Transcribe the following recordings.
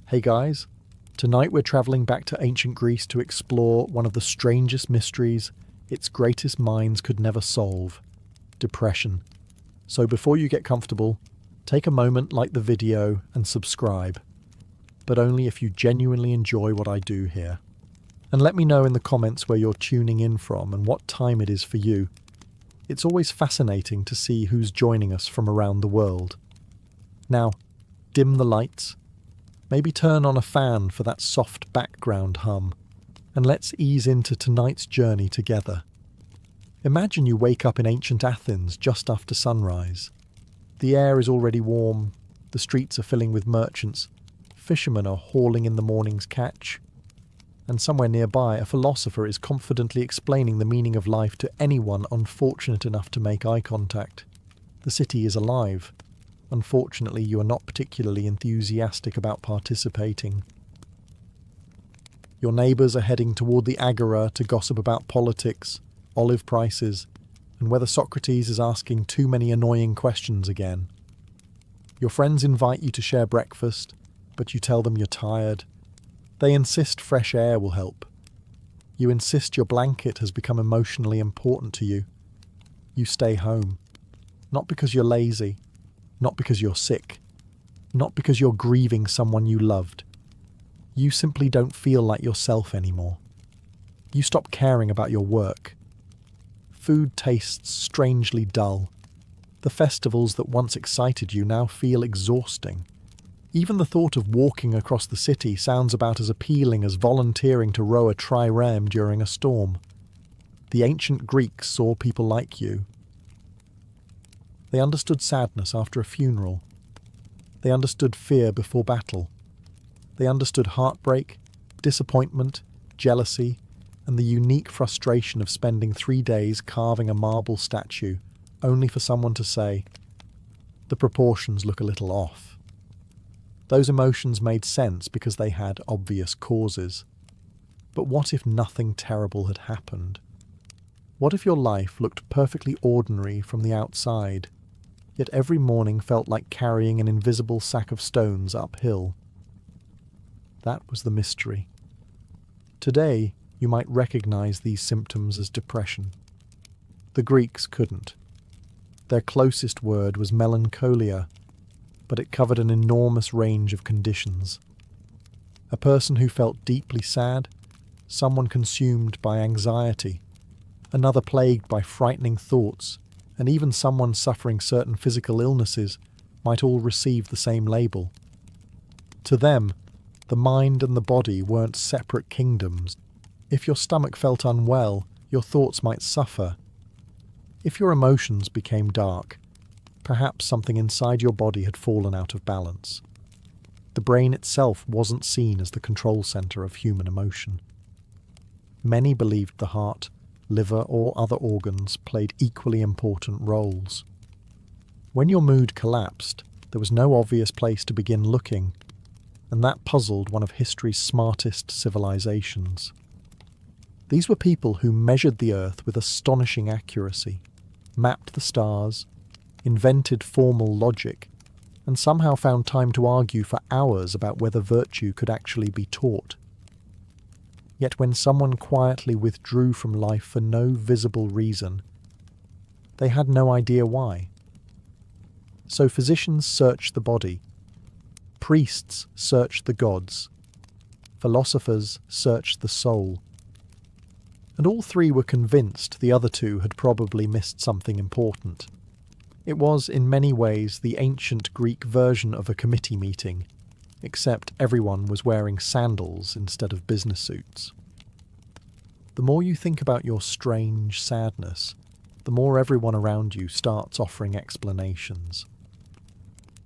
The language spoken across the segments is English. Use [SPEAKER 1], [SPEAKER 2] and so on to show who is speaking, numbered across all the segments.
[SPEAKER 1] Hey guys, tonight we're travelling back to ancient Greece to explore one of the strangest mysteries its greatest minds could never solve: depression. So before you get comfortable, take a moment, like the video, and subscribe. But only if you genuinely enjoy what I do here. And let me know in the comments where you're tuning in from and what time it is for you. It's always fascinating to see who's joining us from around the world. Now, dim the lights. Maybe turn on a fan for that soft background hum, and let's ease into tonight's journey together. Imagine you wake up in ancient Athens just after sunrise. The air is already warm, the streets are filling with merchants, fishermen are hauling in the morning's catch, and somewhere nearby a philosopher is confidently explaining the meaning of life to anyone unfortunate enough to make eye contact. The city is alive. Unfortunately, you are not particularly enthusiastic about participating. Your neighbours are heading toward the agora to gossip about politics, olive prices, and whether Socrates is asking too many annoying questions again. Your friends invite you to share breakfast, but you tell them you're tired. They insist fresh air will help. You insist your blanket has become emotionally important to you. You stay home, not because you're lazy, not because you're sick, not because you're grieving someone you loved. You simply don't feel like yourself anymore. You stop caring about your work. Food tastes strangely dull. The festivals that once excited you now feel exhausting. Even the thought of walking across the city sounds about as appealing as volunteering to row a trireme during a storm. The ancient Greeks saw people like you. They understood sadness after a funeral. They understood fear before battle. They understood heartbreak, disappointment, jealousy, and the unique frustration of spending 3 days carving a marble statue, only for someone to say, "The proportions look a little off." Those emotions made sense because they had obvious causes. But what if nothing terrible had happened? What if your life looked perfectly ordinary from the outside, yet every morning felt like carrying an invisible sack of stones uphill? That was the mystery. Today, you might recognize these symptoms as depression. The Greeks couldn't. Their closest word was melancholia, but it covered an enormous range of conditions. A person who felt deeply sad, someone consumed by anxiety, another plagued by frightening thoughts, and even someone suffering certain physical illnesses might all receive the same label. To them, the mind and the body weren't separate kingdoms. If your stomach felt unwell, your thoughts might suffer. If your emotions became dark, perhaps something inside your body had fallen out of balance. The brain itself wasn't seen as the control center of human emotion. Many believed the heart, liver, or other organs played equally important roles. When your mood collapsed, there was no obvious place to begin looking, and that puzzled one of history's smartest civilizations. These were people who measured the earth with astonishing accuracy, mapped the stars, invented formal logic, and somehow found time to argue for hours about whether virtue could actually be taught. Yet when someone quietly withdrew from life for no visible reason, they had no idea why. So physicians searched the body, priests searched the gods, philosophers searched the soul, and all three were convinced the other two had probably missed something important. It was, in many ways, the ancient Greek version of a committee meeting, except everyone was wearing sandals instead of business suits. The more you think about your strange sadness, the more everyone around you starts offering explanations.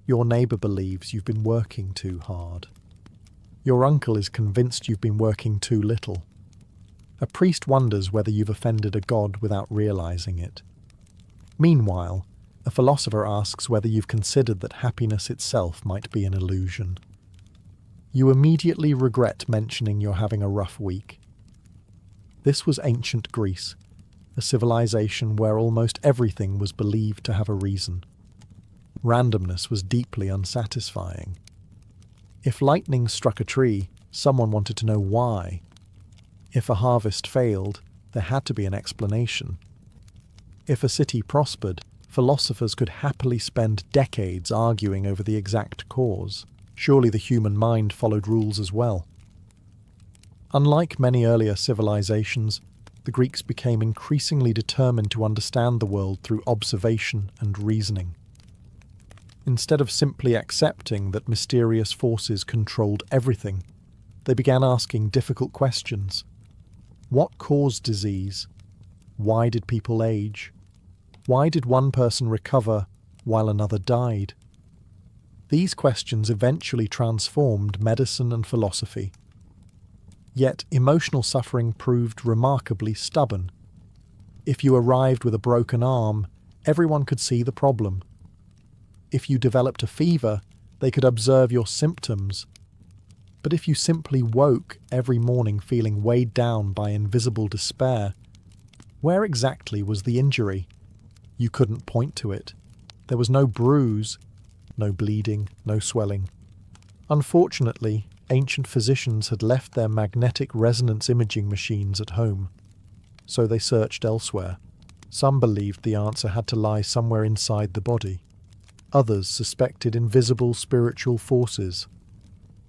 [SPEAKER 1] Your neighbour believes you've been working too hard. Your uncle is convinced you've been working too little. A priest wonders whether you've offended a god without realising it. Meanwhile, a philosopher asks whether you've considered that happiness itself might be an illusion. You immediately regret mentioning you're having a rough week. This was ancient Greece, a civilization where almost everything was believed to have a reason. Randomness was deeply unsatisfying. If lightning struck a tree, someone wanted to know why. If a harvest failed, there had to be an explanation. If a city prospered, philosophers could happily spend decades arguing over the exact cause. Surely the human mind followed rules as well. Unlike many earlier civilizations, the Greeks became increasingly determined to understand the world through observation and reasoning. Instead of simply accepting that mysterious forces controlled everything, they began asking difficult questions. What caused disease? Why did people age? Why did one person recover while another died? These questions eventually transformed medicine and philosophy. Yet emotional suffering proved remarkably stubborn. If you arrived with a broken arm, everyone could see the problem. If you developed a fever, they could observe your symptoms. But if you simply woke every morning feeling weighed down by invisible despair, where exactly was the injury? You couldn't point to it. There was no bruise, no bleeding, no swelling. Unfortunately, ancient physicians had left their magnetic resonance imaging machines at home, so they searched elsewhere. Some believed the answer had to lie somewhere inside the body. Others suspected invisible spiritual forces.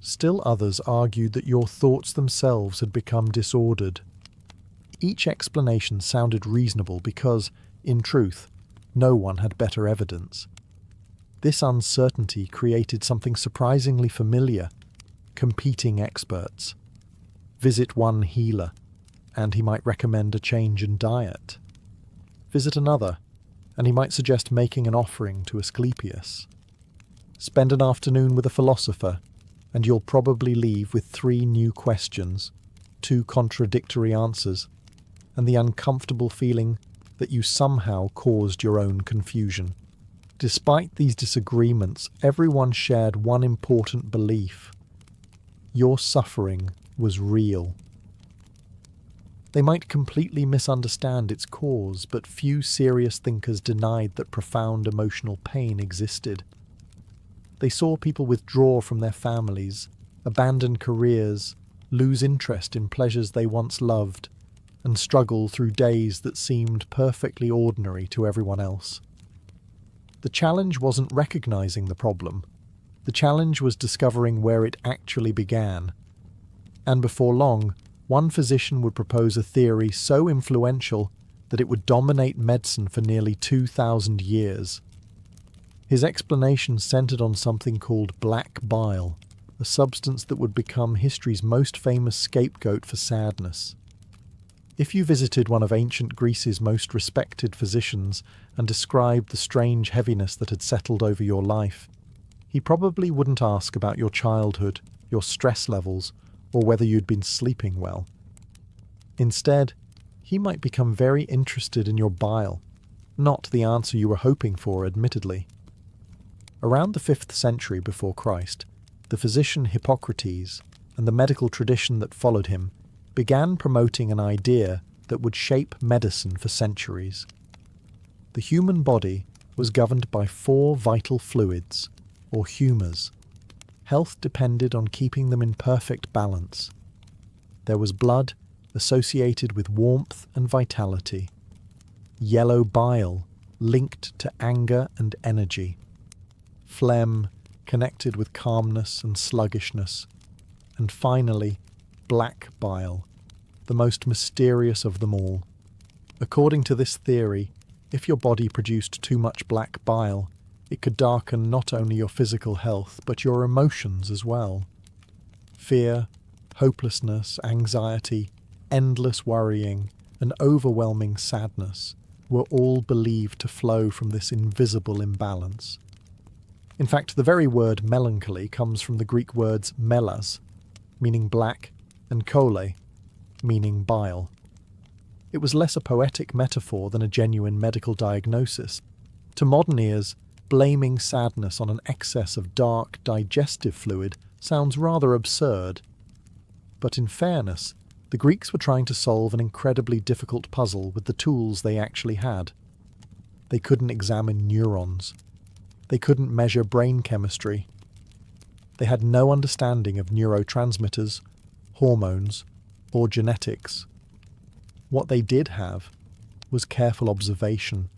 [SPEAKER 1] Still others argued that your thoughts themselves had become disordered. Each explanation sounded reasonable because, in truth, no one had better evidence. This uncertainty created something surprisingly familiar: competing experts. Visit one healer, and he might recommend a change in diet. Visit another, and he might suggest making an offering to Asclepius. Spend an afternoon with a philosopher, and you'll probably leave with 3 new questions, 2 contradictory answers, and the uncomfortable feeling that you somehow caused your own confusion. Despite these disagreements, everyone shared one important belief: your suffering was real. They might completely misunderstand its cause, but few serious thinkers denied that profound emotional pain existed. They saw people withdraw from their families, abandon careers, lose interest in pleasures they once loved, and struggle through days that seemed perfectly ordinary to everyone else. The challenge wasn't recognizing the problem. The challenge was discovering where it actually began. And before long, one physician would propose a theory so influential that it would dominate medicine for nearly 2,000 years. His explanation centered on something called black bile, a substance that would become history's most famous scapegoat for sadness. If you visited one of ancient Greece's most respected physicians and described the strange heaviness that had settled over your life, he probably wouldn't ask about your childhood, your stress levels, or whether you'd been sleeping well. Instead, he might become very interested in your bile, not the answer you were hoping for, admittedly. Around the 5th century before Christ, the physician Hippocrates and the medical tradition that followed him began promoting an idea that would shape medicine for centuries. The human body was governed by 4 vital fluids, or humours. Health depended on keeping them in perfect balance. There was blood associated with warmth and vitality, yellow bile linked to anger and energy, phlegm connected with calmness and sluggishness, and finally, black bile, the most mysterious of them all. According to this theory, if your body produced too much black bile, it could darken not only your physical health, but your emotions as well. Fear, hopelessness, anxiety, endless worrying, and overwhelming sadness were all believed to flow from this invisible imbalance. In fact, the very word melancholy comes from the Greek words melas, meaning black, and chole, meaning bile. It was less a poetic metaphor than a genuine medical diagnosis. To modern ears, blaming sadness on an excess of dark, digestive fluid sounds rather absurd. But in fairness, the Greeks were trying to solve an incredibly difficult puzzle with the tools they actually had. They couldn't examine neurons. They couldn't measure brain chemistry. They had no understanding of neurotransmitters, hormones, or genetics. What they did have was careful observation.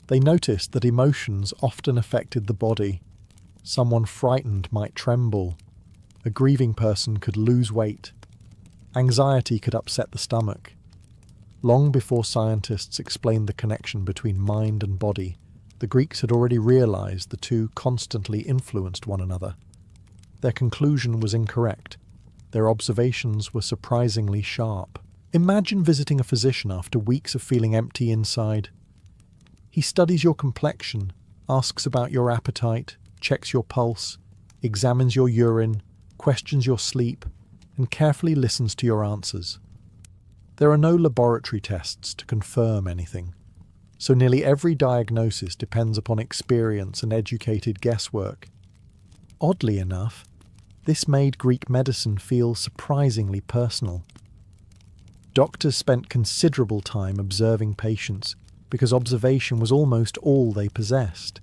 [SPEAKER 1] They noticed that emotions often affected the body. Someone frightened might tremble. A grieving person could lose weight. Anxiety could upset the stomach. Long before scientists explained the connection between mind and body, the Greeks had already realized the two constantly influenced one another. Their conclusion was incorrect. Their observations were surprisingly sharp. Imagine visiting a physician after weeks of feeling empty inside. He studies your complexion, asks about your appetite, checks your pulse, examines your urine, questions your sleep, and carefully listens to your answers. There are no laboratory tests to confirm anything, so nearly every diagnosis depends upon experience and educated guesswork. Oddly enough, this made Greek medicine feel surprisingly personal. Doctors spent considerable time observing patients because observation was almost all they possessed.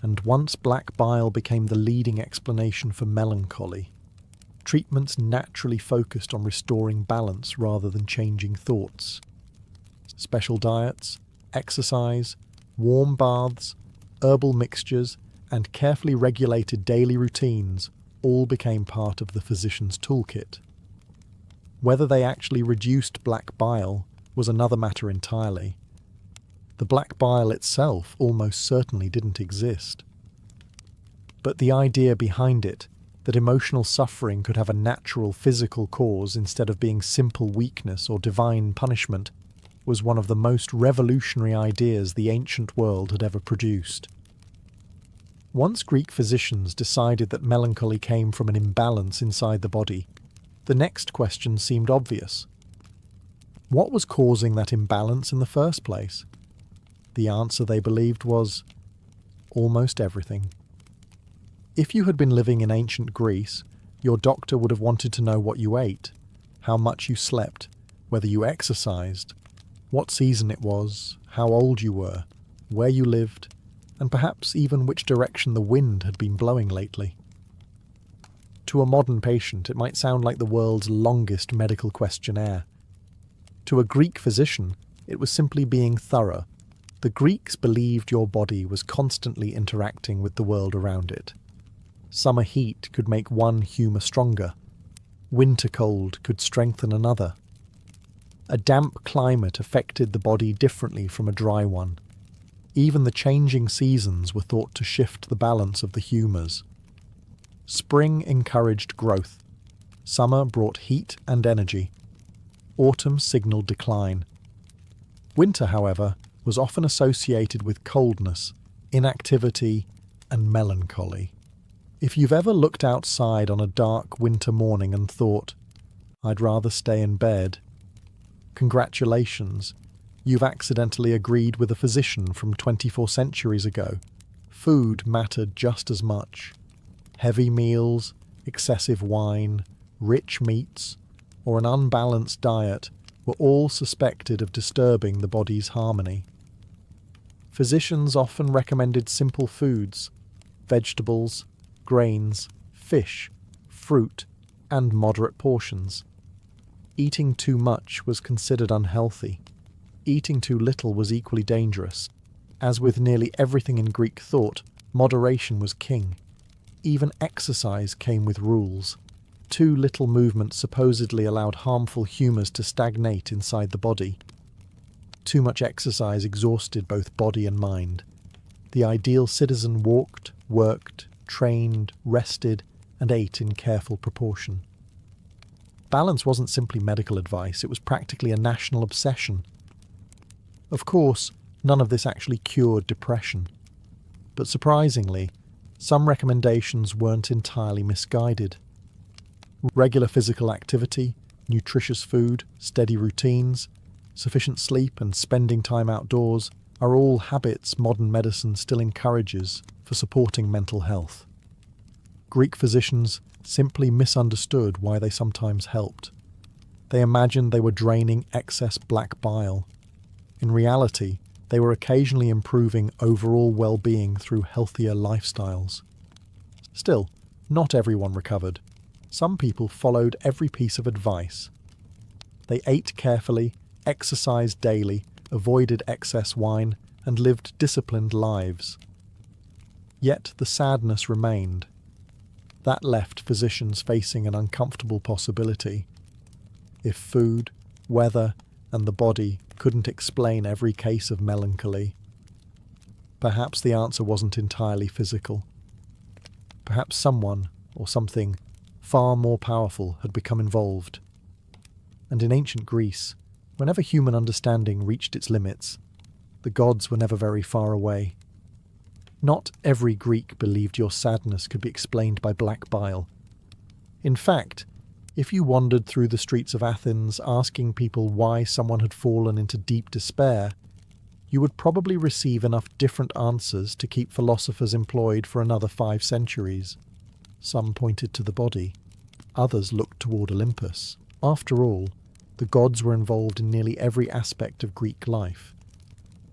[SPEAKER 1] And once black bile became the leading explanation for melancholy, treatments naturally focused on restoring balance rather than changing thoughts. Special diets, exercise, warm baths, herbal mixtures, and carefully regulated daily routines all became part of the physician's toolkit. Whether they actually reduced black bile was another matter entirely. The black bile itself almost certainly didn't exist. But the idea behind it, that emotional suffering could have a natural physical cause instead of being simple weakness or divine punishment, was one of the most revolutionary ideas the ancient world had ever produced. Once Greek physicians decided that melancholy came from an imbalance inside the body, the next question seemed obvious. What was causing that imbalance in the first place? The answer, they believed, was almost everything. If you had been living in ancient Greece, your doctor would have wanted to know what you ate, how much you slept, whether you exercised, what season it was, how old you were, where you lived, and perhaps even which direction the wind had been blowing lately. To a modern patient, it might sound like the world's longest medical questionnaire. To a Greek physician, it was simply being thorough. The Greeks believed your body was constantly interacting with the world around it. Summer heat could make one humour stronger. Winter cold could strengthen another. A damp climate affected the body differently from a dry one. Even the changing seasons were thought to shift the balance of the humours. Spring encouraged growth. Summer brought heat and energy. Autumn signalled decline. Winter, however, was often associated with coldness, inactivity, and melancholy. If you've ever looked outside on a dark winter morning and thought, "I'd rather stay in bed," congratulations, you've accidentally agreed with a physician from 24 centuries ago. Food mattered just as much. Heavy meals, excessive wine, rich meats, or an unbalanced diet were all suspected of disturbing the body's harmony. Physicians often recommended simple foods, vegetables, grains, fish, fruit, and moderate portions. Eating too much was considered unhealthy. Eating too little was equally dangerous. As with nearly everything in Greek thought, moderation was king. Even exercise came with rules. Too little movement supposedly allowed harmful humours to stagnate inside the body. Too much exercise exhausted both body and mind. The ideal citizen walked, worked, trained, rested, and ate in careful proportion. Balance wasn't simply medical advice, it was practically a national obsession. Of course, none of this actually cured depression. But surprisingly, some recommendations weren't entirely misguided. Regular physical activity, nutritious food, steady routines, sufficient sleep, and spending time outdoors are all habits modern medicine still encourages for supporting mental health. Greek physicians simply misunderstood why they sometimes helped. They imagined they were draining excess black bile. In reality, they were occasionally improving overall well-being through healthier lifestyles. Still, Not everyone recovered. Some people followed every piece of advice. They ate carefully, exercised daily, avoided excess wine, and lived disciplined lives. Yet the sadness remained. That left physicians facing an uncomfortable possibility. If food, weather, and the body couldn't explain every case of melancholy, perhaps the answer wasn't entirely physical. Perhaps someone, or something, far more powerful had become involved. And in ancient Greece, whenever human understanding reached its limits, the gods were never very far away. Not every Greek believed your sadness could be explained by black bile. In fact, if you wandered through the streets of Athens asking people why someone had fallen into deep despair, you would probably receive enough different answers to keep philosophers employed for another 5 centuries. Some pointed to the body. Others looked toward Olympus. After all, the gods were involved in nearly every aspect of Greek life.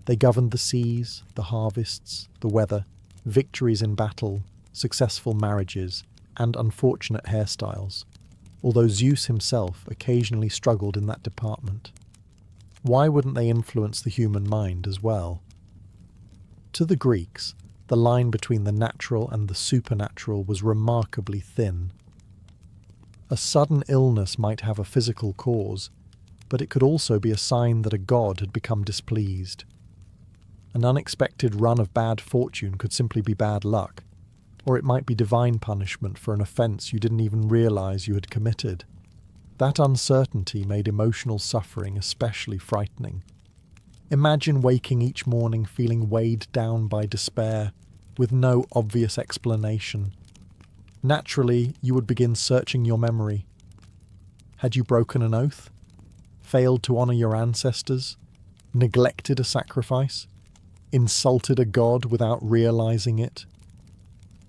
[SPEAKER 1] They governed the seas, the harvests, the weather, victories in battle, successful marriages, and unfortunate hairstyles, although Zeus himself occasionally struggled in that department. Why wouldn't they influence the human mind as well? To the Greeks, the line between the natural and the supernatural was remarkably thin. A sudden illness might have a physical cause, but it could also be a sign that a god had become displeased. An unexpected run of bad fortune could simply be bad luck, or it might be divine punishment for an offence you didn't even realise you had committed. That uncertainty made emotional suffering especially frightening. Imagine waking each morning feeling weighed down by despair, with no obvious explanation. Naturally, you would begin searching your memory. Had you broken an oath? Failed to honour your ancestors? Neglected a sacrifice? Insulted a god without realising it?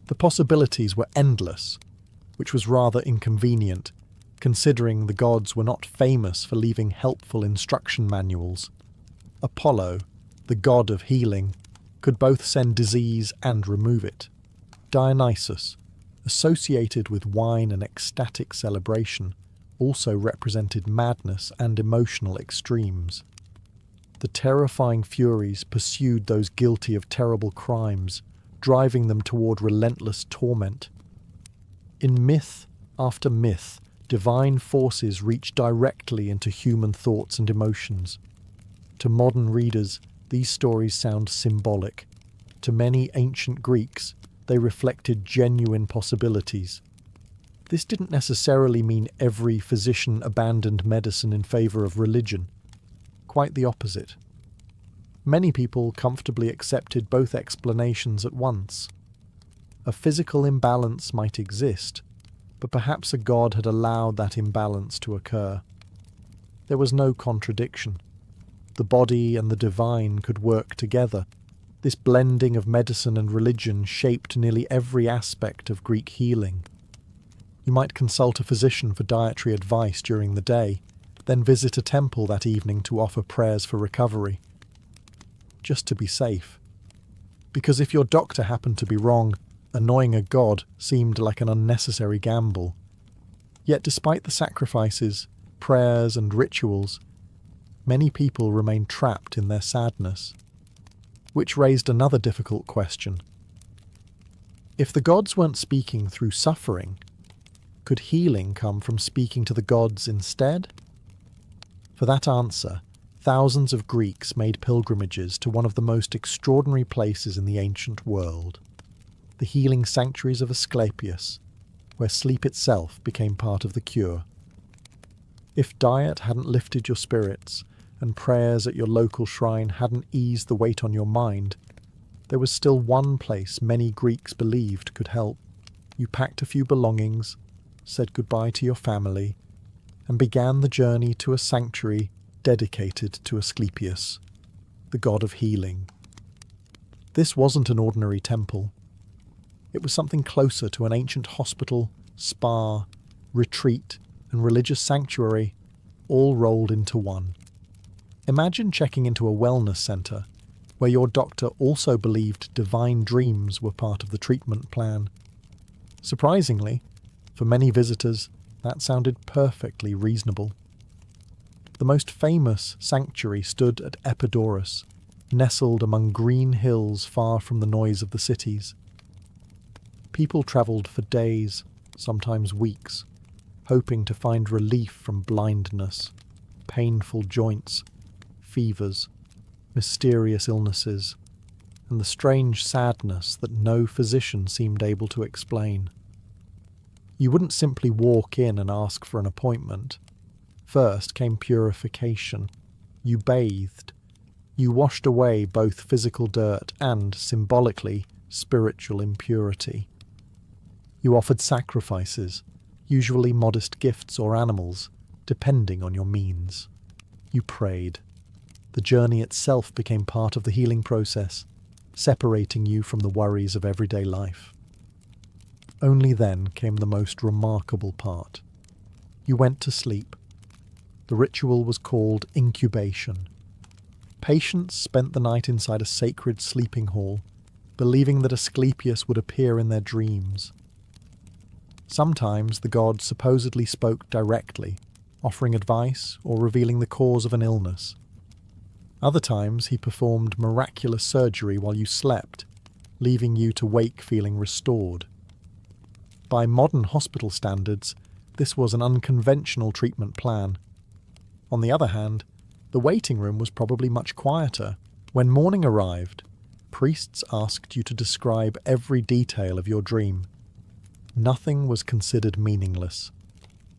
[SPEAKER 1] The possibilities were endless, which was rather inconvenient, considering the gods were not famous for leaving helpful instruction manuals. Apollo, the god of healing, could both send disease and remove it. Dionysus, associated with wine and ecstatic celebration, also represented madness and emotional extremes. The terrifying Furies pursued those guilty of terrible crimes, driving them toward relentless torment. In myth after myth, divine forces reach directly into human thoughts and emotions. To modern readers, these stories sound symbolic. To many ancient Greeks, they reflected genuine possibilities. This didn't necessarily mean every physician abandoned medicine in favour of religion. Quite the opposite. Many people comfortably accepted both explanations at once. A physical imbalance might exist, but perhaps a god had allowed that imbalance to occur. There was no contradiction. The body and the divine could work together. This blending of medicine and religion shaped nearly every aspect of Greek healing. You might consult a physician for dietary advice during the day, then visit a temple that evening to offer prayers for recovery. Just to be safe. Because if your doctor happened to be wrong, annoying a god seemed like an unnecessary gamble. Yet despite the sacrifices, prayers and rituals, many people remained trapped in their sadness. Which raised another difficult question. If the gods weren't speaking through suffering, could healing come from speaking to the gods instead? For that answer, thousands of Greeks made pilgrimages to one of the most extraordinary places in the ancient world, the healing sanctuaries of Asclepius, where sleep itself became part of the cure. If diet hadn't lifted your spirits, and prayers at your local shrine hadn't eased the weight on your mind, there was still one place many Greeks believed could help. You packed a few belongings, said goodbye to your family, and began the journey to a sanctuary dedicated to Asclepius, the god of healing. This wasn't an ordinary temple. It was something closer to an ancient hospital, spa, retreat, and religious sanctuary, all rolled into one. Imagine checking into a wellness centre, where your doctor also believed divine dreams were part of the treatment plan. Surprisingly, for many visitors, that sounded perfectly reasonable. The most famous sanctuary stood at Epidaurus, nestled among green hills far from the noise of the cities. People travelled for days, sometimes weeks, hoping to find relief from blindness, painful joints, fevers, mysterious illnesses, and the strange sadness that no physician seemed able to explain. You wouldn't simply walk in and ask for an appointment. First came purification. You bathed. You washed away both physical dirt and, symbolically, spiritual impurity. You offered sacrifices, usually modest gifts or animals, depending on your means. You prayed. The journey itself became part of the healing process, separating you from the worries of everyday life. Only then came the most remarkable part. You went to sleep. The ritual was called incubation. Patients spent the night inside a sacred sleeping hall, believing that Asclepius would appear in their dreams. Sometimes the god supposedly spoke directly, offering advice or revealing the cause of an illness. Other times he performed miraculous surgery while you slept, leaving you to wake feeling restored. By modern hospital standards, this was an unconventional treatment plan. On the other hand, the waiting room was probably much quieter. When morning arrived, priests asked you to describe every detail of your dream. Nothing was considered meaningless.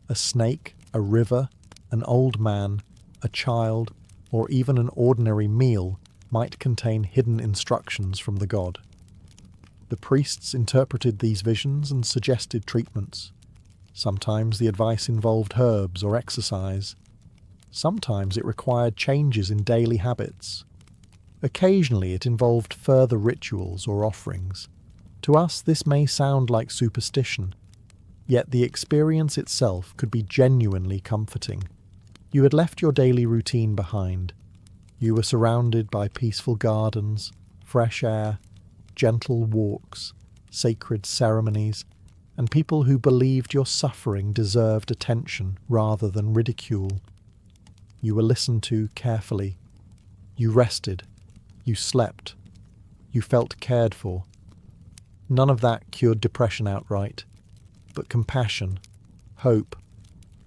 [SPEAKER 1] A snake, a river, an old man, a child, or even an ordinary meal might contain hidden instructions from the god. The priests interpreted these visions and suggested treatments. Sometimes the advice involved herbs or exercise. Sometimes it required changes in daily habits. Occasionally it involved further rituals or offerings. To us this may sound like superstition, yet the experience itself could be genuinely comforting. You had left your daily routine behind. You were surrounded by peaceful gardens, fresh air, gentle walks, sacred ceremonies, and people who believed your suffering deserved attention rather than ridicule. You were listened to carefully. You rested. You slept. You felt cared for. None of that cured depression outright, but compassion, hope,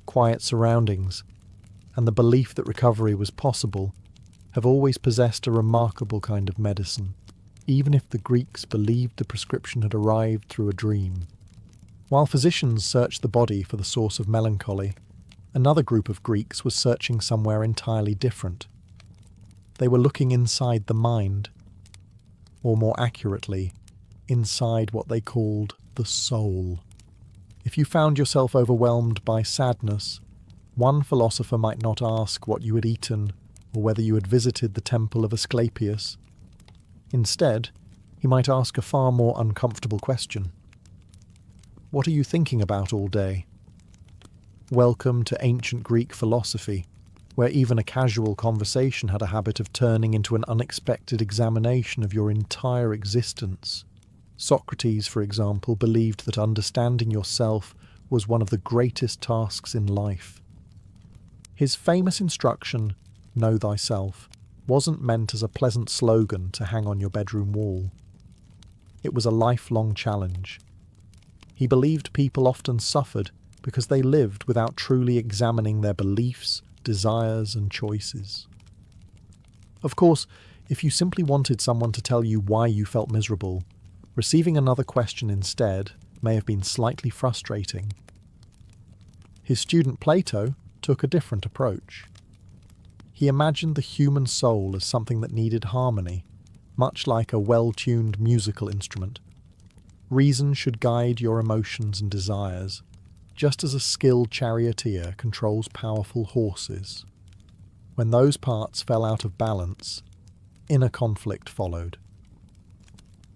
[SPEAKER 1] quiet surroundings, and the belief that recovery was possible have always possessed a remarkable kind of medicine, even if the Greeks believed the prescription had arrived through a dream. While physicians searched the body for the source of melancholy, another group of Greeks was searching somewhere entirely different. They were looking inside the mind, or more accurately, inside what they called the soul. If you found yourself overwhelmed by sadness, one philosopher might not ask what you had eaten or whether you had visited the temple of Asclepius. Instead, he might ask a far more uncomfortable question. What are you thinking about all day? Welcome to ancient Greek philosophy, where even a casual conversation had a habit of turning into an unexpected examination of your entire existence. Socrates, for example, believed that understanding yourself was one of the greatest tasks in life. His famous instruction, "Know thyself," wasn't meant as a pleasant slogan to hang on your bedroom wall. It was a lifelong challenge. He believed people often suffered because they lived without truly examining their beliefs, desires, and choices. Of course, if you simply wanted someone to tell you why you felt miserable, receiving another question instead may have been slightly frustrating. His student Plato took a different approach. He imagined the human soul as something that needed harmony, much like a well-tuned musical instrument. Reason should guide your emotions and desires, just as a skilled charioteer controls powerful horses. When those parts fell out of balance, inner conflict followed.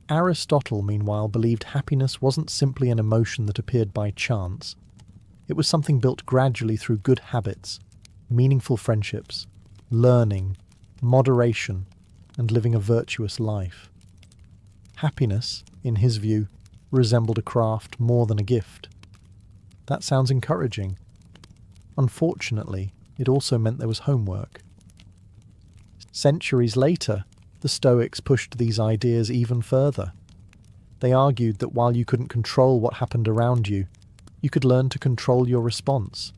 [SPEAKER 1] Aristotle, meanwhile, believed happiness wasn't simply an emotion that appeared by chance. It was something built gradually through good habits, meaningful friendships, learning, moderation, and living a virtuous life. Happiness, in his view, resembled a craft more than a gift. That sounds encouraging. Unfortunately, it also meant there was homework. Centuries later, the Stoics pushed these ideas even further. They argued that while you couldn't control what happened around you, you could learn to control your response.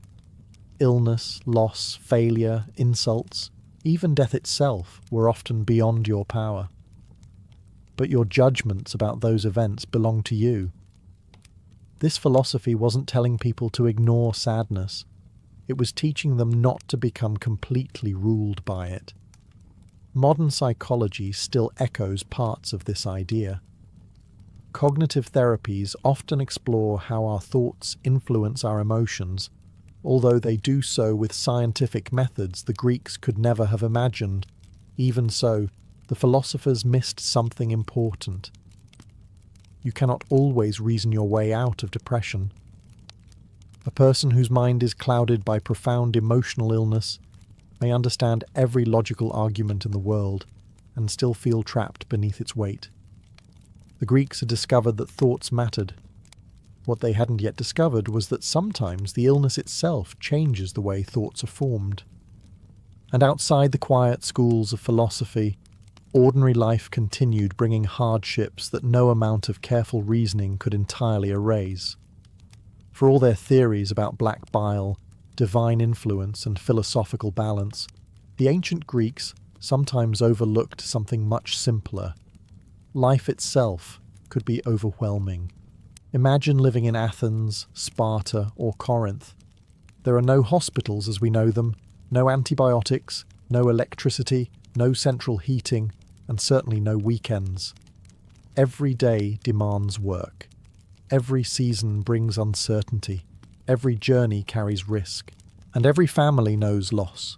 [SPEAKER 1] Illness, loss, failure, insults, even death itself were often beyond your power. But your judgments about those events belong to you. This philosophy wasn't telling people to ignore sadness. It was teaching them not to become completely ruled by it. Modern psychology still echoes parts of this idea. Cognitive therapies often explore how our thoughts influence our emotions, although they do so with scientific methods the Greeks could never have imagined. Even so, the philosophers missed something important. You cannot always reason your way out of depression. A person whose mind is clouded by profound emotional illness may understand every logical argument in the world and still feel trapped beneath its weight. The Greeks had discovered that thoughts mattered. What they hadn't yet discovered was that sometimes the illness itself changes the way thoughts are formed. And outside the quiet schools of philosophy, ordinary life continued bringing hardships that no amount of careful reasoning could entirely erase. For all their theories about black bile, divine influence, and philosophical balance, the ancient Greeks sometimes overlooked something much simpler. Life itself could be overwhelming. Imagine living in Athens, Sparta, or Corinth. There are no hospitals as we know them, no antibiotics, no electricity, no central heating, and certainly no weekends. Every day demands work. Every season brings uncertainty. Every journey carries risk. And every family knows loss.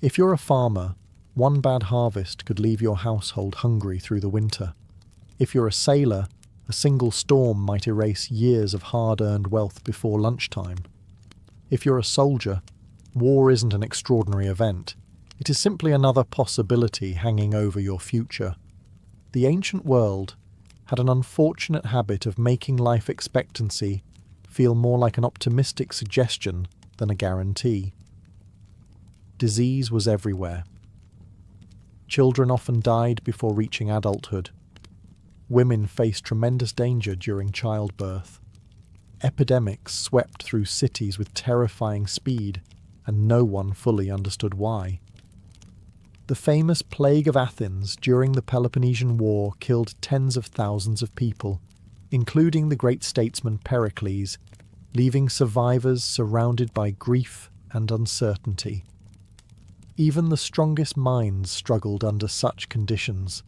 [SPEAKER 1] If you're a farmer, one bad harvest could leave your household hungry through the winter. If you're a sailor, a single storm might erase years of hard-earned wealth before lunchtime. If you're a soldier, war isn't an extraordinary event. It is simply another possibility hanging over your future. The ancient world had an unfortunate habit of making life expectancy feel more like an optimistic suggestion than a guarantee. Disease was everywhere. Children often died before reaching adulthood. Women faced tremendous danger during childbirth. Epidemics swept through cities with terrifying speed, and no one fully understood why. The famous Plague of Athens during the Peloponnesian War killed tens of thousands of people, including the great statesman Pericles, leaving survivors surrounded by grief and uncertainty. Even the strongest minds struggled under such conditions.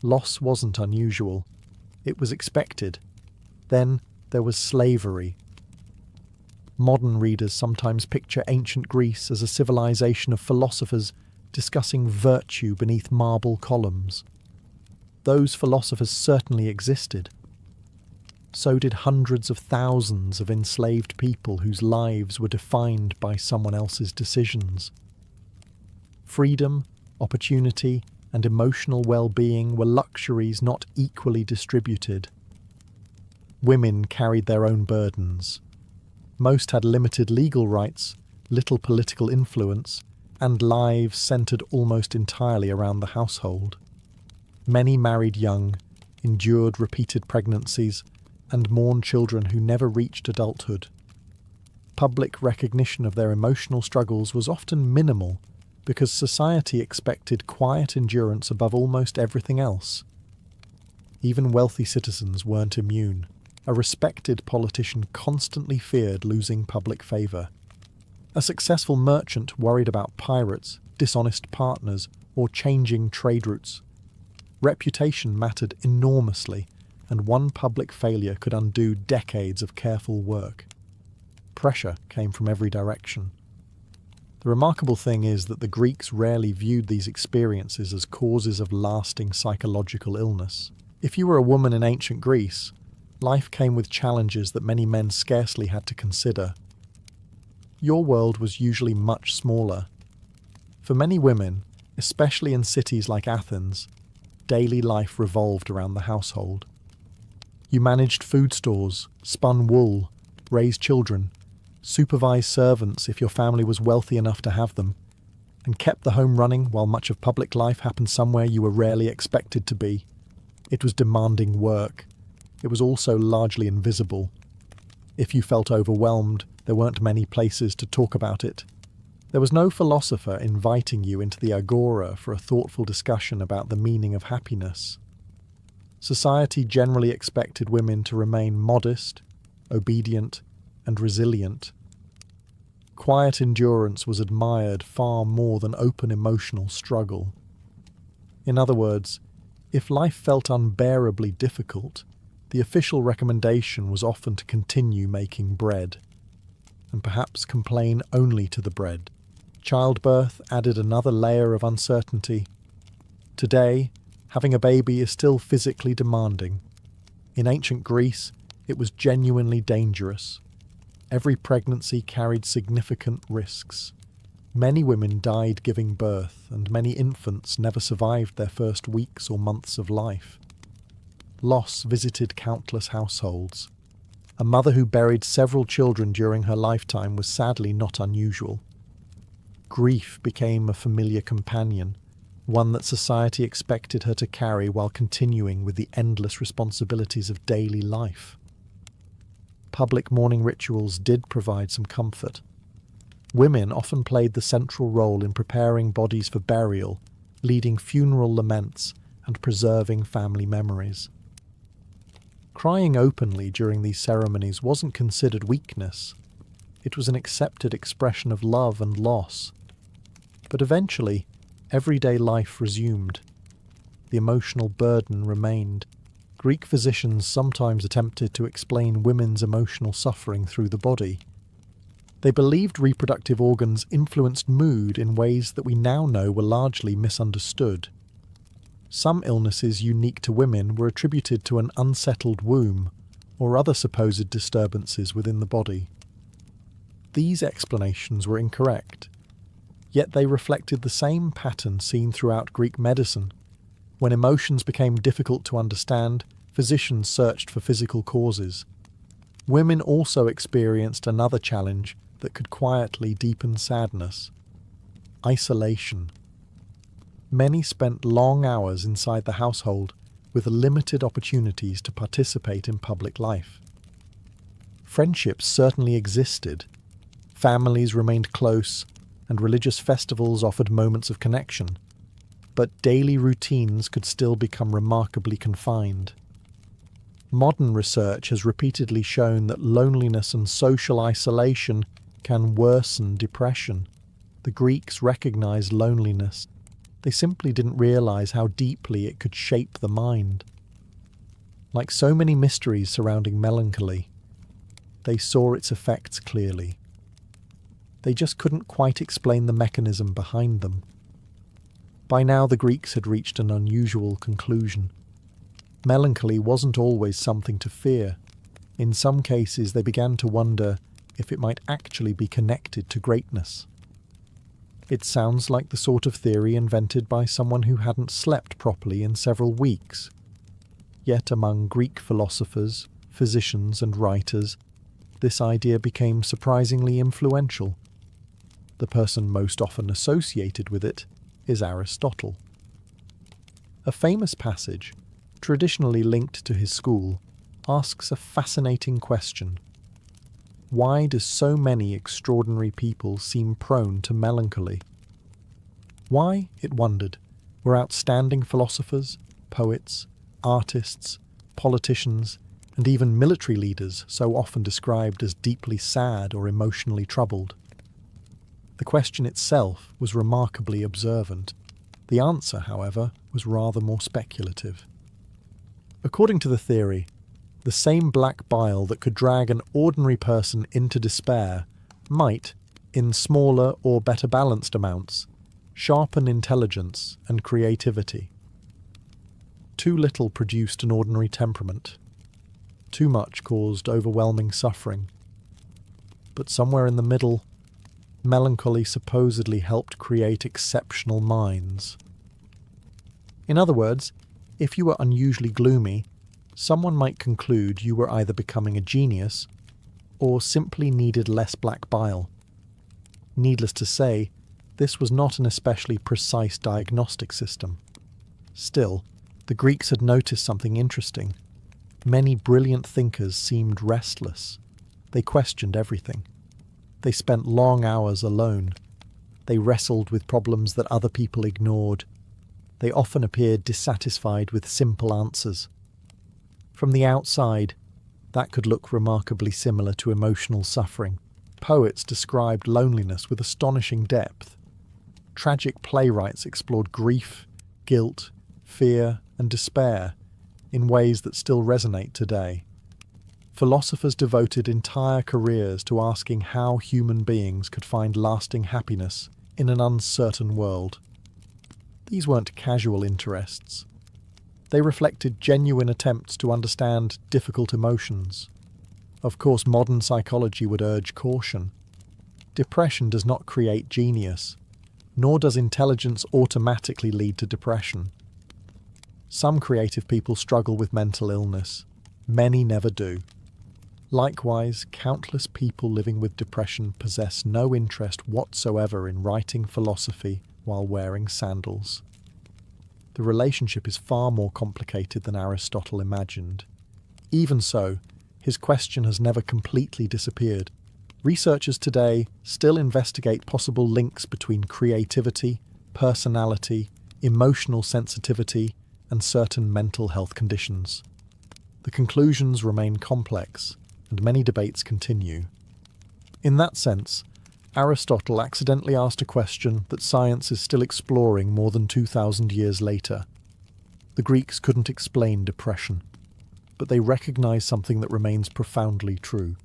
[SPEAKER 1] Loss wasn't unusual. It was expected. Then there was slavery. Modern readers sometimes picture ancient Greece as a civilization of philosophers discussing virtue beneath marble columns. Those philosophers certainly existed. So did hundreds of thousands of enslaved people whose lives were defined by someone else's decisions. Freedom, opportunity, and emotional well-being were luxuries not equally distributed. Women carried their own burdens. Most had limited legal rights, little political influence, and lives centered almost entirely around the household. Many married young, endured repeated pregnancies, and mourned children who never reached adulthood. Public recognition of their emotional struggles was often minimal because society expected quiet endurance above almost everything else. Even wealthy citizens weren't immune. A respected politician constantly feared losing public favour. A successful merchant worried about pirates, dishonest partners, or changing trade routes. Reputation mattered enormously, and one public failure could undo decades of careful work. Pressure came from every direction. The remarkable thing is that the Greeks rarely viewed these experiences as causes of lasting psychological illness. If you were a woman in ancient Greece, life came with challenges that many men scarcely had to consider. Your world was usually much smaller. For many women, especially in cities like Athens, daily life revolved around the household. You managed food stores, spun wool, raised children, supervised servants if your family was wealthy enough to have them, and kept the home running while much of public life happened somewhere you were rarely expected to be. It was demanding work. It was also largely invisible. If you felt overwhelmed, there weren't many places to talk about it. There was no philosopher inviting you into the agora for a thoughtful discussion about the meaning of happiness. Society generally expected women to remain modest, obedient, and resilient. Quiet endurance was admired far more than open emotional struggle. In other words, if life felt unbearably difficult, the official recommendation was often to continue making bread, and perhaps complain only to the bread. Childbirth added another layer of uncertainty. Today, having a baby is still physically demanding. In ancient Greece, it was genuinely dangerous. Every pregnancy carried significant risks. Many women died giving birth, and many infants never survived their first weeks or months of life. Loss visited countless households. A mother who buried several children during her lifetime was sadly not unusual. Grief became a familiar companion, one that society expected her to carry while continuing with the endless responsibilities of daily life. Public mourning rituals did provide some comfort. Women often played the central role in preparing bodies for burial, leading funeral laments, and preserving family memories. Crying openly during these ceremonies wasn't considered weakness. It was an accepted expression of love and loss. But eventually, everyday life resumed. The emotional burden remained. Greek physicians sometimes attempted to explain women's emotional suffering through the body. They believed reproductive organs influenced mood in ways that we now know were largely misunderstood. Some illnesses unique to women were attributed to an unsettled womb or other supposed disturbances within the body. These explanations were incorrect, yet they reflected the same pattern seen throughout Greek medicine. When emotions became difficult to understand, physicians searched for physical causes. Women also experienced another challenge that could quietly deepen sadness: isolation. Many spent long hours inside the household with limited opportunities to participate in public life. Friendships certainly existed. Families remained close, and religious festivals offered moments of connection. But daily routines could still become remarkably confined. Modern research has repeatedly shown that loneliness and social isolation can worsen depression. The Greeks recognized loneliness. They simply didn't realize how deeply it could shape the mind. Like so many mysteries surrounding melancholy, they saw its effects clearly. They just couldn't quite explain the mechanism behind them. By now the Greeks had reached an unusual conclusion. Melancholy wasn't always something to fear. In some cases they began to wonder if it might actually be connected to greatness. It sounds like the sort of theory invented by someone who hadn't slept properly in several weeks. Yet among Greek philosophers, physicians, and writers, this idea became surprisingly influential. The person most often associated with it is Aristotle. A famous passage, traditionally linked to his school, asks a fascinating question. Why do so many extraordinary people seem prone to melancholy? Why, it wondered, were outstanding philosophers, poets, artists, politicians, and even military leaders so often described as deeply sad or emotionally troubled? The question itself was remarkably observant. The answer, however, was rather more speculative. According to the theory, the same black bile that could drag an ordinary person into despair might, in smaller or better balanced amounts, sharpen intelligence and creativity. Too little produced an ordinary temperament. Too much caused overwhelming suffering. But somewhere in the middle, melancholy supposedly helped create exceptional minds. In other words, if you were unusually gloomy, Someone might conclude you were either becoming a genius or simply needed less black bile. Needless to say, this was not an especially precise diagnostic system. Still, the Greeks had noticed something interesting. Many brilliant thinkers seemed restless. They questioned everything. They spent long hours alone. They wrestled with problems that other people ignored. They often appeared dissatisfied with simple answers. From the outside, that could look remarkably similar to emotional suffering. Poets described loneliness with astonishing depth. Tragic playwrights explored grief, guilt, fear, and despair in ways that still resonate today. Philosophers devoted entire careers to asking how human beings could find lasting happiness in an uncertain world. These weren't casual interests. They reflected genuine attempts to understand difficult emotions. Of course, modern psychology would urge caution. Depression does not create genius, nor does intelligence automatically lead to depression. Some creative people struggle with mental illness. Many never do. Likewise, countless people living with depression possess no interest whatsoever in writing philosophy while wearing sandals. The relationship is far more complicated than Aristotle imagined. Even so, his question has never completely disappeared. Researchers today still investigate possible links between creativity, personality, emotional sensitivity, and certain mental health conditions. The conclusions remain complex, and many debates continue. In that sense, Aristotle accidentally asked a question that science is still exploring more than 2,000 years later. The Greeks couldn't explain depression, but they recognized something that remains profoundly true.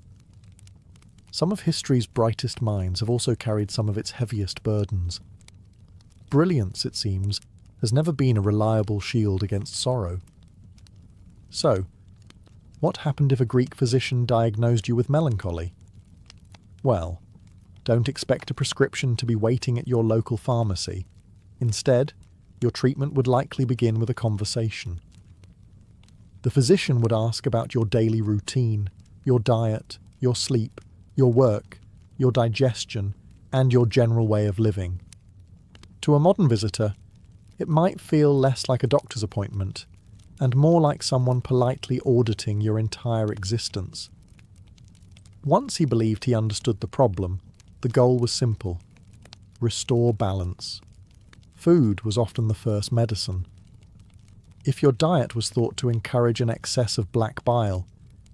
[SPEAKER 1] Some of history's brightest minds have also carried some of its heaviest burdens. Brilliance, it seems, has never been a reliable shield against sorrow. So, what happened if a Greek physician diagnosed you with melancholy? Well, don't expect a prescription to be waiting at your local pharmacy. Instead, your treatment would likely begin with a conversation. The physician would ask about your daily routine, your diet, your sleep, your work, your digestion, and your general way of living. To a modern visitor, it might feel less like a doctor's appointment and more like someone politely auditing your entire existence. Once he believed he understood the problem, the goal was simple: restore balance. Food was often the first medicine. If your diet was thought to encourage an excess of black bile,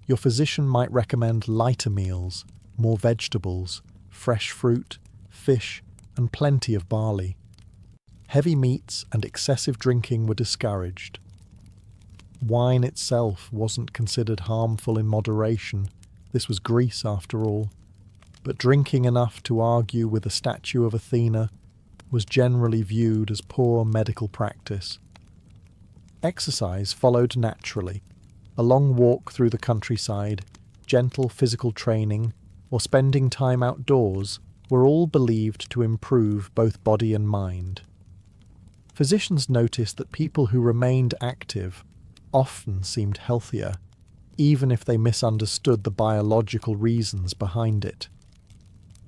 [SPEAKER 1] your physician might recommend lighter meals, more vegetables, fresh fruit, fish, and plenty of barley. Heavy meats and excessive drinking were discouraged. Wine itself wasn't considered harmful in moderation. This was Greece, after all. But drinking enough to argue with a statue of Athena was generally viewed as poor medical practice. Exercise followed naturally. A long walk through the countryside, gentle physical training, or spending time outdoors were all believed to improve both body and mind. Physicians noticed that people who remained active often seemed healthier, even if they misunderstood the biological reasons behind it.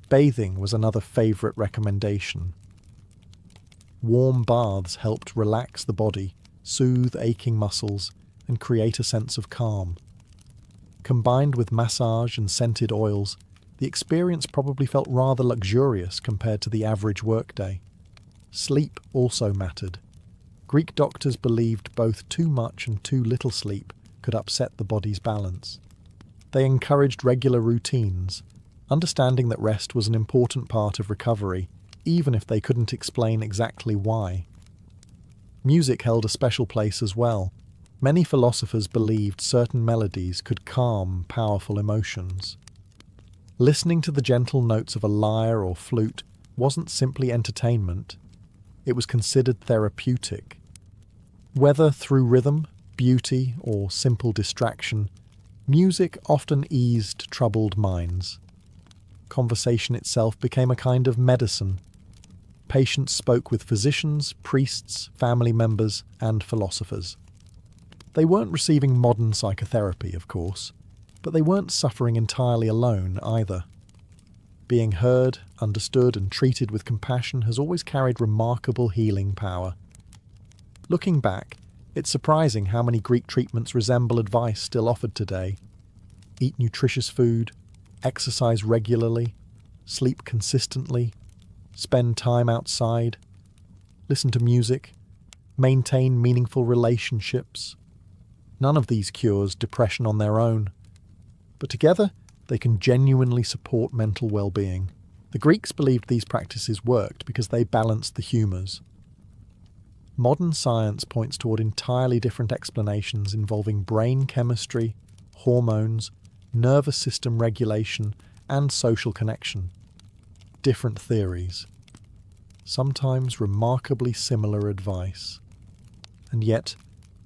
[SPEAKER 1] Bathing was another favourite recommendation. Warm baths helped relax the body, soothe aching muscles, and create a sense of calm. Combined with massage and scented oils, the experience probably felt rather luxurious compared to the average workday. Sleep also mattered. Greek doctors believed both too much and too little sleep could upset the body's balance. They encouraged regular routines, understanding that rest was an important part of recovery, even if they couldn't explain exactly why. Music held a special place as well. Many philosophers believed certain melodies could calm powerful emotions. Listening to the gentle notes of a lyre or flute wasn't simply entertainment. It was considered therapeutic. Whether through rhythm, beauty, or simple distraction, music often eased troubled minds. Conversation itself became a kind of medicine. Patients spoke with physicians, priests, family members, and philosophers. They weren't receiving modern psychotherapy, of course, but they weren't suffering entirely alone either. Being heard, understood, and treated with compassion has always carried remarkable healing power. Looking back, it's surprising how many Greek treatments resemble advice still offered today. Eat nutritious food, exercise regularly, sleep consistently, spend time outside, listen to music, maintain meaningful relationships. None of these cures depression on their own, but together they can genuinely support mental well-being. The Greeks believed these practices worked because they balanced the humours. Modern science points toward entirely different explanations involving brain chemistry, hormones, nervous system regulation, and social connection. Different theories. Sometimes remarkably similar advice. And yet,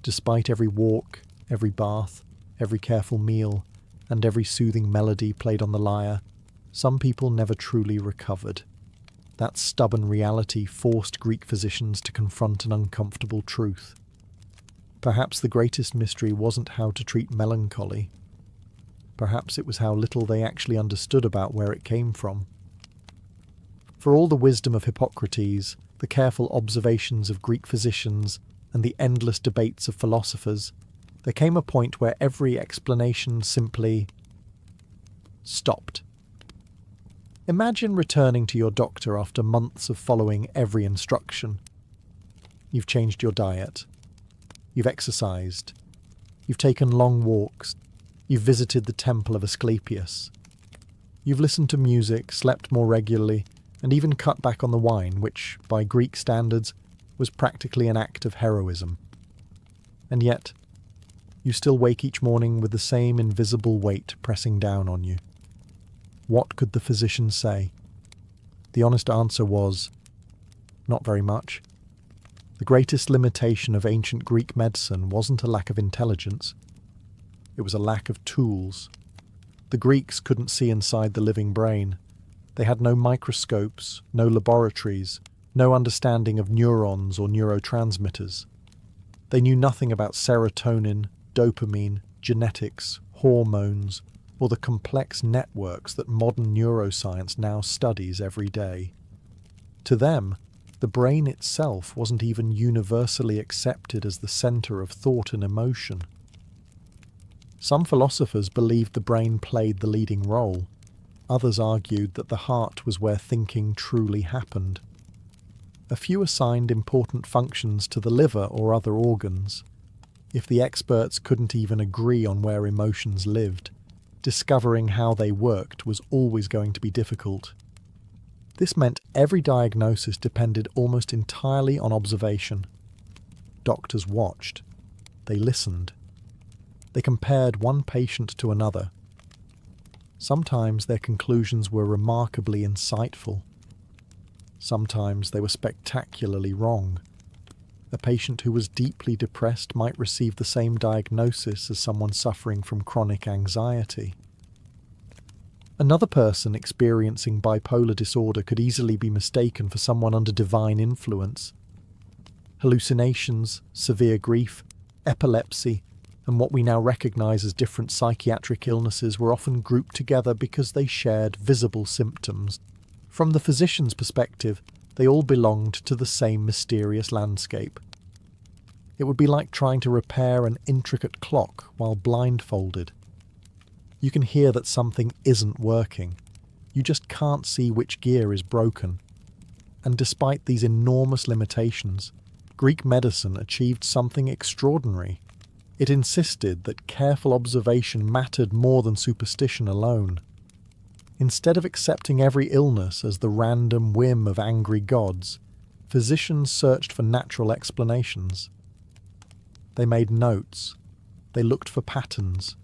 [SPEAKER 1] despite every walk, every bath, every careful meal, and every soothing melody played on the lyre, some people never truly recovered. That stubborn reality forced Greek physicians to confront an uncomfortable truth. Perhaps the greatest mystery wasn't how to treat melancholy. Perhaps it was how little they actually understood about where it came from. For all the wisdom of Hippocrates, the careful observations of Greek physicians, and the endless debates of philosophers, there came a point where every explanation simply stopped. Imagine returning to your doctor after months of following every instruction. You've changed your diet. You've exercised. You've taken long walks. You've visited the temple of Asclepius. You've listened to music, slept more regularly, and even cut back on the wine, which, by Greek standards, was practically an act of heroism. And yet, you still wake each morning with the same invisible weight pressing down on you. What could the physician say? The honest answer was, not very much. The greatest limitation of ancient Greek medicine wasn't a lack of intelligence. It was a lack of tools. The Greeks couldn't see inside the living brain. They had no microscopes, no laboratories, no understanding of neurons or neurotransmitters. They knew nothing about serotonin, dopamine, genetics, hormones, or the complex networks that modern neuroscience now studies every day. To them, the brain itself wasn't even universally accepted as the center of thought and emotion. Some philosophers believed the brain played the leading role. Others argued that the heart was where thinking truly happened. A few assigned important functions to the liver or other organs. If the experts couldn't even agree on where emotions lived, discovering how they worked was always going to be difficult. This meant every diagnosis depended almost entirely on observation. Doctors watched. They listened. They compared one patient to another. Sometimes their conclusions were remarkably insightful. Sometimes they were spectacularly wrong. A patient who was deeply depressed might receive the same diagnosis as someone suffering from chronic anxiety. Another person experiencing bipolar disorder could easily be mistaken for someone under divine influence. Hallucinations, severe grief, epilepsy, and what we now recognize as different psychiatric illnesses were often grouped together because they shared visible symptoms. From the physician's perspective, they all belonged to the same mysterious landscape. It would be like trying to repair an intricate clock while blindfolded. You can hear that something isn't working. You just can't see which gear is broken. And despite these enormous limitations, Greek medicine achieved something extraordinary. It insisted that careful observation mattered more than superstition alone. Instead of accepting every illness as the random whim of angry gods, physicians searched for natural explanations. They made notes. They looked for patterns.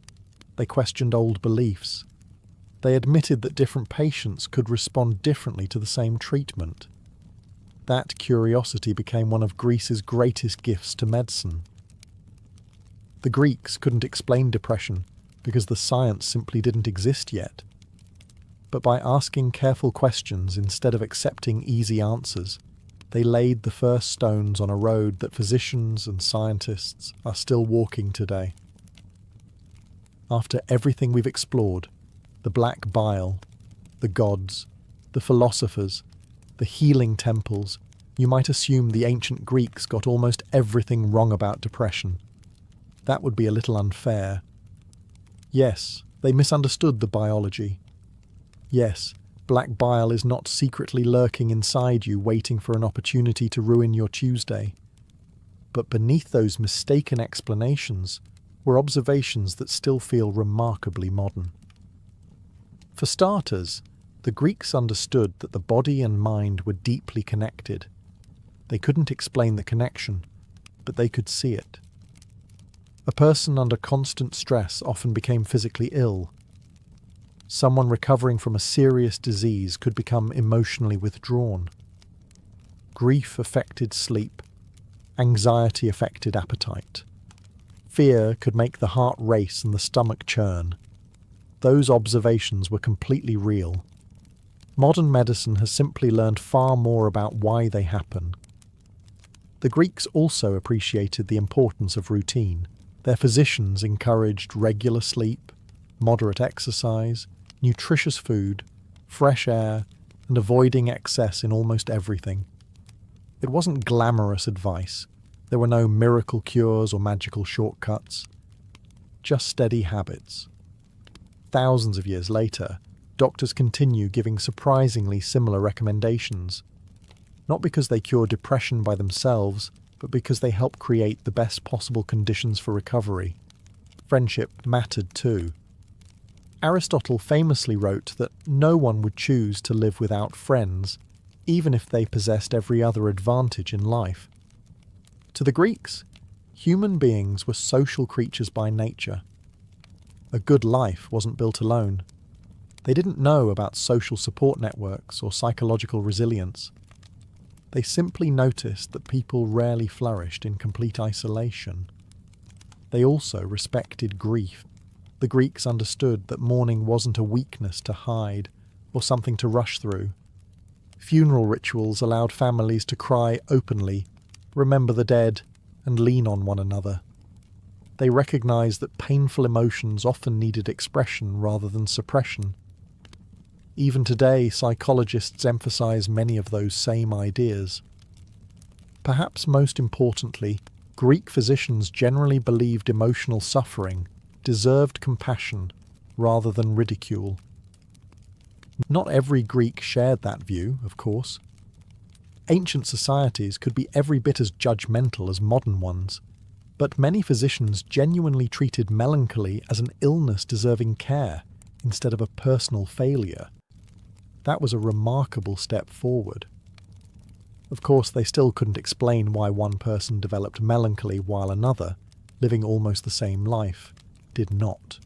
[SPEAKER 1] They questioned old beliefs. They admitted that different patients could respond differently to the same treatment. That curiosity became one of Greece's greatest gifts to medicine. The Greeks couldn't explain depression because the science simply didn't exist yet. But by asking careful questions instead of accepting easy answers, They laid the first stones on a road that physicians and scientists are still walking today. After everything we've explored, the black bile, the gods, the philosophers, the healing temples, you might assume the ancient Greeks got almost everything wrong about depression. That would be a little unfair. Yes, they misunderstood the biology. Yes, black bile is not secretly lurking inside you waiting for an opportunity to ruin your Tuesday. But beneath those mistaken explanations were observations that still feel remarkably modern. For starters, the Greeks understood that the body and mind were deeply connected. They couldn't explain the connection, but they could see it. A person under constant stress often became physically ill. Someone recovering from a serious disease could become emotionally withdrawn. Grief affected sleep. Anxiety affected appetite. Fear could make the heart race and the stomach churn. Those observations were completely real. Modern medicine has simply learned far more about why they happen. The Greeks also appreciated the importance of routine. Their physicians encouraged regular sleep, moderate exercise, nutritious food, fresh air, and avoiding excess in almost everything. It wasn't glamorous advice. There were no miracle cures or magical shortcuts. Just steady habits. Thousands of years later, doctors continue giving surprisingly similar recommendations. Not because they cure depression by themselves, but because they help create the best possible conditions for recovery. Friendship mattered too. Aristotle famously wrote that no one would choose to live without friends, even if they possessed every other advantage in life. To the Greeks, human beings were social creatures by nature. A good life wasn't built alone. They didn't know about social support networks or psychological resilience. They simply noticed that people rarely flourished in complete isolation. They also respected grief. The Greeks understood that mourning wasn't a weakness to hide or something to rush through. Funeral rituals allowed families to cry openly, remember the dead, and lean on one another. They recognized that painful emotions often needed expression rather than suppression. Even today, psychologists emphasize many of those same ideas. Perhaps most importantly, Greek physicians generally believed emotional suffering deserved compassion rather than ridicule. Not every Greek shared that view, of course. Ancient societies could be every bit as judgmental as modern ones, but many physicians genuinely treated melancholy as an illness deserving care instead of a personal failure. That was a remarkable step forward. Of course, they still couldn't explain why one person developed melancholy while another, living almost the same life, did not.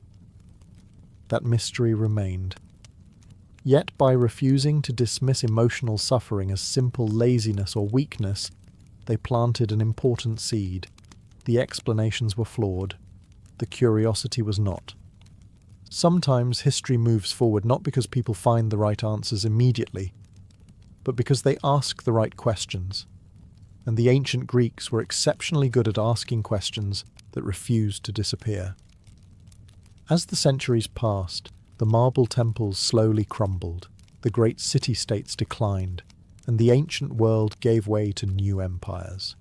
[SPEAKER 1] That mystery remained. Yet by refusing to dismiss emotional suffering as simple laziness or weakness, they planted an important seed. The explanations were flawed. The curiosity was not. Sometimes history moves forward not because people find the right answers immediately, but because they ask the right questions. And the ancient Greeks were exceptionally good at asking questions that refused to disappear. As the centuries passed, the marble temples slowly crumbled, the great city-states declined, and the ancient world gave way to new empires.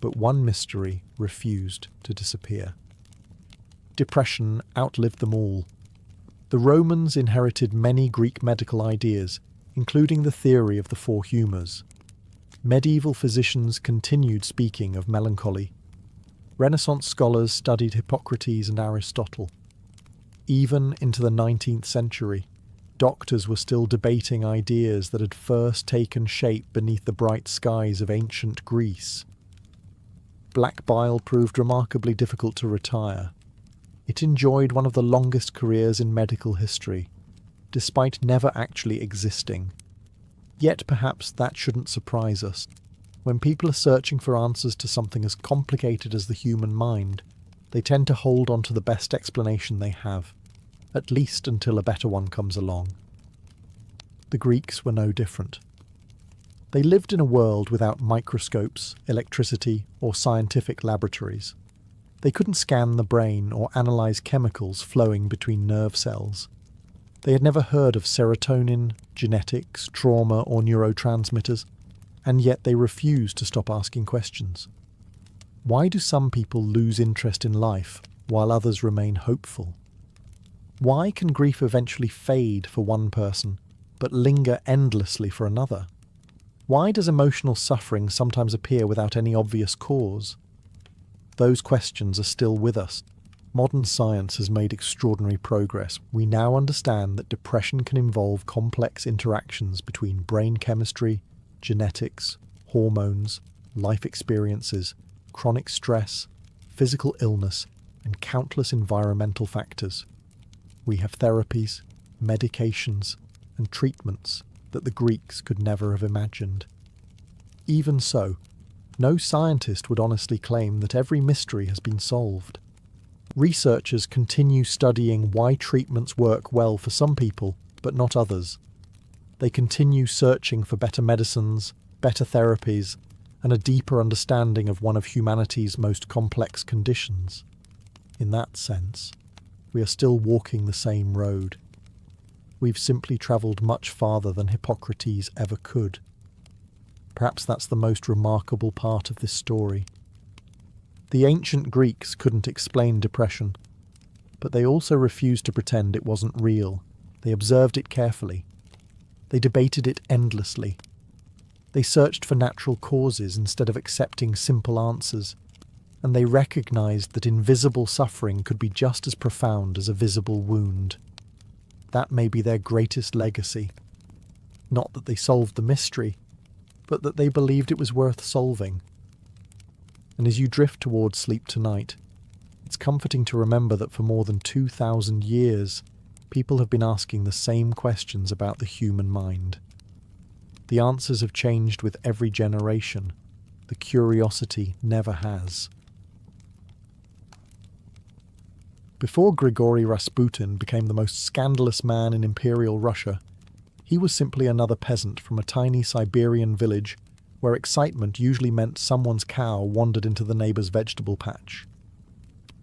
[SPEAKER 1] But one mystery refused to disappear. Depression outlived them all. The Romans inherited many Greek medical ideas, including the theory of the four humours. Medieval physicians continued speaking of melancholy. Renaissance scholars studied Hippocrates and Aristotle. Even into the 19th century, doctors were still debating ideas that had first taken shape beneath the bright skies of ancient Greece. Black bile proved remarkably difficult to retire. It enjoyed one of the longest careers in medical history, despite never actually existing. Yet perhaps that shouldn't surprise us. When people are searching for answers to something as complicated as the human mind, they tend to hold on to the best explanation they have, at least until a better one comes along. The Greeks were no different. They lived in a world without microscopes, electricity, or scientific laboratories. They couldn't scan the brain or analyse chemicals flowing between nerve cells. They had never heard of serotonin, genetics, trauma, or neurotransmitters, and yet they refused to stop asking questions. Why do some people lose interest in life while others remain hopeful? Why can grief eventually fade for one person, but linger endlessly for another? Why does emotional suffering sometimes appear without any obvious cause? Those questions are still with us. Modern science has made extraordinary progress. We now understand that depression can involve complex interactions between brain chemistry, genetics, hormones, life experiences, chronic stress, physical illness, and countless environmental factors. We have therapies, medications, and treatments that the Greeks could never have imagined. Even so, no scientist would honestly claim that every mystery has been solved. Researchers continue studying why treatments work well for some people, but not others. They continue searching for better medicines, better therapies, and a deeper understanding of one of humanity's most complex conditions. In that sense, we are still walking the same road. We've simply travelled much farther than Hippocrates ever could. Perhaps that's the most remarkable part of this story. The ancient Greeks couldn't explain depression, but they also refused to pretend it wasn't real. They observed it carefully. They debated it endlessly. They searched for natural causes instead of accepting simple answers, and they recognised that invisible suffering could be just as profound as a visible wound. That may be their greatest legacy. Not that they solved the mystery, but that they believed it was worth solving. And as you drift towards sleep tonight, it's comforting to remember that for more than 2,000 years, people have been asking the same questions about the human mind. The answers have changed with every generation. The curiosity never has. Before Grigory Rasputin became the most scandalous man in Imperial Russia, he was simply another peasant from a tiny Siberian village where excitement usually meant someone's cow wandered into the neighbour's vegetable patch.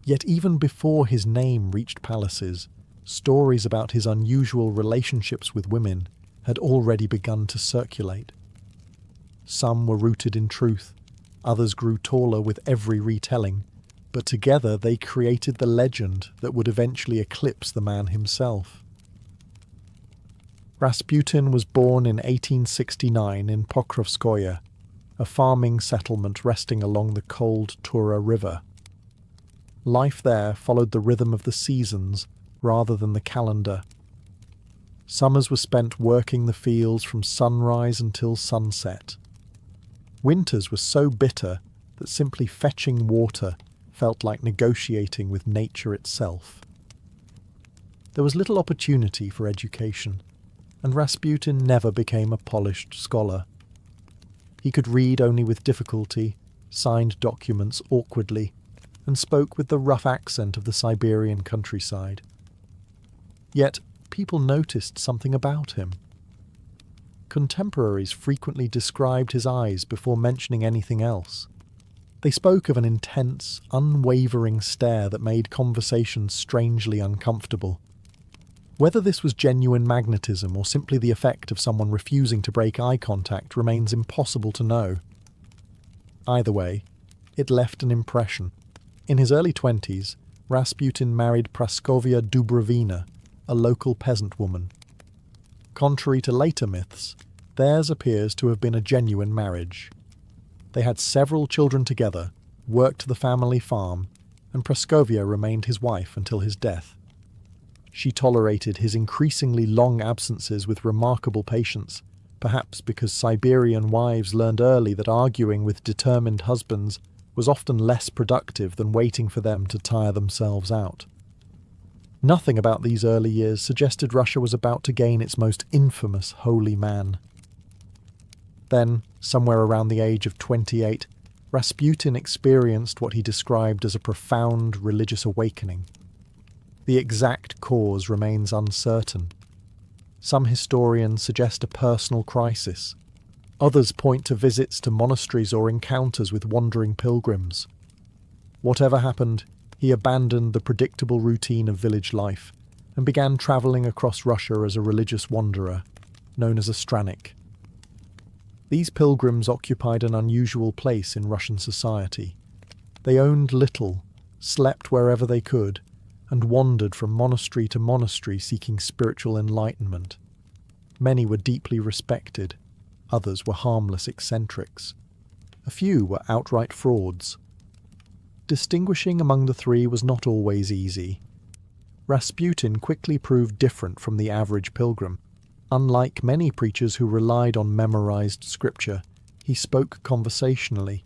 [SPEAKER 1] Yet even before his name reached palaces, stories about his unusual relationships with women had already begun to circulate. Some were rooted in truth, others grew taller with every retelling, but together they created the legend that would eventually eclipse the man himself. Rasputin was born in 1869 in Pokrovskoye, a farming settlement resting along the cold Tura River. Life there followed the rhythm of the seasons rather than the calendar. Summers were spent working the fields from sunrise until sunset. Winters were so bitter that simply fetching water felt like negotiating with nature itself. There was little opportunity for education, and Rasputin never became a polished scholar. He could read only with difficulty, signed documents awkwardly, and spoke with the rough accent of the Siberian countryside. Yet people noticed something about him. Contemporaries frequently described his eyes before mentioning anything else. They spoke of an intense, unwavering stare that made conversation strangely uncomfortable. Whether this was genuine magnetism or simply the effect of someone refusing to break eye contact remains impossible to know. Either way, it left an impression. In his early 20s, Rasputin married Praskovia Dubrovina, a local peasant woman. Contrary to later myths, theirs appears to have been a genuine marriage. They had several children together, worked the family farm, and Praskovia remained his wife until his death. She tolerated his increasingly long absences with remarkable patience, perhaps because Siberian wives learned early that arguing with determined husbands was often less productive than waiting for them to tire themselves out. Nothing about these early years suggested Russia was about to gain its most infamous holy man. Then, somewhere around the age of 28, Rasputin experienced what he described as a profound religious awakening. The exact cause remains uncertain. Some historians suggest a personal crisis. Others point to visits to monasteries or encounters with wandering pilgrims. Whatever happened, he abandoned the predictable routine of village life and began travelling across Russia as a religious wanderer, known as a stranik. These pilgrims occupied an unusual place in Russian society. They owned little, slept wherever they could, and wandered from monastery to monastery seeking spiritual enlightenment. Many were deeply respected, others were harmless eccentrics. A few were outright frauds. Distinguishing among the three was not always easy. Rasputin quickly proved different from the average pilgrim. Unlike many preachers who relied on memorized scripture, he spoke conversationally,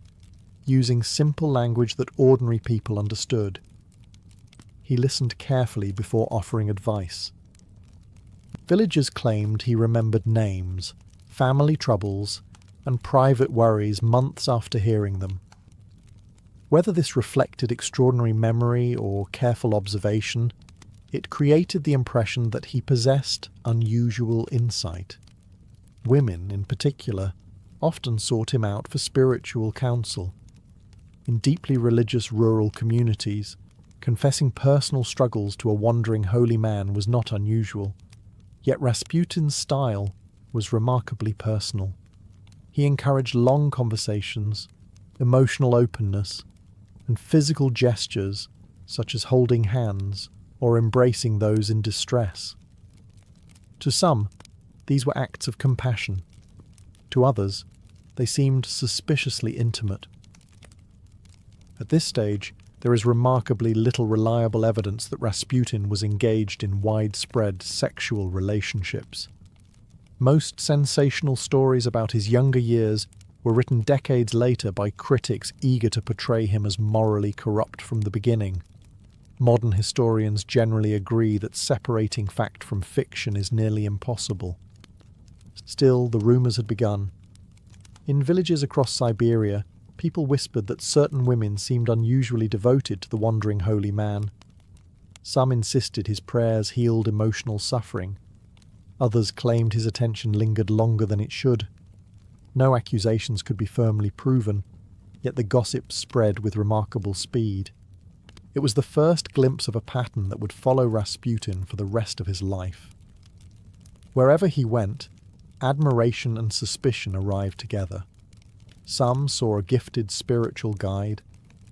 [SPEAKER 1] using simple language that ordinary people understood. He listened carefully before offering advice. Villagers claimed he remembered names, family troubles, and private worries months after hearing them. Whether this reflected extraordinary memory or careful observation, it created the impression that he possessed unusual insight. Women, in particular, often sought him out for spiritual counsel. In deeply religious rural communities, confessing personal struggles to a wandering holy man was not unusual. Yet Rasputin's style was remarkably personal. He encouraged long conversations, emotional openness, and physical gestures such as holding hands or embracing those in distress. To some, these were acts of compassion. To others, they seemed suspiciously intimate. At this stage, there is remarkably little reliable evidence that Rasputin was engaged in widespread sexual relationships. Most sensational stories about his younger years were written decades later by critics eager to portray him as morally corrupt from the beginning. Modern historians generally agree that separating fact from fiction is nearly impossible. Still, the rumours had begun. In villages across Siberia, people whispered that certain women seemed unusually devoted to the wandering holy man. Some insisted his prayers healed emotional suffering. Others claimed his attention lingered longer than it should. No accusations could be firmly proven, yet the gossip spread with remarkable speed. It was the first glimpse of a pattern that would follow Rasputin for the rest of his life. Wherever he went, admiration and suspicion arrived together. Some saw a gifted spiritual guide,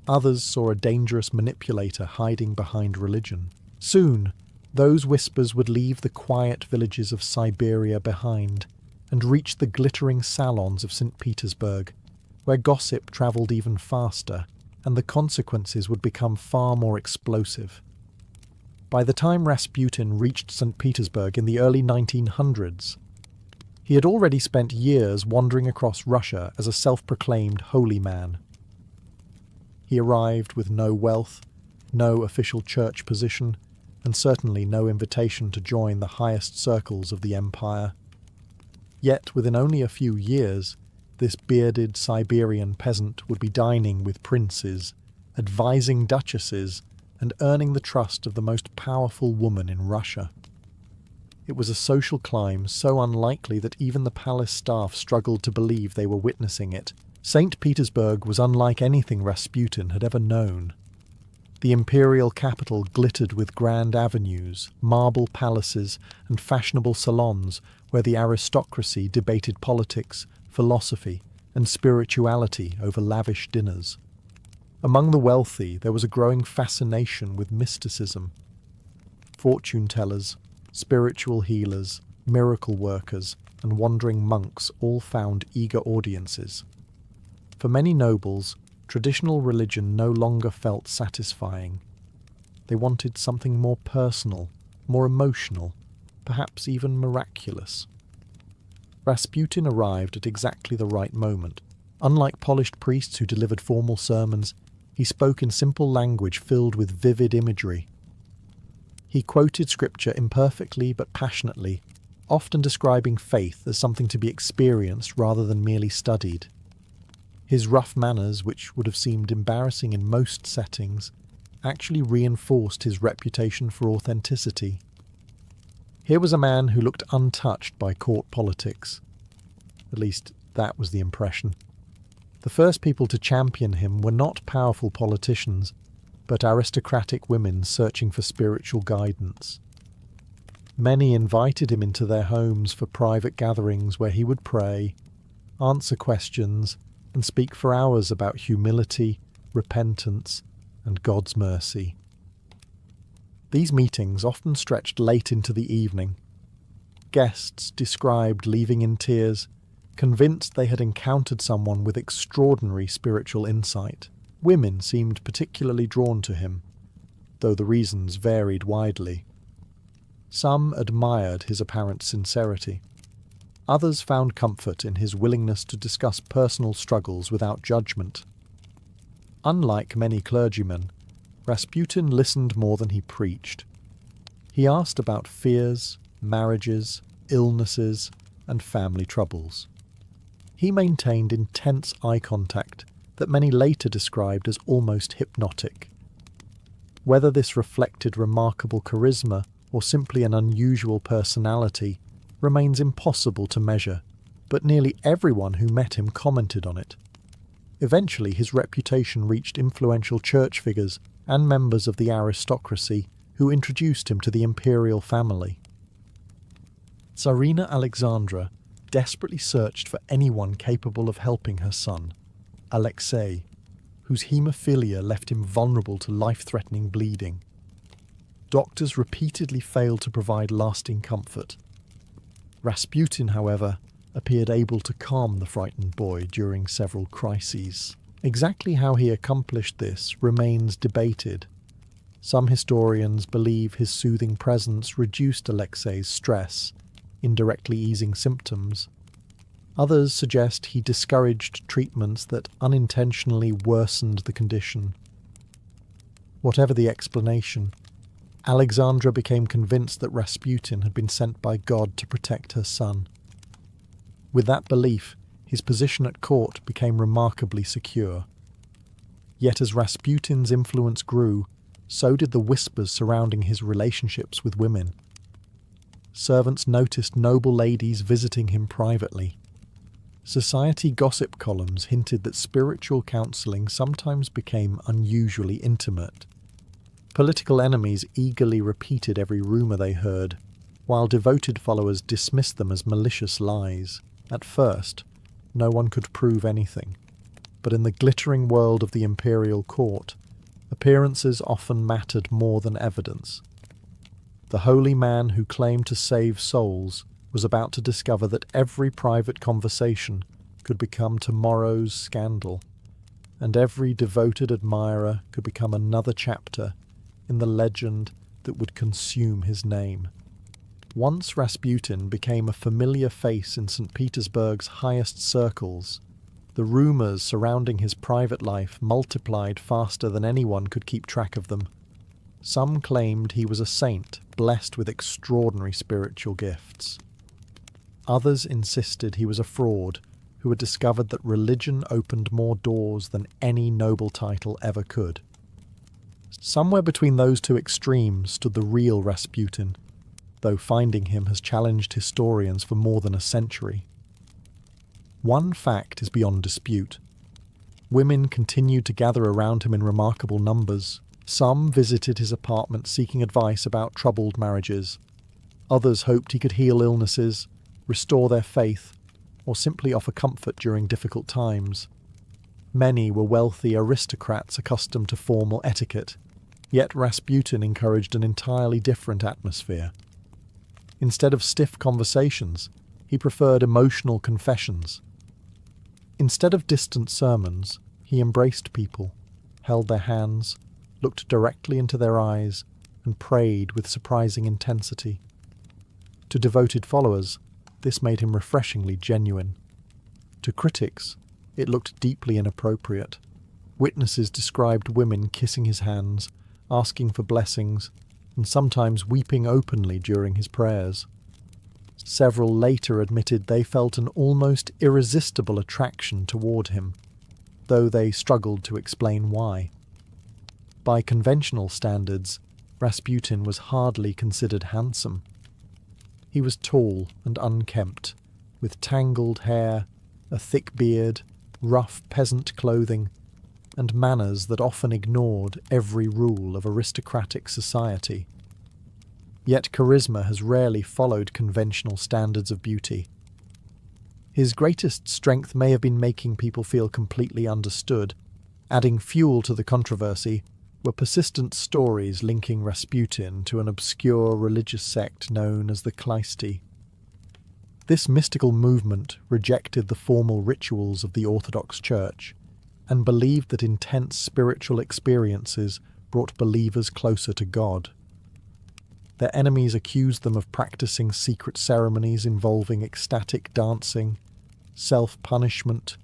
[SPEAKER 1] others saw a dangerous manipulator hiding behind religion. Soon, those whispers would leave the quiet villages of Siberia behind and reach the glittering salons of St. Petersburg, where gossip travelled even faster, and the consequences would become far more explosive. By the time Rasputin reached St. Petersburg in the early 1900s, he had already spent years wandering across Russia as a self-proclaimed holy man. He arrived with no wealth, no official church position, and certainly no invitation to join the highest circles of the empire. Yet within only a few years, this bearded Siberian peasant would be dining with princes, advising duchesses, and earning the trust of the most powerful woman in Russia. It was a social climb so unlikely that even the palace staff struggled to believe they were witnessing it. St. Petersburg was unlike anything Rasputin had ever known. The imperial capital glittered with grand avenues, marble palaces, and fashionable salons where the aristocracy debated politics, philosophy, and spirituality over lavish dinners. Among the wealthy, there was a growing fascination with mysticism. Fortune-tellers, spiritual healers, miracle workers, and wandering monks all found eager audiences. For many nobles, traditional religion no longer felt satisfying. They wanted something more personal, more emotional, perhaps even miraculous. Rasputin arrived at exactly the right moment. Unlike polished priests who delivered formal sermons, he spoke in simple language filled with vivid imagery. He quoted scripture imperfectly but passionately, often describing faith as something to be experienced rather than merely studied. His rough manners, which would have seemed embarrassing in most settings, actually reinforced his reputation for authenticity. Here was a man who looked untouched by court politics, at least That was the impression. The first people to champion him were not powerful politicians, but aristocratic women searching for spiritual guidance. Many invited him into their homes for private gatherings where he would pray, answer questions, and speak for hours about humility, repentance, and God's mercy. These meetings often stretched late into the evening. Guests described leaving in tears, convinced they had encountered someone with extraordinary spiritual insight. Women seemed particularly drawn to him, though the reasons varied widely. Some admired his apparent sincerity. Others found comfort in his willingness to discuss personal struggles without judgment. Unlike many clergymen, Rasputin listened more than he preached. He asked about fears, marriages, illnesses, and family troubles. He maintained intense eye contact that many later described as almost hypnotic. Whether this reflected remarkable charisma or simply an unusual personality remains impossible to measure, but nearly everyone who met him commented on it. Eventually his reputation reached influential church figures and members of the aristocracy who introduced him to the imperial family. Tsarina Alexandra desperately searched for anyone capable of helping her son, Alexei, whose haemophilia left him vulnerable to life-threatening bleeding. Doctors repeatedly failed to provide lasting comfort. Rasputin, however, appeared able to calm the frightened boy during several crises. Exactly how he accomplished this remains debated. Some historians believe his soothing presence reduced Alexei's stress, indirectly easing symptoms. Others suggest he discouraged treatments that unintentionally worsened the condition. Whatever the explanation, Alexandra became convinced that Rasputin had been sent by God to protect her son. With that belief, his position at court became remarkably secure. Yet as Rasputin's influence grew, so did the whispers surrounding his relationships with women. Servants noticed noble ladies visiting him privately. Society gossip columns hinted that spiritual counselling sometimes became unusually intimate. Political enemies eagerly repeated every rumour they heard, while devoted followers dismissed them as malicious lies. At first, no one could prove anything, but in the glittering world of the imperial court, appearances often mattered more than evidence. The holy man who claimed to save souls was about to discover that every private conversation could become tomorrow's scandal, and every devoted admirer could become another chapter in the legend that would consume his name. Once Rasputin became a familiar face in St. Petersburg's highest circles, the rumours surrounding his private life multiplied faster than anyone could keep track of them. Some claimed he was a saint, blessed with extraordinary spiritual gifts. Others insisted he was a fraud, who had discovered that religion opened more doors than any noble title ever could. Somewhere between those two extremes stood the real Rasputin, though finding him has challenged historians for more than a century. One fact is beyond dispute. Women continued to gather around him in remarkable numbers. Some visited his apartment seeking advice about troubled marriages. Others hoped he could heal illnesses, restore their faith, or simply offer comfort during difficult times. Many were wealthy aristocrats accustomed to formal etiquette, yet Rasputin encouraged an entirely different atmosphere. Instead of stiff conversations, he preferred emotional confessions. Instead of distant sermons, he embraced people, held their hands, looked directly into their eyes, and prayed with surprising intensity. To devoted followers, this made him refreshingly genuine. To critics, it looked deeply inappropriate. Witnesses described women kissing his hands, asking for blessings, and sometimes weeping openly during his prayers. Several later admitted they felt an almost irresistible attraction toward him, though they struggled to explain why. By conventional standards, Rasputin was hardly considered handsome. He was tall and unkempt, with tangled hair, a thick beard, rough peasant clothing, and manners that often ignored every rule of aristocratic society. Yet charisma has rarely followed conventional standards of beauty. His greatest strength may have been making people feel completely understood. Adding fuel to the controversy were persistent stories linking Rasputin to an obscure religious sect known as the Kleisti. This mystical movement rejected the formal rituals of the Orthodox Church and believed that intense spiritual experiences brought believers closer to God. Their enemies accused them of practicing secret ceremonies involving ecstatic dancing, self-punishment,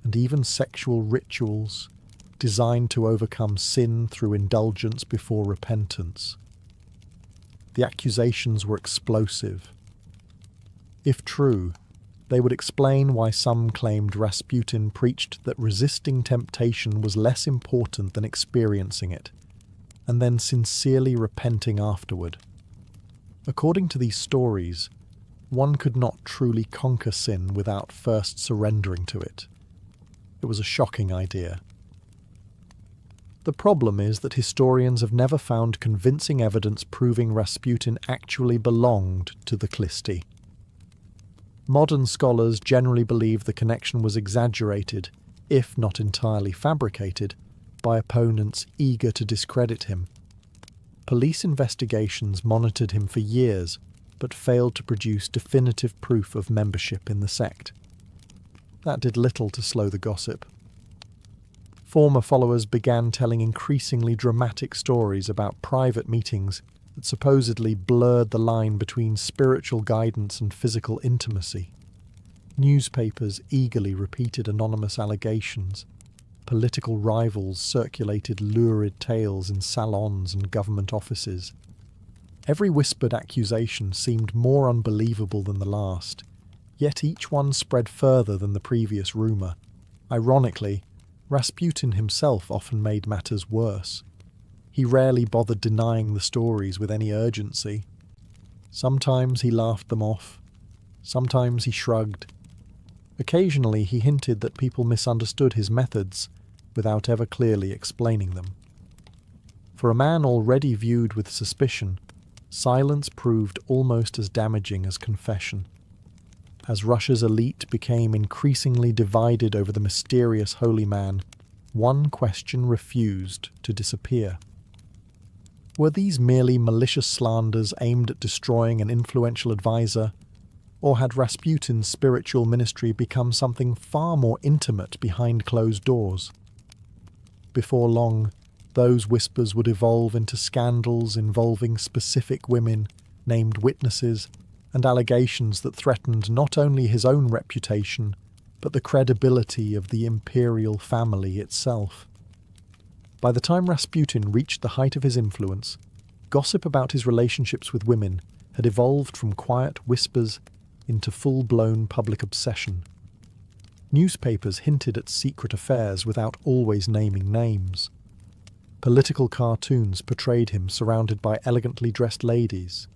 [SPEAKER 1] and even sexual rituals designed to overcome sin through indulgence before repentance. The accusations were explosive. If true, they would explain why some claimed Rasputin preached that resisting temptation was less important than experiencing it, and then sincerely repenting afterward. According to these stories, one could not truly conquer sin without first surrendering to it. It was a shocking idea. The problem is that historians have never found convincing evidence proving Rasputin actually belonged to the Kleisti. Modern scholars generally believe the connection was exaggerated, if not entirely fabricated, by opponents eager to discredit him. Police investigations monitored him for years, but failed to produce definitive proof of membership in the sect. That did little to slow the gossip. Former followers began telling increasingly dramatic stories about private meetings that supposedly blurred the line between spiritual guidance and physical intimacy. Newspapers eagerly repeated anonymous allegations. Political rivals circulated lurid tales in salons and government offices. Every whispered accusation seemed more unbelievable than the last, yet each one spread further than the previous rumour. Ironically, Rasputin himself often made matters worse. He rarely bothered denying the stories with any urgency. Sometimes he laughed them off. Sometimes he shrugged. Occasionally he hinted that people misunderstood his methods without ever clearly explaining them. For a man already viewed with suspicion, silence proved almost as damaging as confession. As Russia's elite became increasingly divided over the mysterious holy man, one question refused to disappear. Were these merely malicious slanders aimed at destroying an influential advisor, or had Rasputin's spiritual ministry become something far more intimate behind closed doors? Before long, those whispers would evolve into scandals involving specific women, named witnesses, and allegations that threatened not only his own reputation, but the credibility of the imperial family itself. By the time Rasputin reached the height of his influence, gossip about his relationships with women had evolved from quiet whispers into full-blown public obsession. Newspapers hinted at secret affairs without always naming names. Political cartoons portrayed him surrounded by elegantly dressed ladies.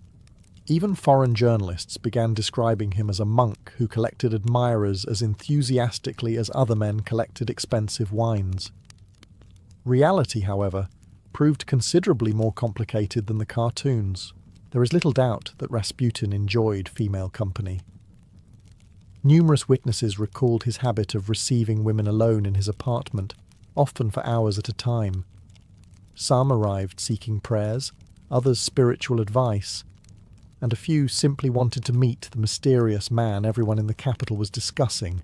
[SPEAKER 1] Even foreign journalists began describing him as a monk who collected admirers as enthusiastically as other men collected expensive wines. Reality, however, proved considerably more complicated than the cartoons. There is little doubt that Rasputin enjoyed female company. Numerous witnesses recalled his habit of receiving women alone in his apartment, often for hours at a time. Some arrived seeking prayers, others spiritual advice, and a few simply wanted to meet the mysterious man everyone in the capital was discussing.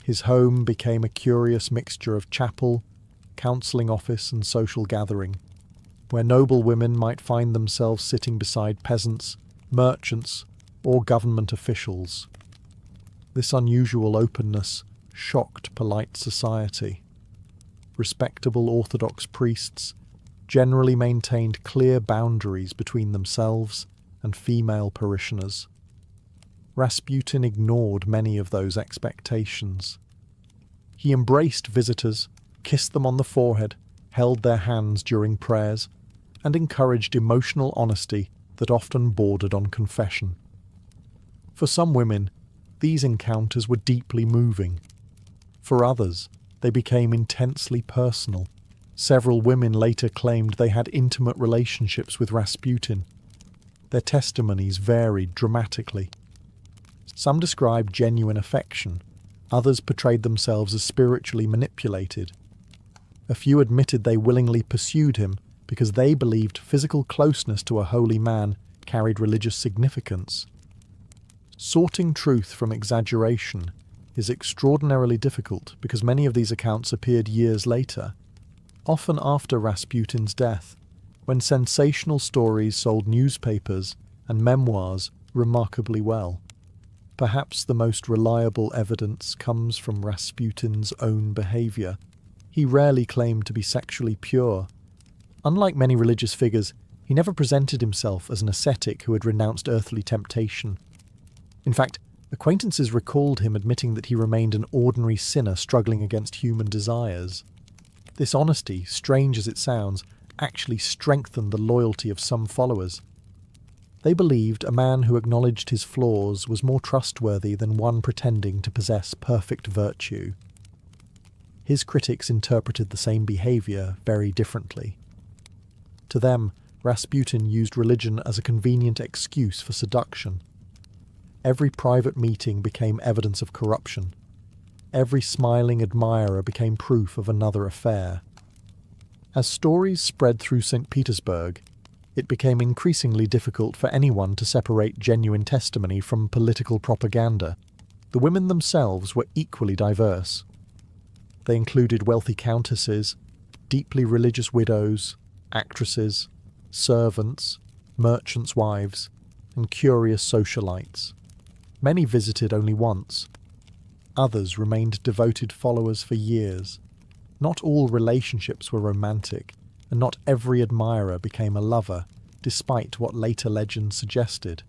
[SPEAKER 1] His home became a curious mixture of chapel, counselling office and social gathering, where noble women might find themselves sitting beside peasants, merchants, or government officials. This unusual openness shocked polite society. Respectable Orthodox priests generally maintained clear boundaries between themselves and female parishioners. Rasputin ignored many of those expectations. He embraced visitors, kissed them on the forehead, held their hands during prayers, and encouraged emotional honesty that often bordered on confession. For some women, These encounters were deeply moving. For others, they became intensely personal. Several women later claimed they had intimate relationships with Rasputin. Their testimonies varied dramatically. Some described genuine affection, others portrayed themselves as spiritually manipulated. A few admitted they willingly pursued him because they believed physical closeness to a holy man carried religious significance. Sorting truth from exaggeration is extraordinarily difficult because many of these accounts appeared years later, often after Rasputin's death, when sensational stories sold newspapers and memoirs remarkably well. Perhaps the most reliable evidence comes from Rasputin's own behavior. He rarely claimed to be sexually pure. Unlike many religious figures, he never presented himself as an ascetic who had renounced earthly temptation. In fact, acquaintances recalled him admitting that he remained an ordinary sinner struggling against human desires. This honesty, strange as it sounds, actually strengthened the loyalty of some followers. They believed a man who acknowledged his flaws was more trustworthy than one pretending to possess perfect virtue. His critics interpreted the same behavior very differently. To them, Rasputin used religion as a convenient excuse for seduction. Every private meeting became evidence of corruption. Every smiling admirer became proof of another affair. As stories spread through St. Petersburg, it became increasingly difficult for anyone to separate genuine testimony from political propaganda. The women themselves were equally diverse. They included wealthy countesses, deeply religious widows, actresses, servants, merchants' wives, and curious socialites. Many visited only once. Others remained devoted followers for years. Not all relationships were romantic, and not every admirer became a lover, despite what later legends suggested.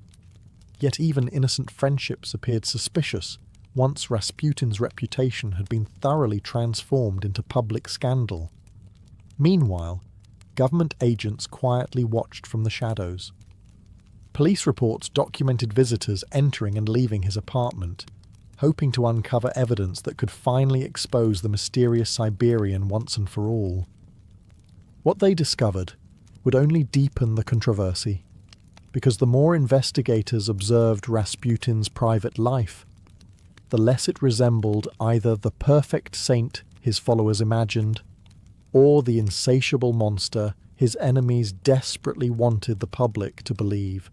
[SPEAKER 1] Yet even innocent friendships appeared suspicious once Rasputin's reputation had been thoroughly transformed into public scandal. Meanwhile, government agents quietly watched from the shadows. Police reports documented visitors entering and leaving his apartment, hoping to uncover evidence that could finally expose the mysterious Siberian once and for all. What they discovered would only deepen the controversy, because the more investigators observed Rasputin's private life, the less it resembled either the perfect saint his followers imagined, or the insatiable monster his enemies desperately wanted the public to believe.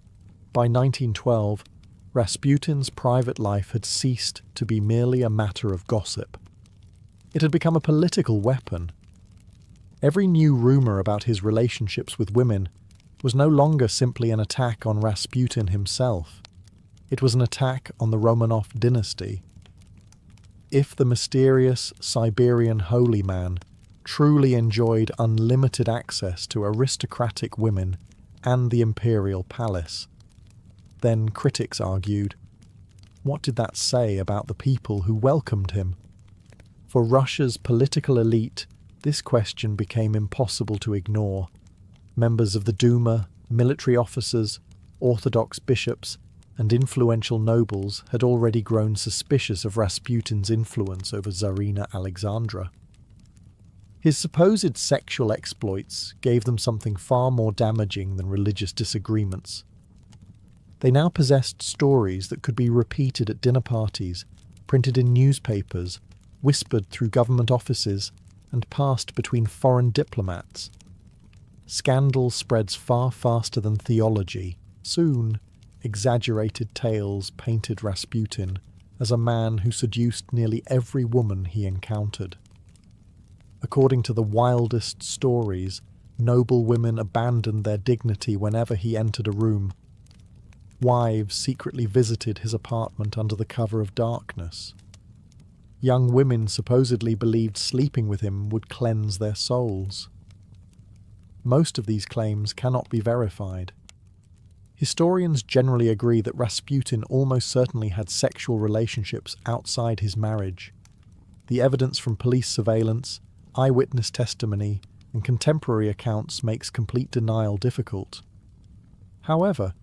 [SPEAKER 1] By 1912, Rasputin's private life had ceased to be merely a matter of gossip. It had become a political weapon. Every new rumor about his relationships with women was no longer simply an attack on Rasputin himself. It was an attack on the Romanov dynasty. If the mysterious Siberian holy man truly enjoyed unlimited access to aristocratic women and the imperial palace, then, critics argued, what did that say about the people who welcomed him? For Russia's political elite, this question became impossible to ignore. Members of the Duma, military officers, Orthodox bishops, and influential nobles had already grown suspicious of Rasputin's influence over Tsarina Alexandra. His supposed sexual exploits gave them something far more damaging than religious disagreements. They now possessed stories that could be repeated at dinner parties, printed in newspapers, whispered through government offices, and passed between foreign diplomats. Scandal spreads far faster than theology. Soon, exaggerated tales painted Rasputin as a man who seduced nearly every woman he encountered. According to the wildest stories, noble women abandoned their dignity whenever he entered a room. Wives secretly visited his apartment under the cover of darkness. Young women supposedly believed sleeping with him would cleanse their souls. Most of these claims cannot be verified. Historians generally agree that Rasputin almost certainly had sexual relationships outside his marriage. The evidence from police surveillance, eyewitness testimony, and contemporary accounts makes complete denial difficult. However,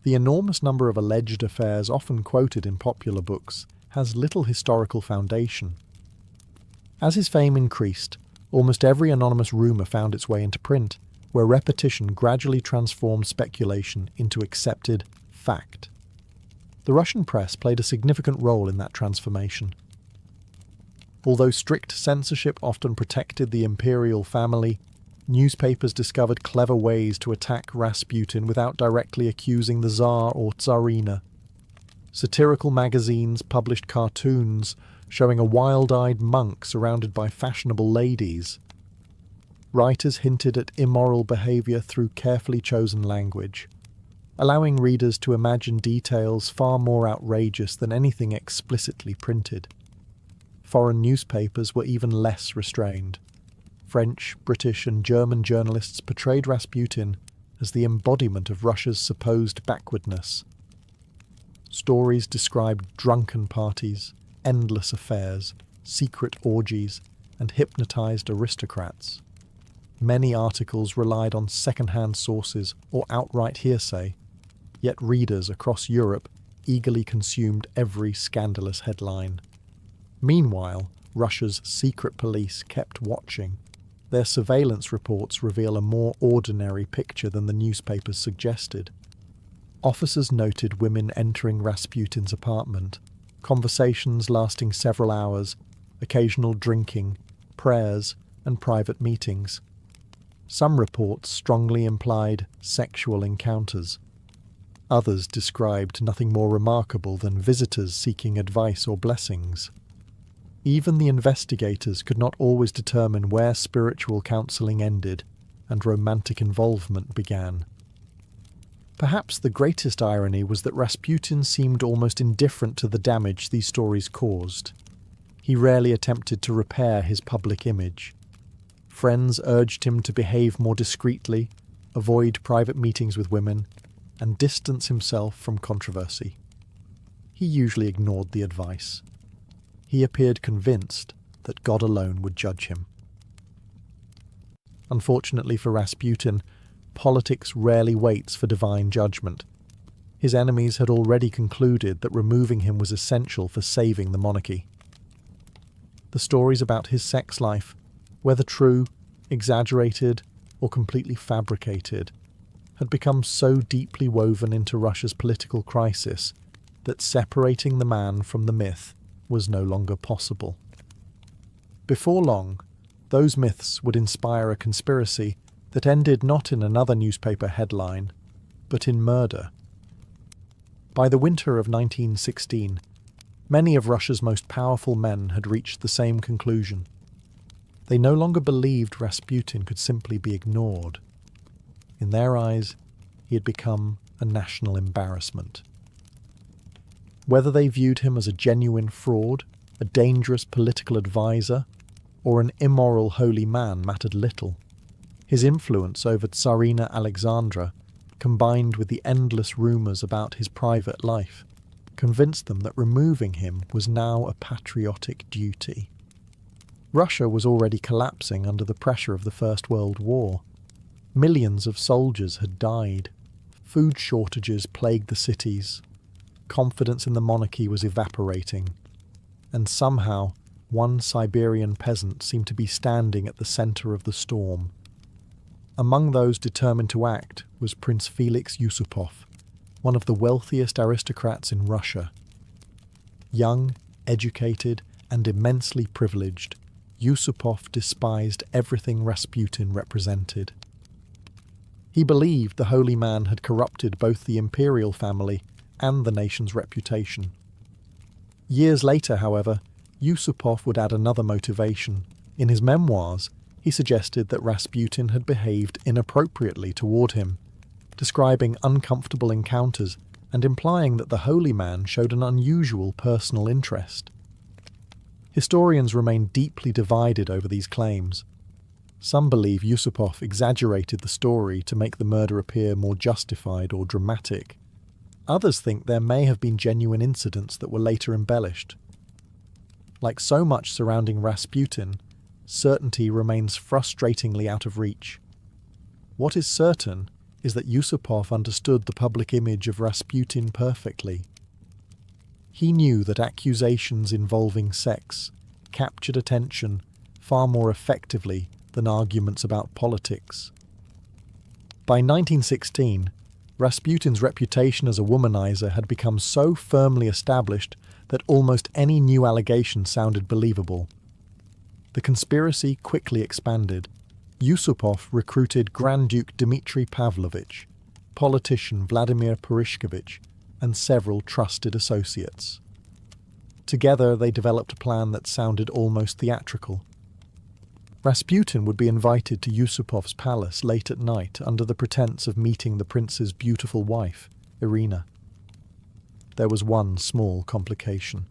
[SPEAKER 1] The enormous number of alleged affairs often quoted in popular books has little historical foundation. As his fame increased, almost every anonymous rumour found its way into print, where repetition gradually transformed speculation into accepted fact. The Russian press played a significant role in that transformation. Although strict censorship often protected the imperial family, newspapers discovered clever ways to attack Rasputin without directly accusing the Tsar or Tsarina. Satirical magazines published cartoons showing a wild-eyed monk surrounded by fashionable ladies. Writers hinted at immoral behaviour through carefully chosen language, allowing readers to imagine details far more outrageous than anything explicitly printed. Foreign newspapers were even less restrained. French, British and German journalists portrayed Rasputin as the embodiment of Russia's supposed backwardness. Stories described drunken parties, endless affairs, secret orgies, and hypnotized aristocrats. Many articles relied on second-hand sources or outright hearsay, yet readers across Europe eagerly consumed every scandalous headline. Meanwhile, Russia's secret police kept watching. Their surveillance reports reveal a more ordinary picture than the newspapers suggested. Officers noted women entering Rasputin's apartment, conversations lasting several hours, occasional drinking, prayers, and private meetings. Some reports strongly implied sexual encounters. Others described nothing more remarkable than visitors seeking advice or blessings. Even the investigators could not always determine where spiritual counselling ended and romantic involvement began. Perhaps the greatest irony was that Rasputin seemed almost indifferent to the damage these stories caused. He rarely attempted to repair his public image. Friends urged him to behave more discreetly, avoid private meetings with women, and distance himself from controversy. He usually ignored the advice. He appeared convinced that God alone would judge him. Unfortunately for Rasputin, politics rarely waits for divine judgment. His enemies had already concluded that removing him was essential for saving the monarchy. The stories about his sex life, whether true, exaggerated, or completely fabricated, had become so deeply woven into Russia's political crisis that separating the man from the myth was no longer possible. Before long, those myths would inspire a conspiracy that ended not in another newspaper headline, but in murder. By the winter of 1916, many of Russia's most powerful men had reached the same conclusion. They no longer believed Rasputin could simply be ignored. In their eyes, he had become a national embarrassment. Whether they viewed him as a genuine fraud, a dangerous political advisor, or an immoral holy man mattered little. His influence over Tsarina Alexandra, combined with the endless rumours about his private life, convinced them that removing him was now a patriotic duty. Russia was already collapsing under the pressure of the First World War. Millions of soldiers had died. Food shortages plagued the cities. Confidence in the monarchy was evaporating. And somehow, one Siberian peasant seemed to be standing at the centre of the storm. Among those determined to act was Prince Felix Yusupov, one of the wealthiest aristocrats in Russia. Young, educated, and immensely privileged, Yusupov despised everything Rasputin represented. He believed the holy man had corrupted both the imperial family and the nation's reputation. Years later, however, Yusupov would add another motivation. In his memoirs, he suggested that Rasputin had behaved inappropriately toward him, describing uncomfortable encounters and implying that the holy man showed an unusual personal interest. Historians remain deeply divided over these claims. Some believe Yusupov exaggerated the story to make the murder appear more justified or dramatic. Others think there may have been genuine incidents that were later embellished. Like so much surrounding Rasputin, certainty remains frustratingly out of reach. What is certain is that Yusupov understood the public image of Rasputin perfectly. He knew that accusations involving sex captured attention far more effectively than arguments about politics. By 1916, Rasputin's reputation as a womanizer had become so firmly established that almost any new allegation sounded believable. The conspiracy quickly expanded. Yusupov recruited Grand Duke Dmitry Pavlovich, politician Vladimir Purishkevich, and several trusted associates. Together they developed a plan that sounded almost theatrical. Rasputin would be invited to Yusupov's palace late at night under the pretense of meeting the prince's beautiful wife, Irina. There was one small complication.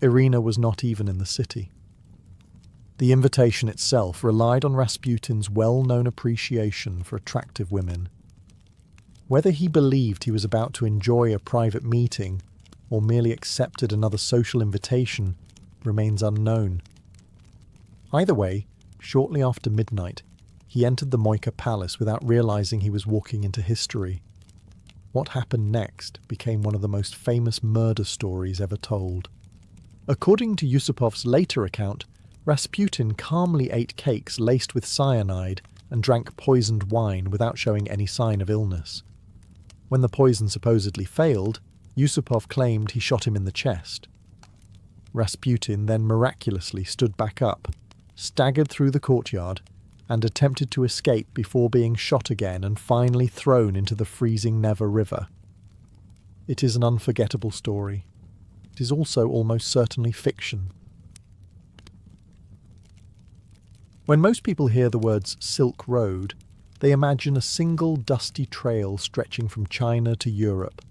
[SPEAKER 1] Irina was not even in the city. The invitation itself relied on Rasputin's well-known appreciation for attractive women. Whether he believed he was about to enjoy a private meeting or merely accepted another social invitation remains unknown. Either way, shortly after midnight, he entered the Moika Palace without realizing he was walking into history. What happened next became one of the most famous murder stories ever told. According to Yusupov's later account, Rasputin calmly ate cakes laced with cyanide and drank poisoned wine without showing any sign of illness. When the poison supposedly failed, Yusupov claimed he shot him in the chest. Rasputin then miraculously stood back up, staggered through the courtyard, and attempted to escape before being shot again and finally thrown into the freezing Neva River. It is an unforgettable story. It is also almost certainly fiction. When most people hear the words Silk Road, they imagine a single dusty trail stretching from China to Europe,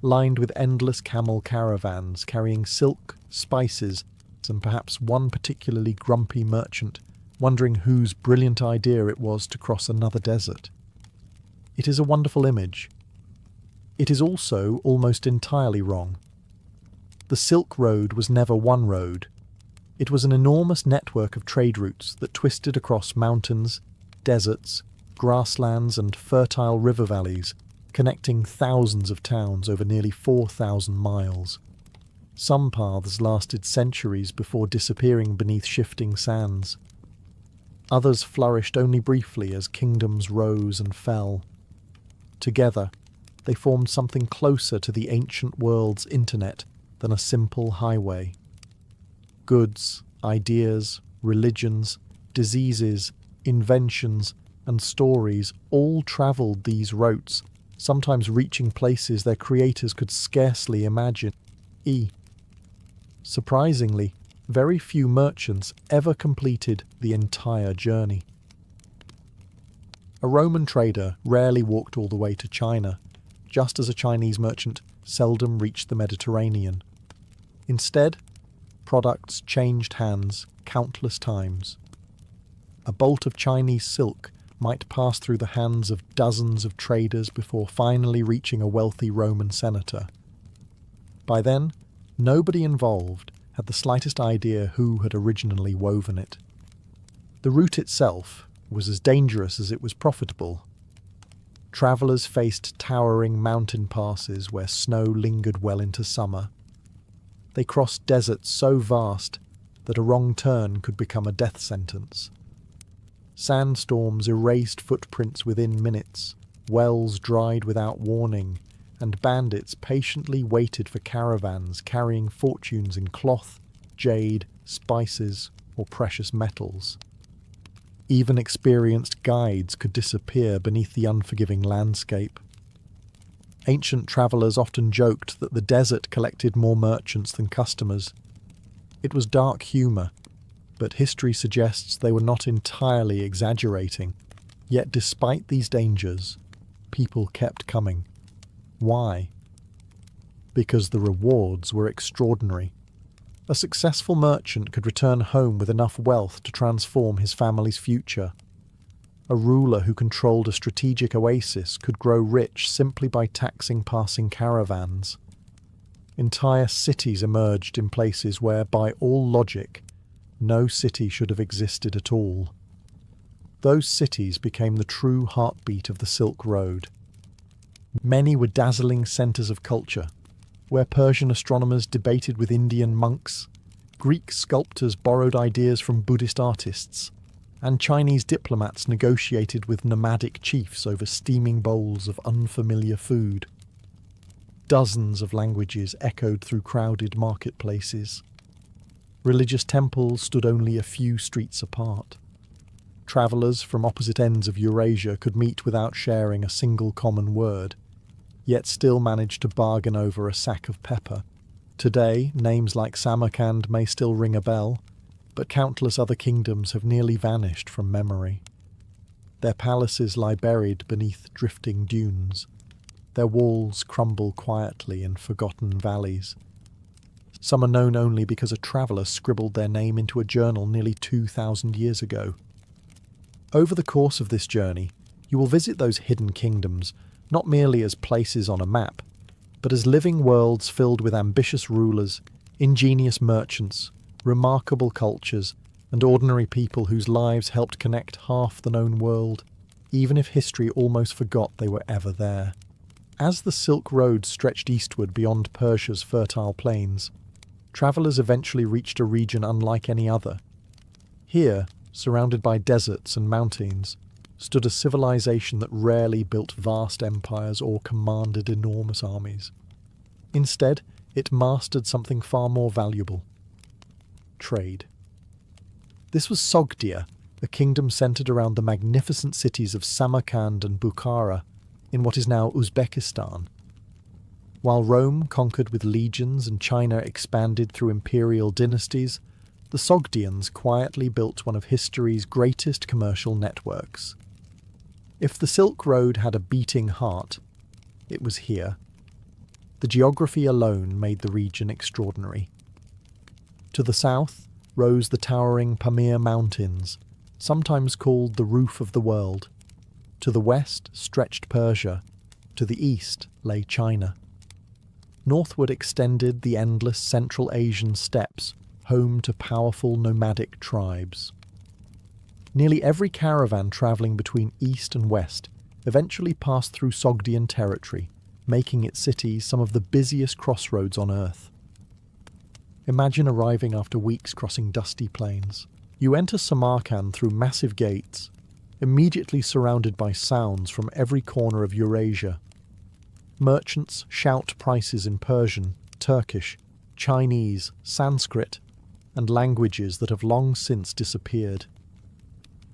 [SPEAKER 1] lined with endless camel caravans carrying silk, spices, and perhaps one particularly grumpy merchant wondering whose brilliant idea it was to cross another desert. It is a wonderful image. It is also almost entirely wrong. The Silk Road was never one road. It was an enormous network of trade routes that twisted across mountains, deserts, grasslands and fertile river valleys, connecting thousands of towns over nearly 4,000 miles. Some paths lasted centuries before disappearing beneath shifting sands. Others flourished only briefly as kingdoms rose and fell. Together, they formed something closer to the ancient world's internet than a simple highway. Goods, ideas, religions, diseases, inventions, and stories all travelled these routes, sometimes reaching places their creators could scarcely imagine. Surprisingly, very few merchants ever completed the entire journey. A Roman trader rarely walked all the way to China, just as a Chinese merchant seldom reached the Mediterranean. Instead, products changed hands countless times. A bolt of Chinese silk might pass through the hands of dozens of traders before finally reaching a wealthy Roman senator. By then, nobody involved had the slightest idea who had originally woven it. The route itself was as dangerous as it was profitable. Travellers faced towering mountain passes where snow lingered well into summer. They crossed deserts so vast that a wrong turn could become a death sentence. Sandstorms erased footprints within minutes, wells dried without warning, and bandits patiently waited for caravans carrying fortunes in cloth, jade, spices, or precious metals. Even experienced guides could disappear beneath the unforgiving landscape. Ancient travellers often joked that the desert collected more merchants than customers. It was dark humour, but history suggests they were not entirely exaggerating. Yet despite these dangers, people kept coming. Why? Because the rewards were extraordinary. A successful merchant could return home with enough wealth to transform his family's future. A ruler who controlled a strategic oasis could grow rich simply by taxing passing caravans. Entire cities emerged in places where, by all logic, no city should have existed at all. Those cities became the true heartbeat of the Silk Road. Many were dazzling centres of culture, where Persian astronomers debated with Indian monks, Greek sculptors borrowed ideas from Buddhist artists, and Chinese diplomats negotiated with nomadic chiefs over steaming bowls of unfamiliar food. Dozens of languages echoed through crowded marketplaces. Religious temples stood only a few streets apart. Travellers from opposite ends of Eurasia could meet without sharing a single common word, yet still managed to bargain over a sack of pepper. Today, names like Samarkand may still ring a bell, but countless other kingdoms have nearly vanished from memory. Their palaces lie buried beneath drifting dunes. Their walls crumble quietly in forgotten valleys. Some are known only because a traveller scribbled their name into a journal nearly 2,000 years ago. Over the course of this journey, you will visit those hidden kingdoms, not merely as places on a map, but as living worlds filled with ambitious rulers, ingenious merchants, remarkable cultures, and ordinary people whose lives helped connect half the known world, even if history almost forgot they were ever there. As the Silk Road stretched eastward beyond Persia's fertile plains, travellers eventually reached a region unlike any other. Here, surrounded by deserts and mountains, stood a civilization that rarely built vast empires or commanded enormous armies. Instead, it mastered something far more valuable: trade. This was Sogdia, a kingdom centered around the magnificent cities of Samarkand and Bukhara in what is now Uzbekistan. While Rome conquered with legions and China expanded through imperial dynasties, the Sogdians quietly built one of history's greatest commercial networks. If the Silk Road had a beating heart, it was here. The geography alone made the region extraordinary. To the south rose the towering Pamir Mountains, sometimes called the roof of the world. To the west stretched Persia. To the east lay China. Northward extended the endless Central Asian steppes, home to powerful nomadic tribes. Nearly every caravan travelling between east and west eventually passed through Sogdian territory, making its cities some of the busiest crossroads on earth. Imagine arriving after weeks crossing dusty plains. You enter Samarkand through massive gates, immediately surrounded by sounds from every corner of Eurasia. Merchants shout prices in Persian, Turkish, Chinese, Sanskrit, and languages that have long since disappeared.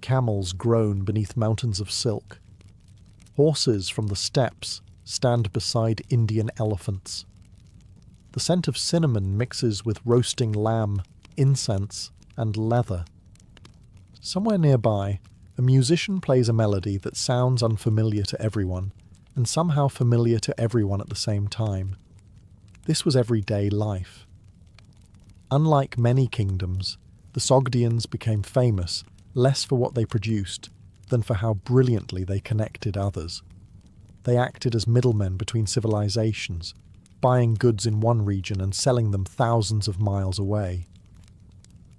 [SPEAKER 1] Camels groan beneath mountains of silk. Horses from the steppes stand beside Indian elephants. The scent of cinnamon mixes with roasting lamb, incense, and leather. Somewhere nearby, a musician plays a melody that sounds unfamiliar to everyone, and somehow familiar to everyone at the same time. This was everyday life. Unlike many kingdoms, the Sogdians became famous less for what they produced than for how brilliantly they connected others. They acted as middlemen between civilizations, buying goods in one region and selling them thousands of miles away.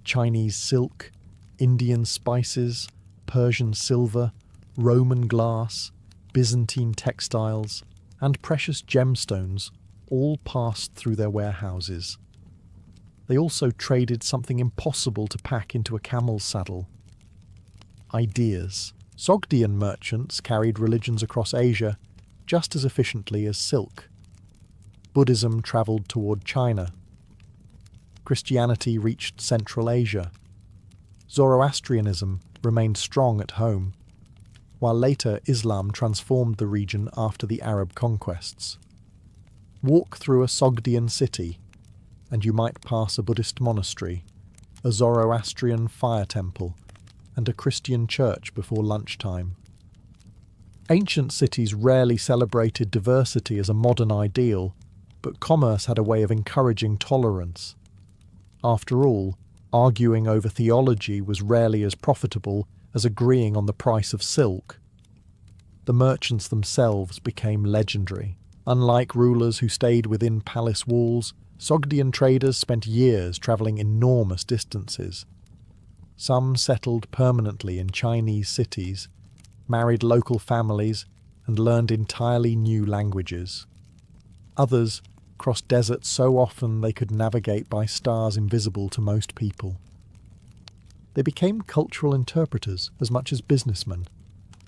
[SPEAKER 1] Chinese silk, Indian spices, Persian silver, Roman glass, Byzantine textiles, and precious gemstones all passed through their warehouses. They also traded something impossible to pack into a camel's saddle: ideas. Sogdian merchants carried religions across Asia just as efficiently as silk. Buddhism travelled toward China. Christianity reached Central Asia. Zoroastrianism remained strong at home, while later Islam transformed the region after the Arab conquests. Walk through a Sogdian city, and you might pass a Buddhist monastery, a Zoroastrian fire temple, and a Christian church before lunchtime. Ancient cities rarely celebrated diversity as a modern ideal, but commerce had a way of encouraging tolerance. After all, arguing over theology was rarely as profitable as agreeing on the price of silk. The merchants themselves became legendary. Unlike rulers who stayed within palace walls, Sogdian traders spent years travelling enormous distances. Some settled permanently in Chinese cities, married local families, and learned entirely new languages. Others crossed deserts so often they could navigate by stars invisible to most people. They became cultural interpreters as much as businessmen,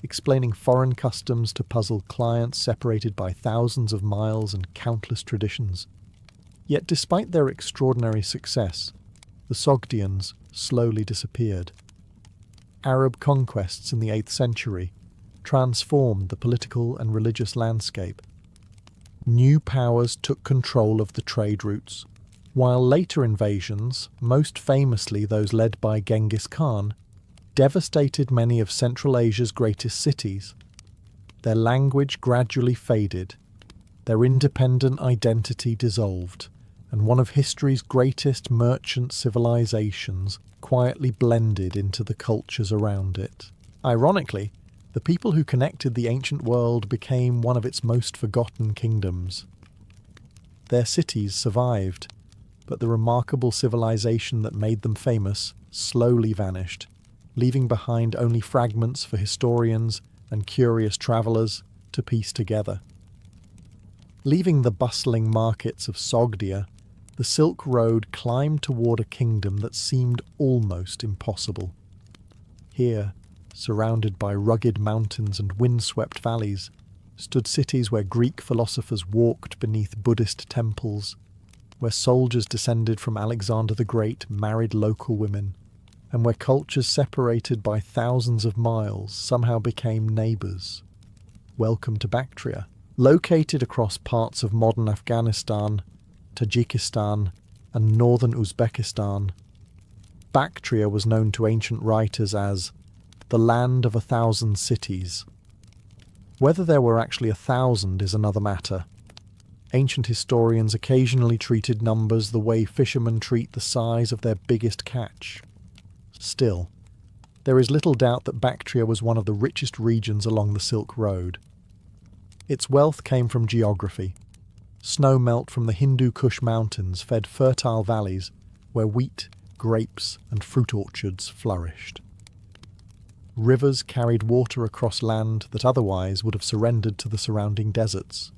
[SPEAKER 1] explaining foreign customs to puzzled clients separated by thousands of miles and countless traditions. Yet despite their extraordinary success, the Sogdians slowly disappeared. Arab conquests in the 8th century transformed the political and religious landscape. New powers took control of the trade routes, while later invasions, most famously those led by Genghis Khan, devastated many of Central Asia's greatest cities. Their language gradually faded, their independent identity dissolved, and one of history's greatest merchant civilizations quietly blended into the cultures around it. Ironically, the people who connected the ancient world became one of its most forgotten kingdoms. Their cities survived, but the remarkable civilization that made them famous slowly vanished, leaving behind only fragments for historians and curious travellers to piece together. Leaving the bustling markets of Sogdia, the Silk Road climbed toward a kingdom that seemed almost impossible. Here, surrounded by rugged mountains and wind-swept valleys, stood cities where Greek philosophers walked beneath Buddhist temples, where soldiers descended from Alexander the Great married local women, and where cultures separated by thousands of miles somehow became neighbours. Welcome to Bactria. Located across parts of modern Afghanistan, Tajikistan, and northern Uzbekistan, Bactria was known to ancient writers as the land of 1,000 cities. Whether there were actually 1,000 is another matter. Ancient historians occasionally treated numbers the way fishermen treat the size of their biggest catch. Still, there is little doubt that Bactria was one of the richest regions along the Silk Road. Its wealth came from geography. Snow melt from the Hindu Kush mountains fed fertile valleys where wheat, grapes, and fruit orchards flourished. Rivers carried water across land that otherwise would have surrendered to the surrounding deserts.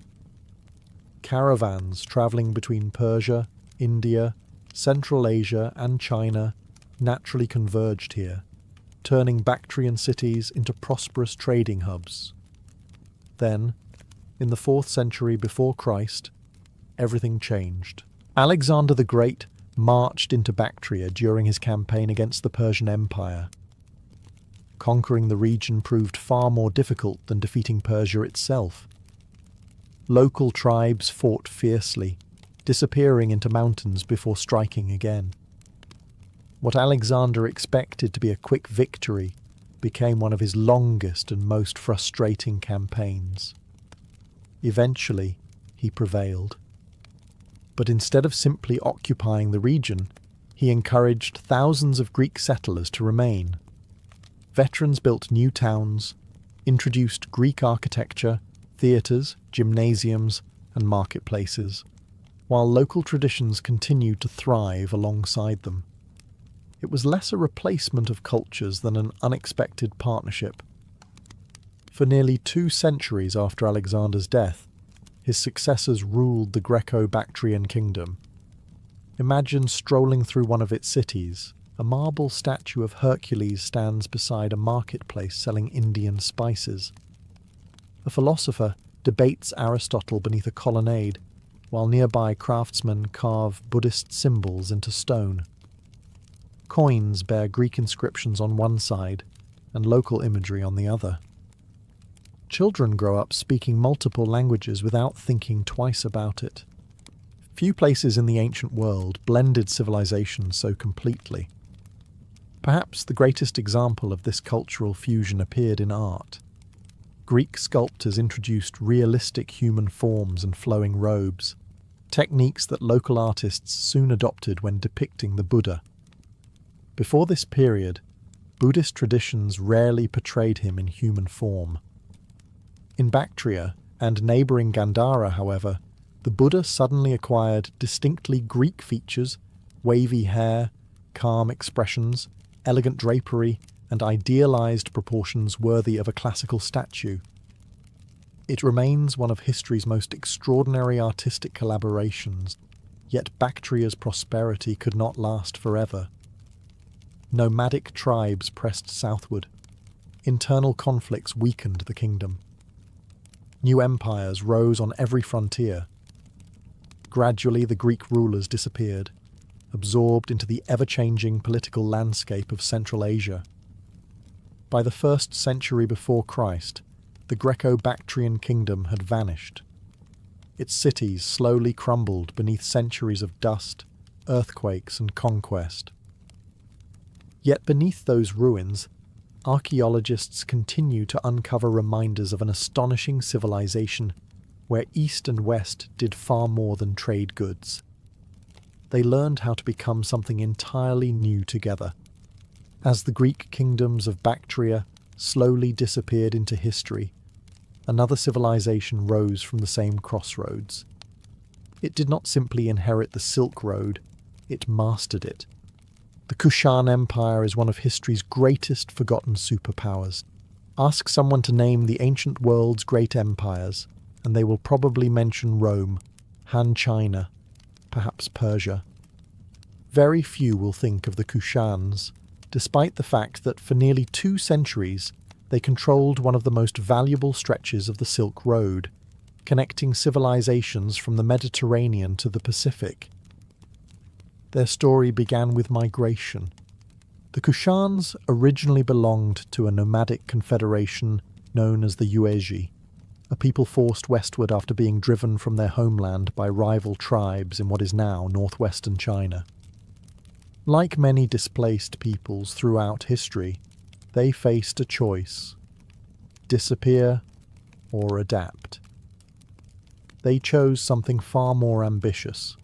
[SPEAKER 1] Caravans travelling between Persia, India, Central Asia, and China naturally converged here, turning Bactrian cities into prosperous trading hubs. Then, in the 4th century before Christ, everything changed. Alexander the Great marched into Bactria during his campaign against the Persian Empire. Conquering the region proved far more difficult than defeating Persia itself. Local tribes fought fiercely, disappearing into mountains before striking again. What Alexander expected to be a quick victory became one of his longest and most frustrating campaigns. Eventually, he prevailed. But instead of simply occupying the region, he encouraged thousands of Greek settlers to remain. Veterans built new towns, introduced Greek architecture, theatres, gymnasiums, and marketplaces, while local traditions continued to thrive alongside them. It was less a replacement of cultures than an unexpected partnership. For nearly 2 centuries after Alexander's death, his successors ruled the Greco-Bactrian kingdom. Imagine strolling through one of its cities. A marble statue of Hercules stands beside a marketplace selling Indian spices. A philosopher debates Aristotle beneath a colonnade, while nearby craftsmen carve Buddhist symbols into stone. Coins bear Greek inscriptions on one side and local imagery on the other. Children grow up speaking multiple languages without thinking twice about it. Few places in the ancient world blended civilization so completely. Perhaps the greatest example of this cultural fusion appeared in art. Greek sculptors introduced realistic human forms and flowing robes, techniques that local artists soon adopted when depicting the Buddha. Before this period, Buddhist traditions rarely portrayed him in human form. In Bactria and neighbouring Gandhara, however, the Buddha suddenly acquired distinctly Greek features, wavy hair, calm expressions, elegant drapery, and idealized proportions worthy of a classical statue. It remains one of history's most extraordinary artistic collaborations, yet Bactria's prosperity could not last forever. Nomadic tribes pressed southward. Internal conflicts weakened the kingdom. New empires rose on every frontier. Gradually, the Greek rulers disappeared, absorbed into the ever-changing political landscape of Central Asia. By the 1st century before Christ, the Greco-Bactrian kingdom had vanished. Its cities slowly crumbled beneath centuries of dust, earthquakes, and conquest. Yet beneath those ruins, archaeologists continue to uncover reminders of an astonishing civilization where East and West did far more than trade goods. They learned how to become something entirely new together. As the Greek kingdoms of Bactria slowly disappeared into history, another civilization rose from the same crossroads. It did not simply inherit the Silk Road, it mastered it. The Kushan Empire is one of history's greatest forgotten superpowers. Ask someone to name the ancient world's great empires, and they will probably mention Rome, Han China, perhaps Persia. Very few will think of the Kushans, despite the fact that for nearly 2 centuries they controlled one of the most valuable stretches of the Silk Road, connecting civilizations from the Mediterranean to the Pacific. Their story began with migration. The Kushans originally belonged to a nomadic confederation known as the Yuezhi, a people forced westward after being driven from their homeland by rival tribes in what is now northwestern China. Like many displaced peoples throughout history, they faced a choice: disappear or adapt. They chose something far more ambitious.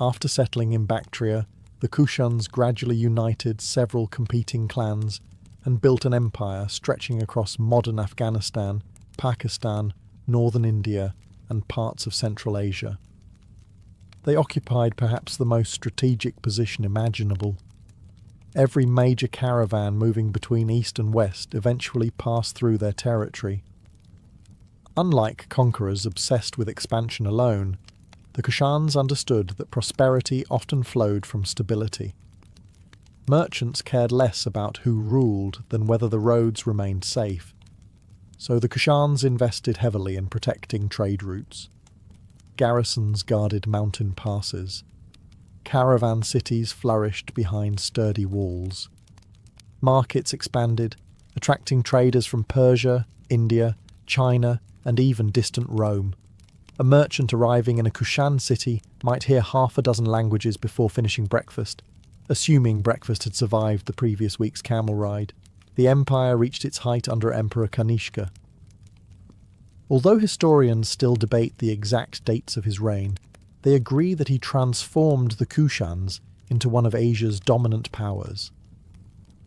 [SPEAKER 1] After settling in Bactria, the Kushans gradually united several competing clans and built an empire stretching across modern Afghanistan, Pakistan, northern India, and parts of Central Asia. They occupied perhaps the most strategic position imaginable. Every major caravan moving between east and west eventually passed through their territory. Unlike conquerors obsessed with expansion alone, the Kushans understood that prosperity often flowed from stability. Merchants cared less about who ruled than whether the roads remained safe, so the Kushans invested heavily in protecting trade routes. Garrisons guarded mountain passes. Caravan cities flourished behind sturdy walls. Markets expanded, attracting traders from Persia, India, China, and even distant Rome. A merchant arriving in a Kushan city might hear half a dozen languages before finishing breakfast, assuming breakfast had survived the previous week's camel ride. The empire reached its height under Emperor Kanishka. Although historians still debate the exact dates of his reign, they agree that he transformed the Kushans into one of Asia's dominant powers.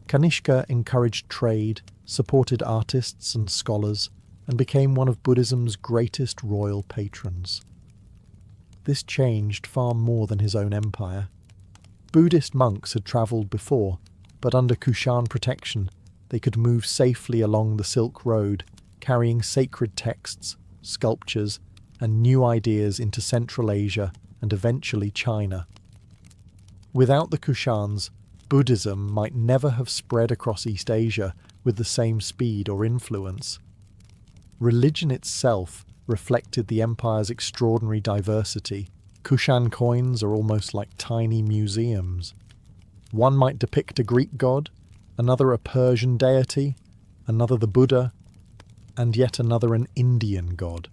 [SPEAKER 1] Kanishka encouraged trade, supported artists and scholars, and became one of Buddhism's greatest royal patrons. This changed far more than his own empire. Buddhist monks had travelled before, but under Kushan protection, they could move safely along the Silk Road, carrying sacred texts, sculptures, and new ideas into Central Asia and eventually China. Without the Kushans, Buddhism might never have spread across East Asia with the same speed or influence. Religion itself reflected the empire's extraordinary diversity. Kushan coins are almost like tiny museums. One might depict a Greek god, another a Persian deity, another the Buddha, and yet another an Indian god.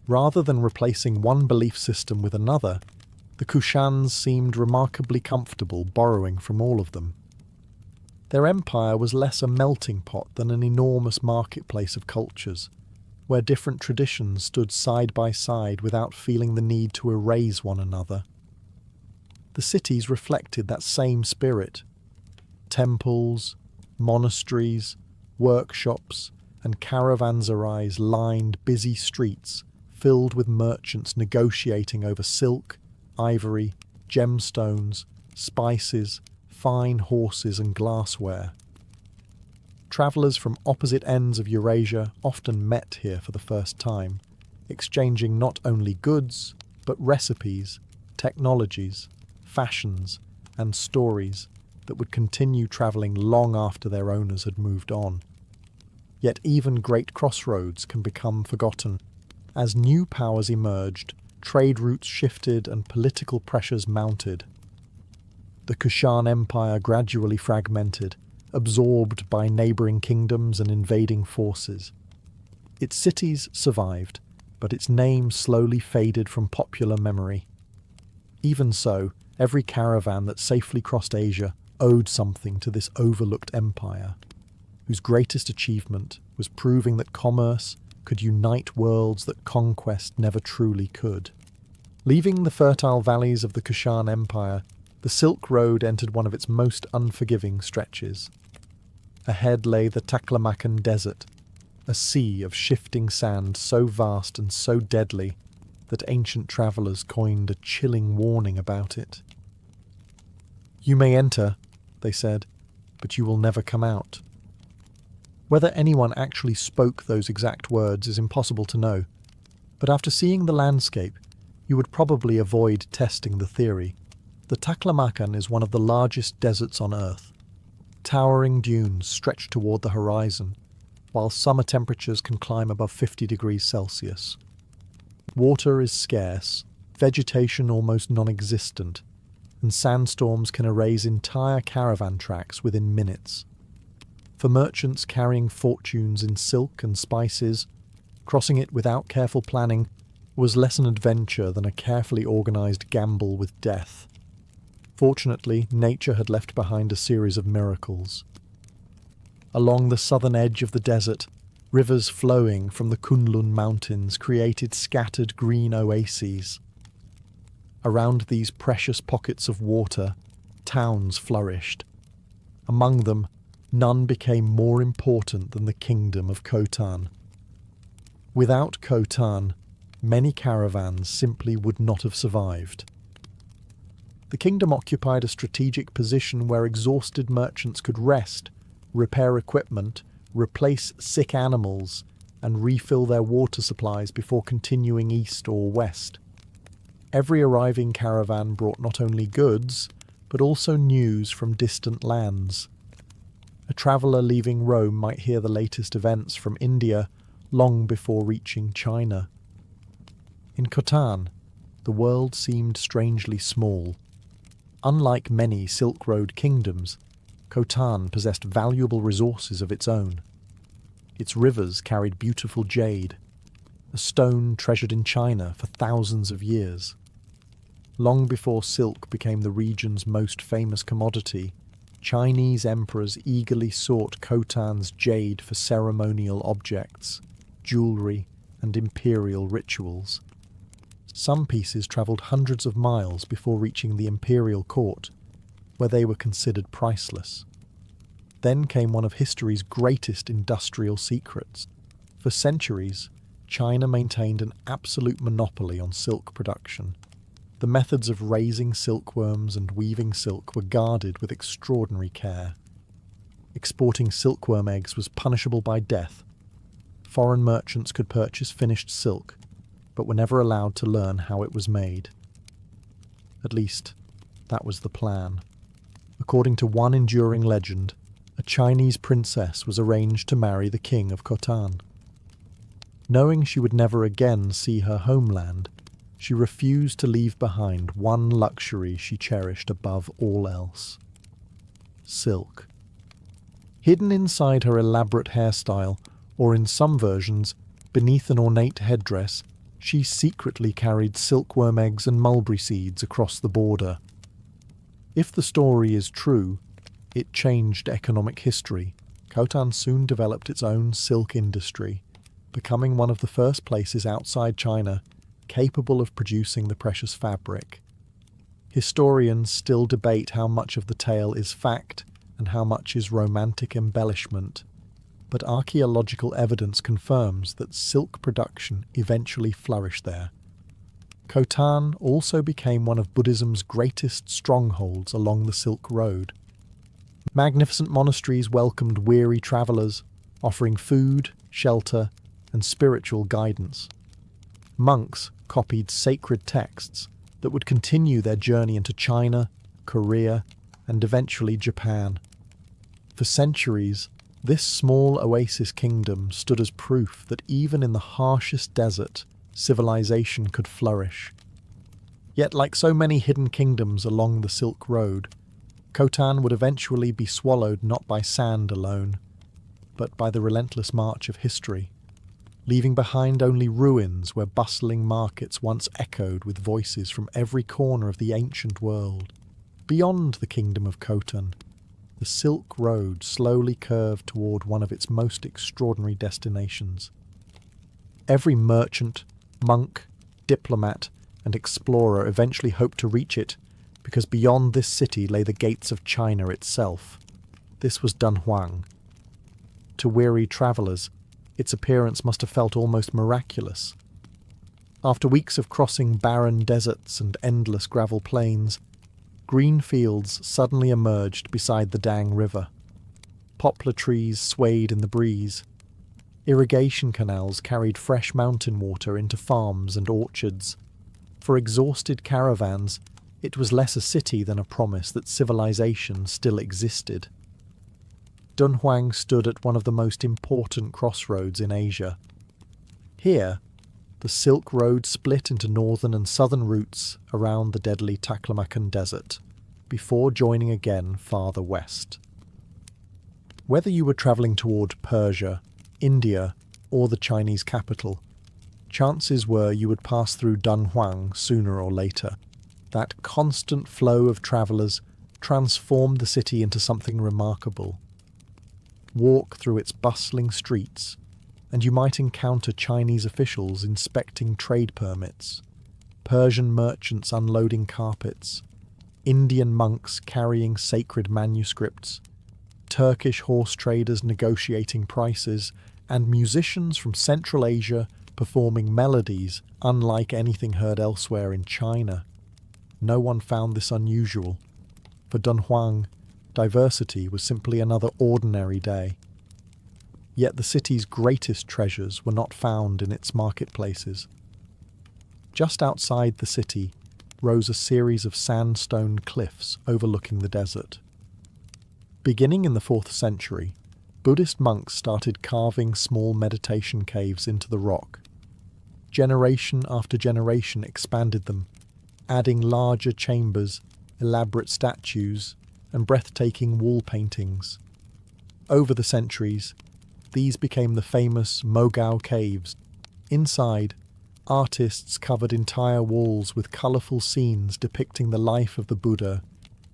[SPEAKER 1] Rather than replacing one belief system with another, the Kushans seemed remarkably comfortable borrowing from all of them. Their empire was less a melting pot than an enormous marketplace of cultures, where different traditions stood side by side without feeling the need to erase one another. The cities reflected that same spirit. Temples, monasteries, workshops, and caravanserais lined busy streets filled with merchants negotiating over silk, ivory, gemstones, spices, fine horses and glassware. Travellers from opposite ends of Eurasia often met here for the first time, exchanging not only goods, but recipes, technologies, fashions, and stories that would continue travelling long after their owners had moved on. Yet even great crossroads can become forgotten. As new powers emerged, trade routes shifted and political pressures mounted. The Kushan Empire gradually fragmented, absorbed by neighbouring kingdoms and invading forces. Its cities survived, but its name slowly faded from popular memory. Even so, every caravan that safely crossed Asia owed something to this overlooked empire, whose greatest achievement was proving that commerce could unite worlds that conquest never truly could. Leaving the fertile valleys of the Kushan Empire, the Silk Road entered one of its most unforgiving stretches. Ahead lay the Taklamakan Desert, a sea of shifting sand so vast and so deadly that ancient travellers coined a chilling warning about it. "You may enter," they said, "but you will never come out." Whether anyone actually spoke those exact words is impossible to know, but after seeing the landscape, you would probably avoid testing the theory. The Taklamakan is one of the largest deserts on Earth. Towering dunes stretch toward the horizon, while summer temperatures can climb above 50 degrees Celsius. Water is scarce, vegetation almost non-existent, and sandstorms can erase entire caravan tracks within minutes. For merchants carrying fortunes in silk and spices, crossing it without careful planning was less an adventure than a carefully organized gamble with death. Fortunately, nature had left behind a series of miracles. Along the southern edge of the desert, rivers flowing from the Kunlun Mountains created scattered green oases. Around these precious pockets of water, towns flourished. Among them, none became more important than the kingdom of Khotan. Without Khotan, many caravans simply would not have survived. The kingdom occupied a strategic position where exhausted merchants could rest, repair equipment, replace sick animals, and refill their water supplies before continuing east or west. Every arriving caravan brought not only goods, but also news from distant lands. A traveller leaving Rome might hear the latest events from India long before reaching China. In Khotan, the world seemed strangely small. Unlike many Silk Road kingdoms, Khotan possessed valuable resources of its own. Its rivers carried beautiful jade, a stone treasured in China for thousands of years. Long before silk became the region's most famous commodity, Chinese emperors eagerly sought Khotan's jade for ceremonial objects, jewellery, and imperial rituals. Some pieces travelled hundreds of miles before reaching the imperial court, where they were considered priceless. Then came one of history's greatest industrial secrets. For centuries, China maintained an absolute monopoly on silk production. The methods of raising silkworms and weaving silk were guarded with extraordinary care. Exporting silkworm eggs was punishable by death. Foreign merchants could purchase finished silk, but were never allowed to learn how it was made. At least, that was the plan. According to one enduring legend, a Chinese princess was arranged to marry the king of Khotan. Knowing she would never again see her homeland, she refused to leave behind one luxury she cherished above all else: silk. Hidden inside her elaborate hairstyle, or in some versions, beneath an ornate headdress, she secretly carried silkworm eggs and mulberry seeds across the border. If the story is true, it changed economic history. Khotan soon developed its own silk industry, becoming one of the first places outside China capable of producing the precious fabric. Historians still debate how much of the tale is fact and how much is romantic embellishment, but archaeological evidence confirms that silk production eventually flourished there. Khotan also became one of Buddhism's greatest strongholds along the Silk Road. Magnificent monasteries welcomed weary travellers, offering food, shelter, and spiritual guidance. Monks copied sacred texts that would continue their journey into China, Korea, and eventually Japan. For centuries, this small oasis kingdom stood as proof that even in the harshest desert, civilization could flourish. Yet, like so many hidden kingdoms along the Silk Road, Khotan would eventually be swallowed not by sand alone, but by the relentless march of history, leaving behind only ruins where bustling markets once echoed with voices from every corner of the ancient world. Beyond the kingdom of Khotan, the Silk Road slowly curved toward one of its most extraordinary destinations. Every merchant, monk, diplomat, and explorer eventually hoped to reach it, because beyond this city lay the gates of China itself. This was Dunhuang. To weary travellers, its appearance must have felt almost miraculous. After weeks of crossing barren deserts and endless gravel plains, green fields suddenly emerged beside the Dang River. Poplar trees swayed in the breeze. Irrigation canals carried fresh mountain water into farms and orchards. For exhausted caravans, it was less a city than a promise that civilization still existed. Dunhuang stood at one of the most important crossroads in Asia. Here, the Silk Road split into northern and southern routes around the deadly Taklamakan Desert, before joining again farther west. Whether you were travelling toward Persia, India, or the Chinese capital, chances were you would pass through Dunhuang sooner or later. That constant flow of travellers transformed the city into something remarkable. Walk through its bustling streets, and you might encounter Chinese officials inspecting trade permits, Persian merchants unloading carpets, Indian monks carrying sacred manuscripts, Turkish horse traders negotiating prices, and musicians from Central Asia performing melodies unlike anything heard elsewhere in China. No one found this unusual. For Dunhuang, diversity was simply another ordinary day. Yet the city's greatest treasures were not found in its marketplaces. Just outside the city rose a series of sandstone cliffs overlooking the desert. Beginning in the 4th century, Buddhist monks started carving small meditation caves into the rock. Generation after generation expanded them, adding larger chambers, elaborate statues, and breathtaking wall paintings. Over the centuries, these became the famous Mogao Caves. Inside, artists covered entire walls with colourful scenes depicting the life of the Buddha,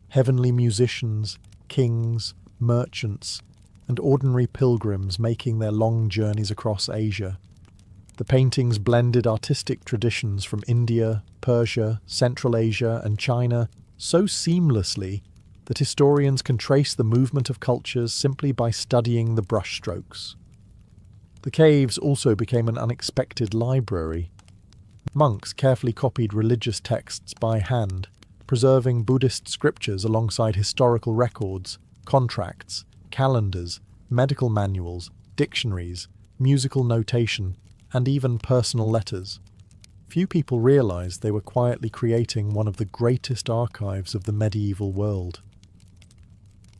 [SPEAKER 1] heavenly musicians, kings, merchants, and ordinary pilgrims making their long journeys across Asia. The paintings blended artistic traditions from India, Persia, Central Asia, and China so seamlessly that historians can trace the movement of cultures simply by studying the brushstrokes. The caves also became an unexpected library. Monks carefully copied religious texts by hand, preserving Buddhist scriptures alongside historical records, contracts, calendars, medical manuals, dictionaries, musical notation, and even personal letters. Few people realized they were quietly creating one of the greatest archives of the medieval world.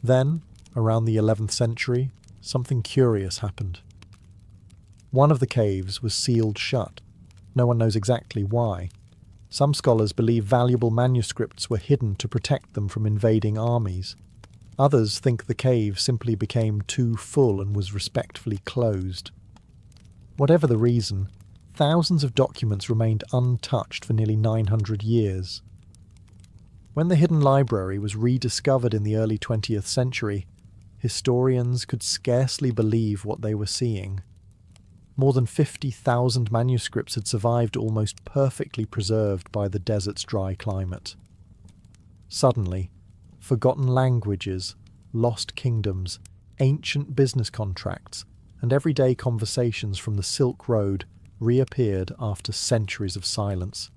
[SPEAKER 1] Then, around the 11th century, something curious happened. One of the caves was sealed shut. No one knows exactly why. Some scholars believe valuable manuscripts were hidden to protect them from invading armies. Others think the cave simply became too full and was respectfully closed. Whatever the reason, thousands of documents remained untouched for nearly 900 years. When the hidden library was rediscovered in the early 20th century, historians could scarcely believe what they were seeing. More than 50,000 manuscripts had survived almost perfectly preserved by the desert's dry climate. Suddenly, forgotten languages, lost kingdoms, ancient business contracts, and everyday conversations from the Silk Road reappeared after centuries of silence.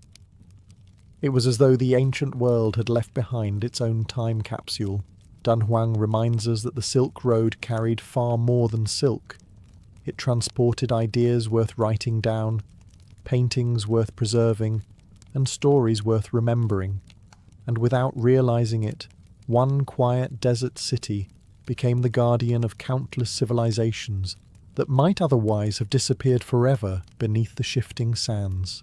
[SPEAKER 1] It was as though the ancient world had left behind its own time capsule, Dunhuang reminds us that the Silk Road carried far more than silk. It transported ideas worth writing down, paintings worth preserving, and stories worth remembering. And without realizing it, one quiet desert city became the guardian of countless civilizations that might otherwise have disappeared forever beneath the shifting sands.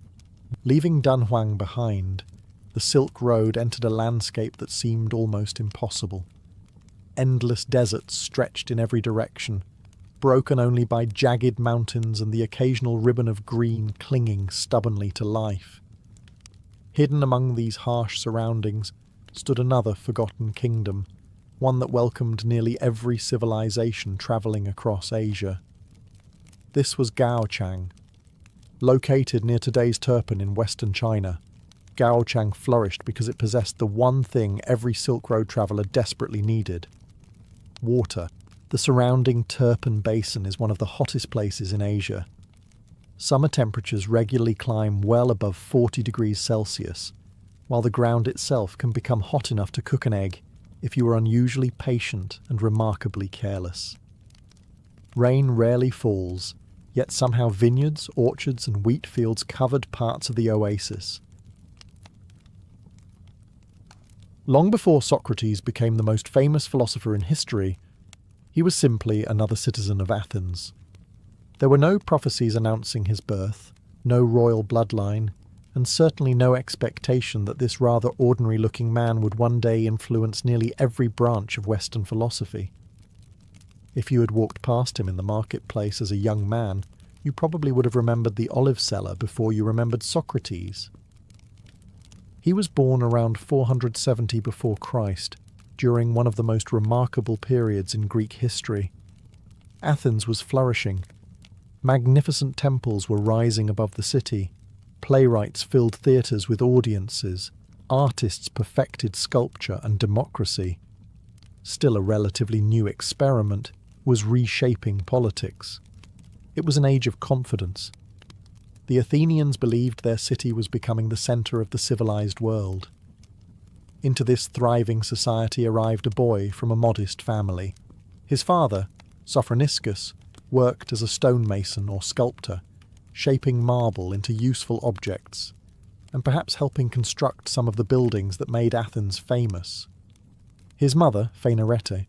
[SPEAKER 1] Leaving Dunhuang behind, the Silk Road entered a landscape that seemed almost impossible. Endless deserts stretched in every direction, broken only by jagged mountains and the occasional ribbon of green clinging stubbornly to life. Hidden among these harsh surroundings stood another forgotten kingdom, one that welcomed nearly every civilization travelling across Asia. This was Gaochang. Located near today's Turpan in western China, Gaochang flourished because it possessed the one thing every Silk Road traveller desperately needed: water. The surrounding Turpan Basin is one of the hottest places in Asia. Summer temperatures regularly climb well above 40 degrees Celsius, while the ground itself can become hot enough to cook an egg if you are unusually patient and remarkably careless. Rain rarely falls, yet somehow vineyards, orchards and wheat fields covered parts of the oasis. Long before Socrates became the most famous philosopher in history, he was simply another citizen of Athens. There were no prophecies announcing his birth, no royal bloodline, and certainly no expectation that this rather ordinary-looking man would one day influence nearly every branch of Western philosophy. If you had walked past him in the marketplace as a young man, you probably would have remembered the olive seller before you remembered Socrates. He was born around 470 before Christ, during one of the most remarkable periods in Greek history. Athens was flourishing. Magnificent temples were rising above the city. Playwrights filled theatres with audiences. Artists perfected sculpture and democracy. Still a relatively new experiment was reshaping politics. It was an age of confidence. The Athenians believed their city was becoming the centre of the civilized world. Into this thriving society arrived a boy from a modest family. His father, Sophroniscus, worked as a stonemason or sculptor, shaping marble into useful objects, and perhaps helping construct some of the buildings that made Athens famous. His mother, Phaenarete,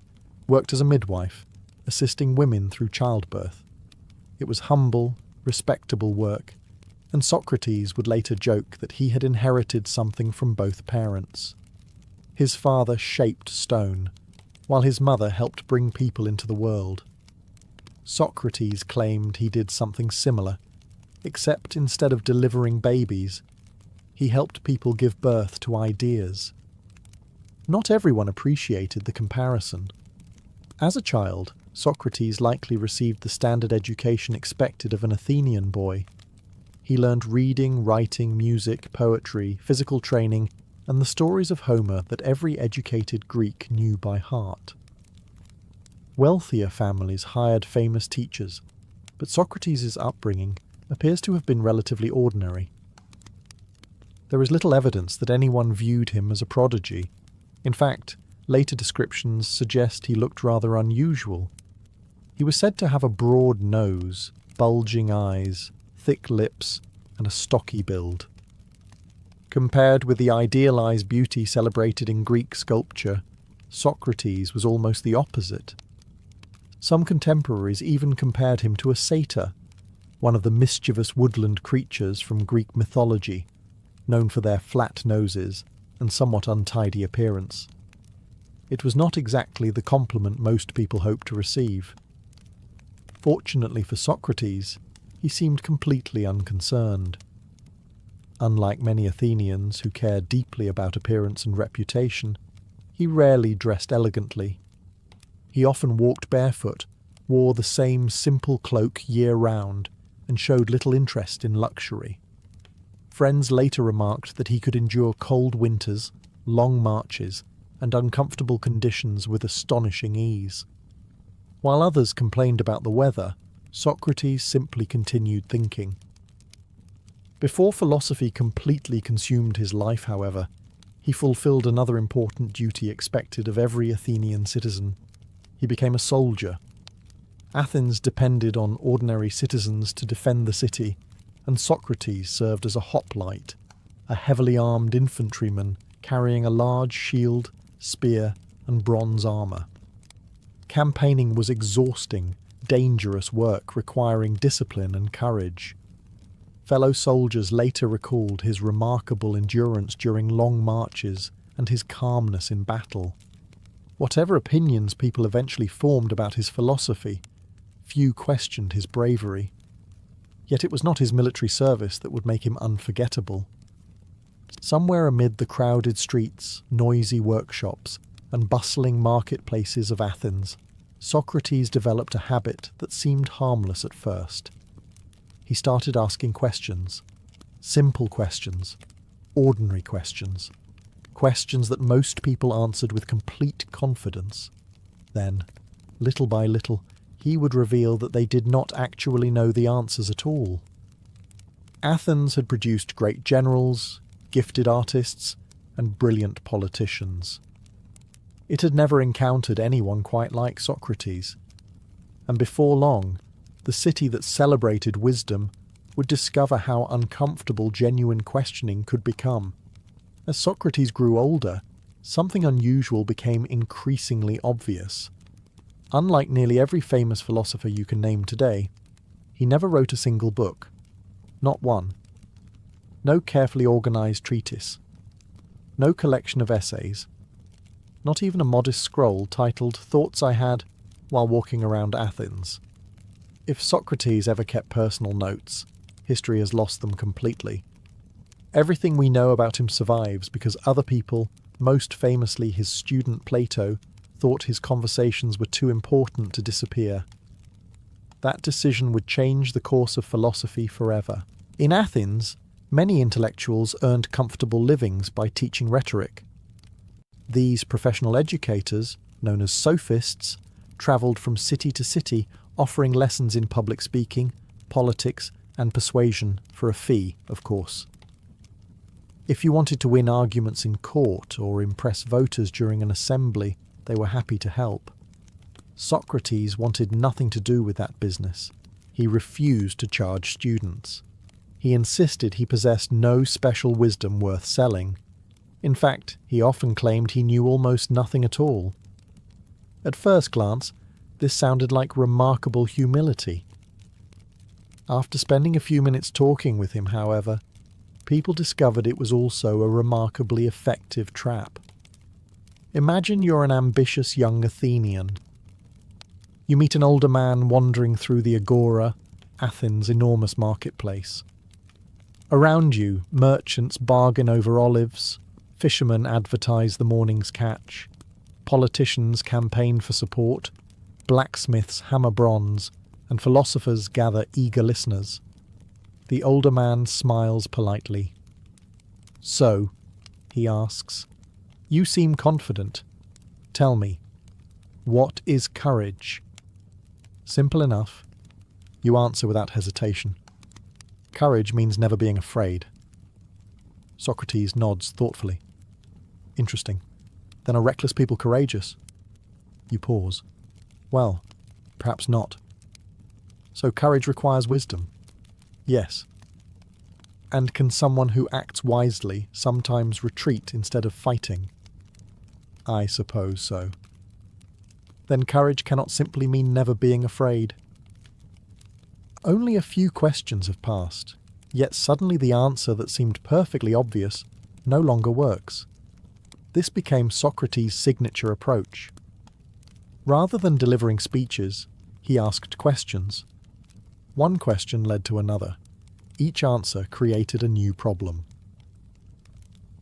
[SPEAKER 1] worked as a midwife, assisting women through childbirth. It was humble, respectable work, and Socrates would later joke that he had inherited something from both parents. His father shaped stone, while his mother helped bring people into the world. Socrates claimed he did something similar, except instead of delivering babies, he helped people give birth to ideas. Not everyone appreciated the comparison. As a child, Socrates likely received the standard education expected of an Athenian boy. He learned reading, writing, music, poetry, physical training, and the stories of Homer that every educated Greek knew by heart. Wealthier families hired famous teachers, but Socrates' upbringing appears to have been relatively ordinary. There is little evidence that anyone viewed him as a prodigy. In fact, later descriptions suggest he looked rather unusual. He was said to have a broad nose, bulging eyes, thick lips, and a stocky build. Compared with the idealized beauty celebrated in Greek sculpture, Socrates was almost the opposite. Some contemporaries even compared him to a satyr, one of the mischievous woodland creatures from Greek mythology, known for their flat noses and somewhat untidy appearance. It was not exactly the compliment most people hoped to receive. Fortunately for Socrates, he seemed completely unconcerned. Unlike many Athenians who cared deeply about appearance and reputation, he rarely dressed elegantly. He often walked barefoot, wore the same simple cloak year-round, and showed little interest in luxury. Friends later remarked that he could endure cold winters, long marches, and uncomfortable conditions with astonishing ease. While others complained about the weather, Socrates simply continued thinking. Before philosophy completely consumed his life, however, He fulfilled another important duty expected of every Athenian citizen. He became a soldier. Athens depended on ordinary citizens to defend the city, and Socrates served as a hoplite, a heavily armed infantryman carrying a large shield, spear, and bronze armour. Campaigning was exhausting, dangerous work requiring discipline and courage. Fellow soldiers later recalled his remarkable endurance during long marches and his calmness in battle. Whatever opinions people eventually formed about his philosophy, few questioned his bravery. Yet it was not his military service that would make him unforgettable. Somewhere amid the crowded streets, noisy workshops, and bustling marketplaces of Athens, Socrates developed a habit that seemed harmless at first. He started asking questions. Simple questions. Ordinary questions. Questions that most people answered with complete confidence. Then, little by little, he would reveal that they did not actually know the answers at all. Athens had produced great generals, gifted artists, and brilliant politicians. It had never encountered anyone quite like Socrates, and before long, the city that celebrated wisdom would discover how uncomfortable genuine questioning could become. As Socrates grew older, something unusual became increasingly obvious. Unlike nearly every famous philosopher you can name today, he never wrote a single book. Not one. No carefully organized treatise. No collection of essays. Not even a modest scroll titled Thoughts I Had While Walking Around Athens. If Socrates ever kept personal notes, history has lost them completely. Everything we know about him survives because other people, most famously his student Plato, thought his conversations were too important to disappear. That decision would change the course of philosophy forever. In Athens, many intellectuals earned comfortable livings by teaching rhetoric. These professional educators, known as sophists, travelled from city to city offering lessons in public speaking, politics, and persuasion for a fee, of course. If you wanted to win arguments in court or impress voters during an assembly, they were happy to help. Socrates wanted nothing to do with that business. He refused to charge students. He insisted he possessed no special wisdom worth selling. In fact, he often claimed he knew almost nothing at all. At first glance, this sounded like remarkable humility. After spending a few minutes talking with him, however, people discovered it was also a remarkably effective trap. Imagine you're an ambitious young Athenian. You meet an older man wandering through the Agora, Athens' enormous marketplace. Around you, merchants bargain over olives, fishermen advertise the morning's catch, politicians campaign for support, blacksmiths hammer bronze, and philosophers gather eager listeners. The older man smiles politely. "So," he asks, "you seem confident. Tell me, what is courage?" Simple enough. You answer without hesitation. Courage means never being afraid. Socrates nods thoughtfully. Interesting. Then are reckless people courageous? You pause. Well, perhaps not. So courage requires wisdom? Yes. And can someone who acts wisely sometimes retreat instead of fighting? I suppose so. Then courage cannot simply mean never being afraid. Only a few questions have passed, yet suddenly the answer that seemed perfectly obvious no longer works. This became Socrates' signature approach. Rather than delivering speeches, he asked questions. One question led to another. Each answer created a new problem.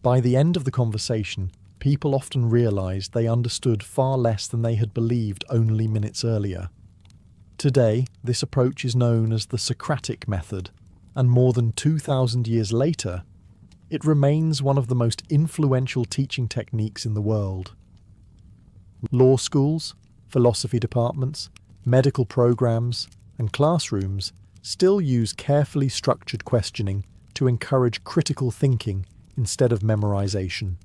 [SPEAKER 1] By the end of the conversation, people often realized they understood far less than they had believed only minutes earlier. Today, this approach is known as the Socratic method, and more than 2,000 years later, it remains one of the most influential teaching techniques in the world. Law schools, philosophy departments, medical programs, and classrooms still use carefully structured questioning to encourage critical thinking instead of memorization.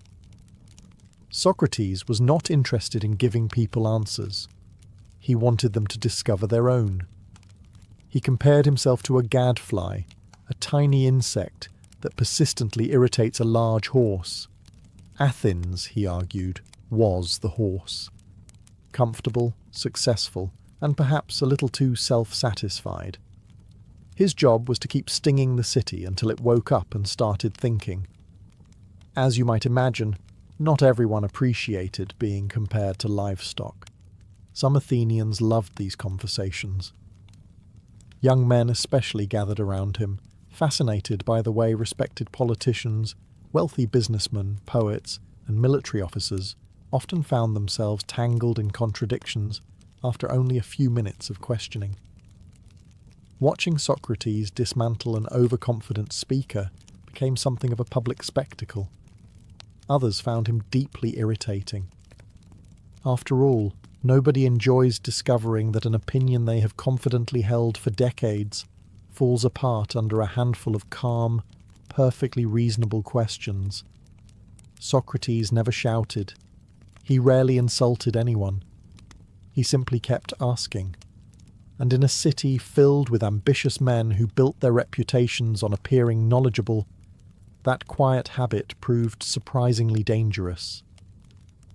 [SPEAKER 1] Socrates was not interested in giving people answers. He wanted them to discover their own. He compared himself to a gadfly, a tiny insect that persistently irritates a large horse. Athens, he argued, was the horse. Comfortable, successful, and perhaps a little too self-satisfied. His job was to keep stinging the city until it woke up and started thinking. As you might imagine, not everyone appreciated being compared to livestock. Some Athenians loved these conversations. Young men especially gathered around him, fascinated by the way respected politicians, wealthy businessmen, poets, and military officers often found themselves tangled in contradictions after only a few minutes of questioning. Watching Socrates dismantle an overconfident speaker became something of a public spectacle. Others found him deeply irritating. After all, nobody enjoys discovering that an opinion they have confidently held for decades falls apart under a handful of calm, perfectly reasonable questions. Socrates never shouted. He rarely insulted anyone. He simply kept asking. And in a city filled with ambitious men who built their reputations on appearing knowledgeable, that quiet habit proved surprisingly dangerous.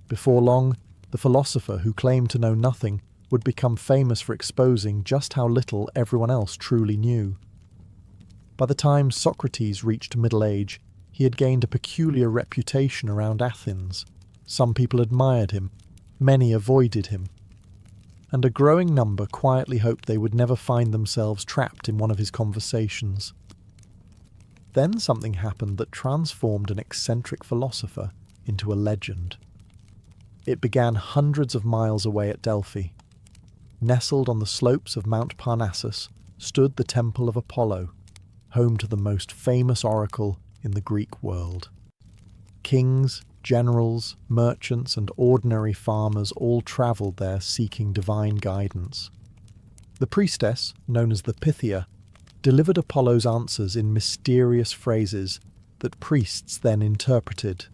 [SPEAKER 1] Before long, the philosopher who claimed to know nothing would become famous for exposing just how little everyone else truly knew. By the time Socrates reached middle age, he had gained a peculiar reputation around Athens. Some people admired him, many avoided him, and a growing number quietly hoped they would never find themselves trapped in one of his conversations. Then something happened that transformed an eccentric philosopher into a legend. It began hundreds of miles away at Delphi. Nestled on the slopes of Mount Parnassus stood the Temple of Apollo, home to the most famous oracle in the Greek world. Kings, generals, merchants, and ordinary farmers all travelled there seeking divine guidance. The priestess, known as the Pythia, delivered Apollo's answers in mysterious phrases that priests then interpreted.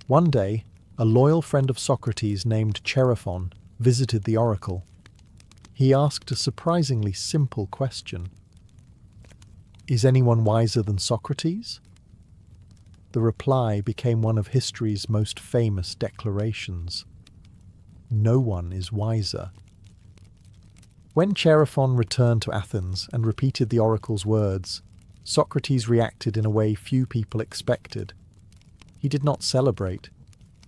[SPEAKER 1] One day, a loyal friend of Socrates named Chaerephon visited the oracle. He asked a surprisingly simple question. Is anyone wiser than Socrates? The reply became one of history's most famous declarations. No one is wiser. When Chaerephon returned to Athens and repeated the oracle's words, Socrates reacted in a way few people expected. He did not celebrate.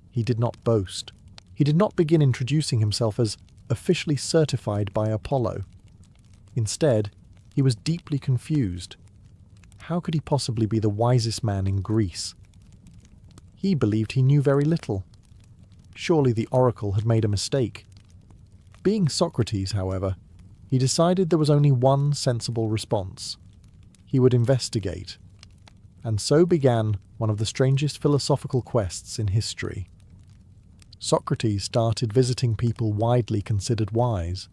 [SPEAKER 1] He did not boast. He did not begin introducing himself as officially certified by Apollo. Instead, he was deeply confused. How could he possibly be the wisest man in Greece? He believed he knew very little. Surely the oracle had made a mistake. Being Socrates, however, he decided there was only one sensible response. He would investigate. And so began one of the strangest philosophical quests in history. Socrates started visiting people widely considered wise.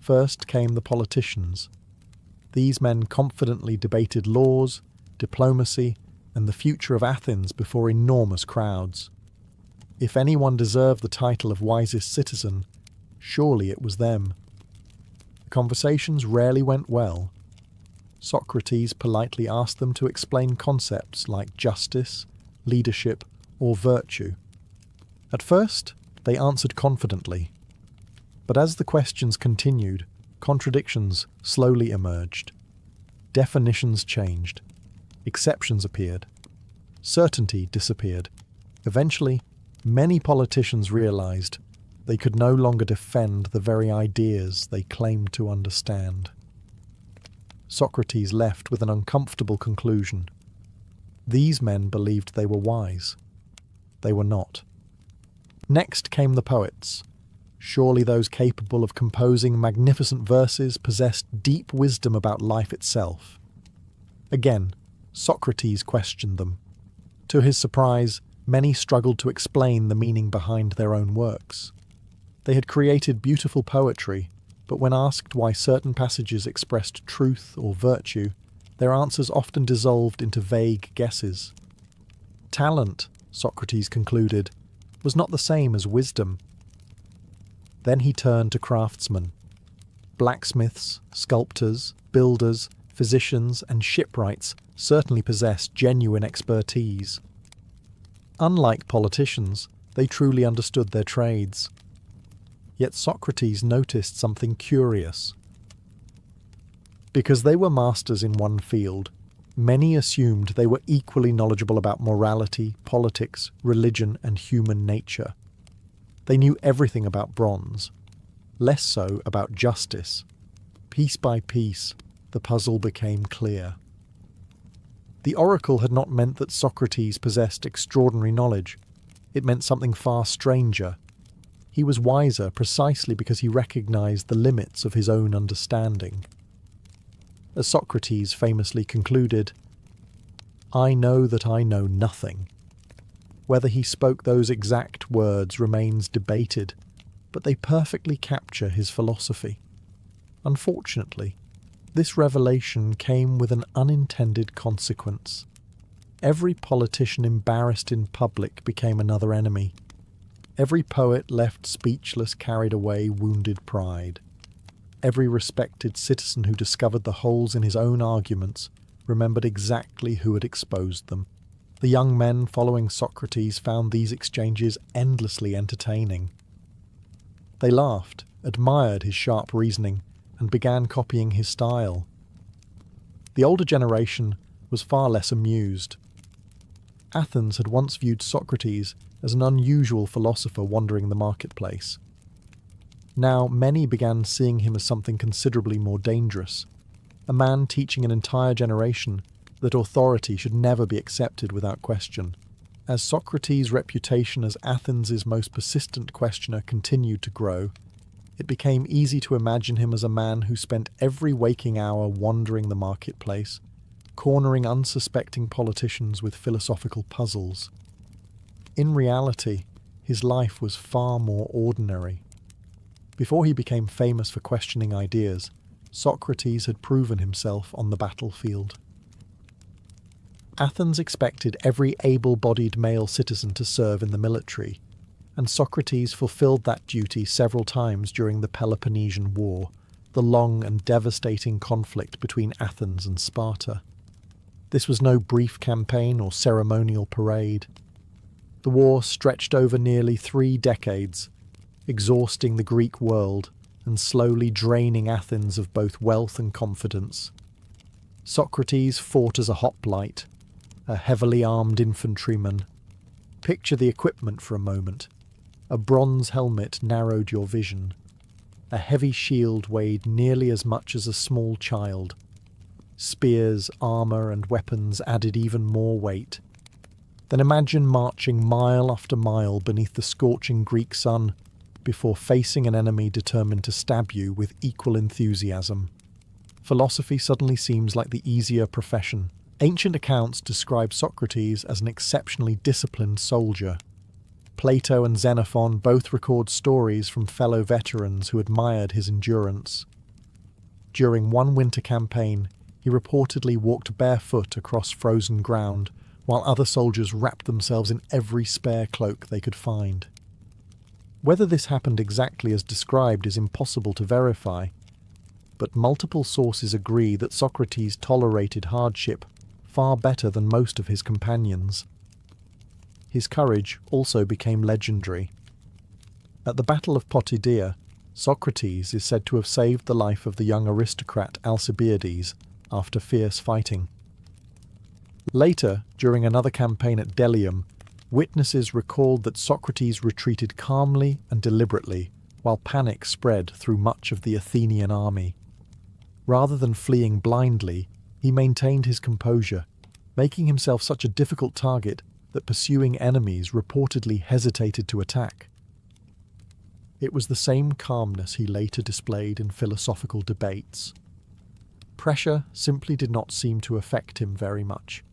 [SPEAKER 1] First came the politicians. These men confidently debated laws, diplomacy, and the future of Athens before enormous crowds. If anyone deserved the title of wisest citizen, surely it was them. The conversations rarely went well. Socrates politely asked them to explain concepts like justice, leadership, or virtue. At first, they answered confidently. But as the questions continued, contradictions slowly emerged. Definitions changed. Exceptions appeared. Certainty disappeared. Eventually, many politicians realized they could no longer defend the very ideas they claimed to understand. Socrates left with an uncomfortable conclusion. These men believed they were wise. They were not. Next came the poets. Surely those capable of composing magnificent verses possessed deep wisdom about life itself. Again, Socrates questioned them. To his surprise, many struggled to explain the meaning behind their own works. They had created beautiful poetry, but when asked why certain passages expressed truth or virtue, their answers often dissolved into vague guesses. Talent, Socrates concluded, was not the same as wisdom. Then he turned to craftsmen. Blacksmiths, sculptors, builders, physicians, and shipwrights certainly possessed genuine expertise. Unlike politicians, they truly understood their trades. Yet Socrates noticed something curious. Because they were masters in one field, many assumed they were equally knowledgeable about morality, politics, religion, and human nature. They knew everything about bronze, less so about justice. Piece by piece, the puzzle became clear. The oracle had not meant that Socrates possessed extraordinary knowledge. It meant something far stranger. He was wiser precisely because he recognized the limits of his own understanding. As Socrates famously concluded, "I know that I know nothing." Whether he spoke those exact words remains debated, but they perfectly capture his philosophy. Unfortunately, this revelation came with an unintended consequence. Every politician embarrassed in public became another enemy. Every poet left speechless carried away wounded pride. Every respected citizen who discovered the holes in his own arguments remembered exactly who had exposed them. The young men following Socrates found these exchanges endlessly entertaining. They laughed, admired his sharp reasoning, and began copying his style. The older generation was far less amused. Athens had once viewed Socrates as an unusual philosopher wandering the marketplace. Now many began seeing him as something considerably more dangerous, a man teaching an entire generation that authority should never be accepted without question. As Socrates' reputation as Athens' most persistent questioner continued to grow, it became easy to imagine him as a man who spent every waking hour wandering the marketplace, cornering unsuspecting politicians with philosophical puzzles. In reality, his life was far more ordinary. Before he became famous for questioning ideas, Socrates had proven himself on the battlefield. Athens expected every able-bodied male citizen to serve in the military, and Socrates fulfilled that duty several times during the Peloponnesian War, the long and devastating conflict between Athens and Sparta. This was no brief campaign or ceremonial parade. The war stretched over nearly 3 decades, exhausting the Greek world and slowly draining Athens of both wealth and confidence. Socrates fought as a hoplite, a heavily armed infantryman. Picture the equipment for a moment. A bronze helmet narrowed your vision. A heavy shield weighed nearly as much as a small child. Spears, armour, and weapons added even more weight. Then imagine marching mile after mile beneath the scorching Greek sun before facing an enemy determined to stab you with equal enthusiasm. Philosophy suddenly seems like the easier profession. Ancient accounts describe Socrates as an exceptionally disciplined soldier. Plato and Xenophon both record stories from fellow veterans who admired his endurance. During one winter campaign, he reportedly walked barefoot across frozen ground, while other soldiers wrapped themselves in every spare cloak they could find. Whether this happened exactly as described is impossible to verify, but multiple sources agree that Socrates tolerated hardship far better than most of his companions. His courage also became legendary. At the Battle of Potidæa, Socrates is said to have saved the life of the young aristocrat Alcibiades after fierce fighting. Later, during another campaign at Delium, witnesses recalled that Socrates retreated calmly and deliberately, while panic spread through much of the Athenian army. Rather than fleeing blindly, he maintained his composure, making himself such a difficult target that pursuing enemies reportedly hesitated to attack. It was the same calmness he later displayed in philosophical debates. Pressure simply did not seem to affect him very much.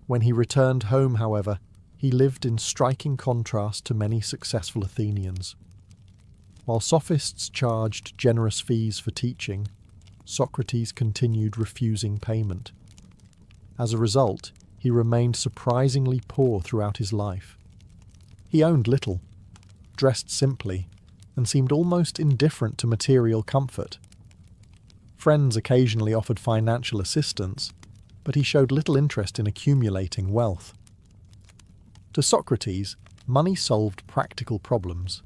[SPEAKER 1] When he returned home, however, he lived in striking contrast to many successful Athenians. While sophists charged generous fees for teaching, Socrates continued refusing payment. As a result, he remained surprisingly poor throughout his life. He owned little, dressed simply, and seemed almost indifferent to material comfort. Friends occasionally offered financial assistance, but he showed little interest in accumulating wealth. To Socrates, money solved practical problems.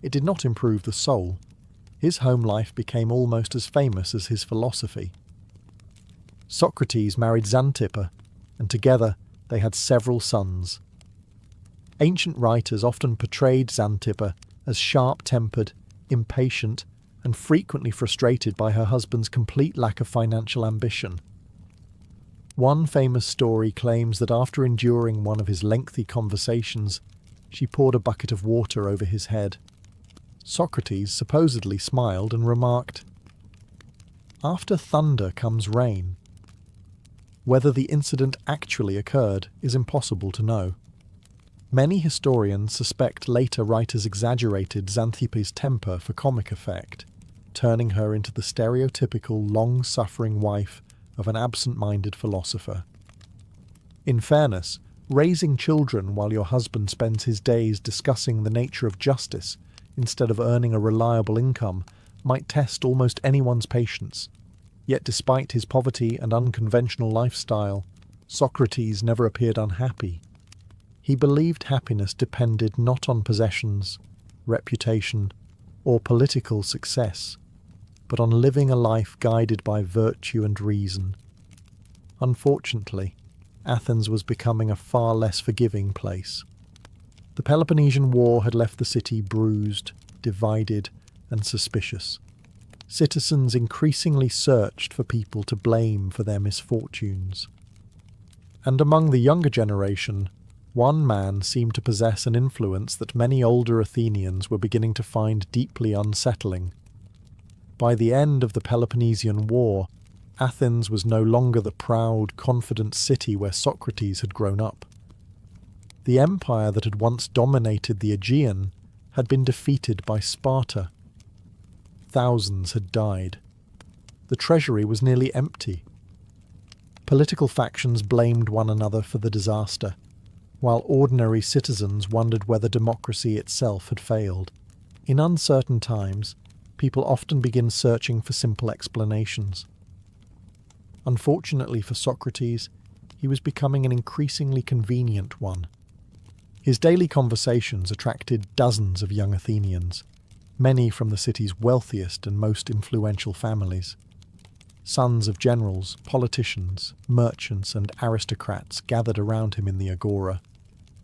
[SPEAKER 1] It did not improve the soul. His home life became almost as famous as his philosophy. Socrates married Xanthippe, and together they had several sons. Ancient writers often portrayed Xanthippe as sharp-tempered, impatient, and frequently frustrated by her husband's complete lack of financial ambition. One famous story claims that after enduring one of his lengthy conversations, she poured a bucket of water over his head. Socrates supposedly smiled and remarked, "After thunder comes rain." Whether the incident actually occurred is impossible to know. Many historians suspect later writers exaggerated Xanthippe's temper for comic effect, turning her into the stereotypical long-suffering wife of an absent-minded philosopher. In fairness, raising children while your husband spends his days discussing the nature of justice instead of earning a reliable income might test almost anyone's patience. Yet despite his poverty and unconventional lifestyle, Socrates never appeared unhappy. He believed happiness depended not on possessions, reputation, or political success, but on living a life guided by virtue and reason. Unfortunately, Athens was becoming a far less forgiving place. The Peloponnesian War had left the city bruised, divided, and suspicious. Citizens increasingly searched for people to blame for their misfortunes. And among the younger generation, one man seemed to possess an influence that many older Athenians were beginning to find deeply unsettling. By the end of the Peloponnesian War, Athens was no longer the proud, confident city where Socrates had grown up. The empire that had once dominated the Aegean had been defeated by Sparta. Thousands had died. The treasury was nearly empty. Political factions blamed one another for the disaster, while ordinary citizens wondered whether democracy itself had failed. In uncertain times, people often begin searching for simple explanations. Unfortunately for Socrates, he was becoming an increasingly convenient one. His daily conversations attracted dozens of young Athenians, many from the city's wealthiest and most influential families. Sons of generals, politicians, merchants, and aristocrats gathered around him in the agora,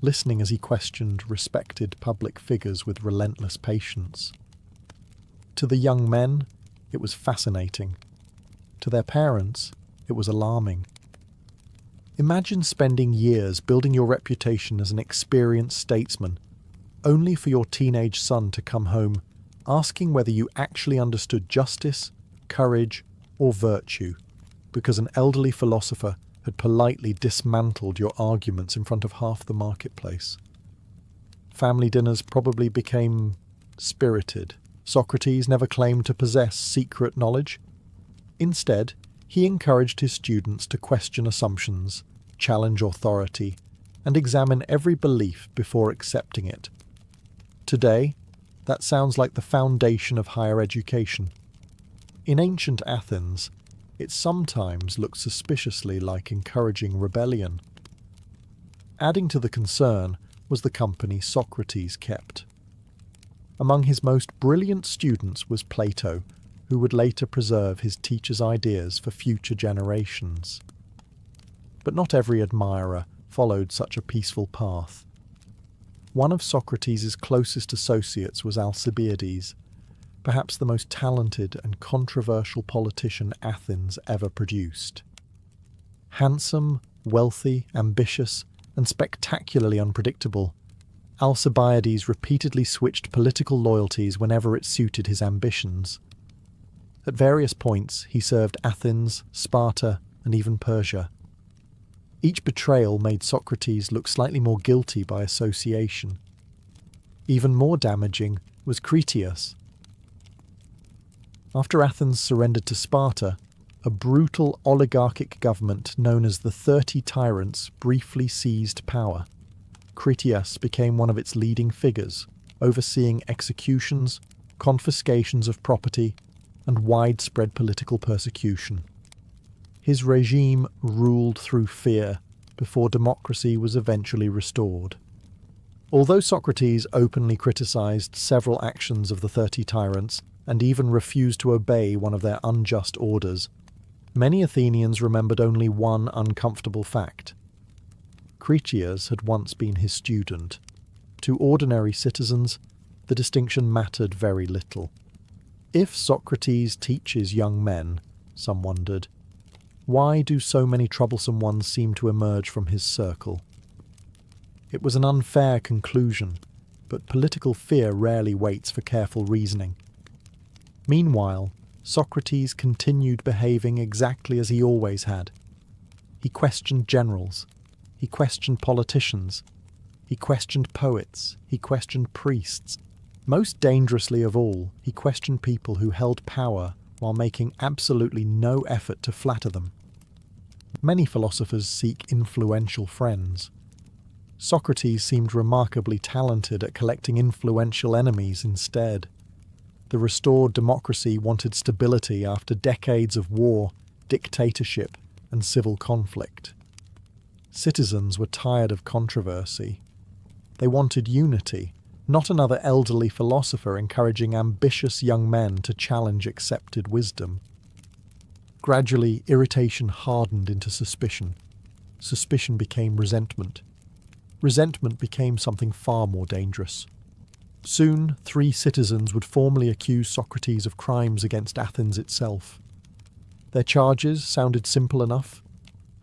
[SPEAKER 1] listening as he questioned respected public figures with relentless patience. To the young men, it was fascinating. To their parents, it was alarming. Imagine spending years building your reputation as an experienced statesman, only for your teenage son to come home asking whether you actually understood justice, courage, or virtue, because an elderly philosopher had politely dismantled your arguments in front of half the marketplace. Family dinners probably became spirited. Socrates never claimed to possess secret knowledge. Instead, he encouraged his students to question assumptions, challenge authority, and examine every belief before accepting it. Today, that sounds like the foundation of higher education. In ancient Athens, it sometimes looked suspiciously like encouraging rebellion. Adding to the concern was the company Socrates kept. Among his most brilliant students was Plato, who would later preserve his teacher's ideas for future generations. But not every admirer followed such a peaceful path. One of Socrates' closest associates was Alcibiades, perhaps the most talented and controversial politician Athens ever produced. Handsome, wealthy, ambitious, and spectacularly unpredictable, Alcibiades repeatedly switched political loyalties whenever it suited his ambitions. At various points, he served Athens, Sparta, and even Persia. Each betrayal made Socrates look slightly more guilty by association. Even more damaging was Critias. After Athens surrendered to Sparta, a brutal oligarchic government known as the 30 Tyrants briefly seized power. Critias became one of its leading figures, overseeing executions, confiscations of property, and widespread political persecution. His regime ruled through fear before democracy was eventually restored. Although Socrates openly criticized several actions of the 30 tyrants and even refused to obey one of their unjust orders, many Athenians remembered only one uncomfortable fact. Critias had once been his student. To ordinary citizens, the distinction mattered very little. If Socrates teaches young men, some wondered, why do so many troublesome ones seem to emerge from his circle? It was an unfair conclusion, but political fear rarely waits for careful reasoning. Meanwhile, Socrates continued behaving exactly as he always had. He questioned generals, he questioned politicians, he questioned poets, he questioned priests. Most dangerously of all, he questioned people who held power while making absolutely no effort to flatter them. Many philosophers seek influential friends. Socrates seemed remarkably talented at collecting influential enemies instead. The restored democracy wanted stability after decades of war, dictatorship, and civil conflict. Citizens were tired of controversy. They wanted unity, not another elderly philosopher encouraging ambitious young men to challenge accepted wisdom. Gradually, irritation hardened into suspicion. Suspicion became resentment. Resentment became something far more dangerous. Soon, 3 citizens would formally accuse Socrates of crimes against Athens itself. Their charges sounded simple enough,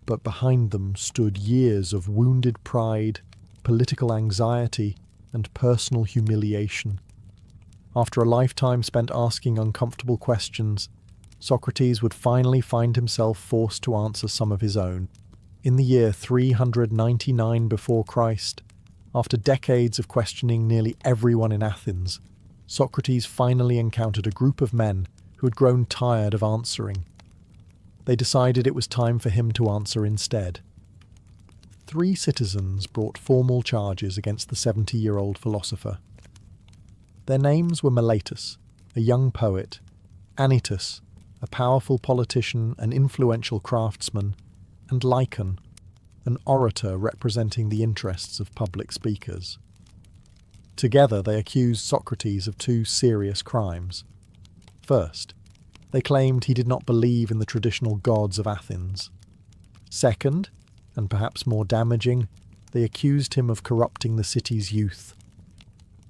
[SPEAKER 1] but behind them stood years of wounded pride, political anxiety, and personal humiliation. After a lifetime spent asking uncomfortable questions, Socrates would finally find himself forced to answer some of his own. In the year 399 before Christ, after decades of questioning nearly everyone in Athens, Socrates finally encountered a group of men who had grown tired of answering. They decided it was time for him to answer instead. 3 citizens brought formal charges against the 70-year-old philosopher. Their names were Meletus, a young poet, Anytus, a powerful politician and influential craftsman, and Lycon, an orator representing the interests of public speakers. Together they accused Socrates of 2 serious crimes. First, they claimed he did not believe in the traditional gods of Athens. Second, and perhaps more damaging, they accused him of corrupting the city's youth.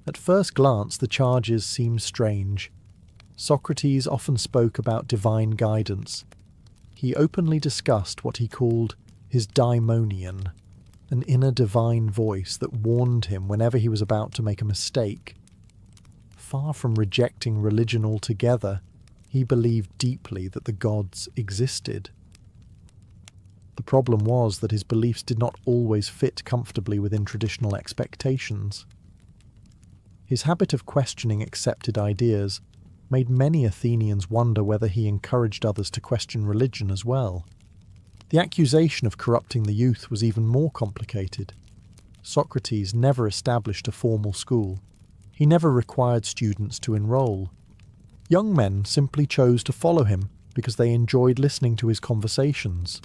[SPEAKER 1] At first glance, the charges seemed strange. Socrates often spoke about divine guidance. He openly discussed what he called his daimonion, an inner divine voice that warned him whenever he was about to make a mistake. Far from rejecting religion altogether, he believed deeply that the gods existed. The problem was that his beliefs did not always fit comfortably within traditional expectations. His habit of questioning accepted ideas made many Athenians wonder whether he encouraged others to question religion as well. The accusation of corrupting the youth was even more complicated. Socrates never established a formal school. He never required students to enroll. Young men simply chose to follow him because they enjoyed listening to his conversations.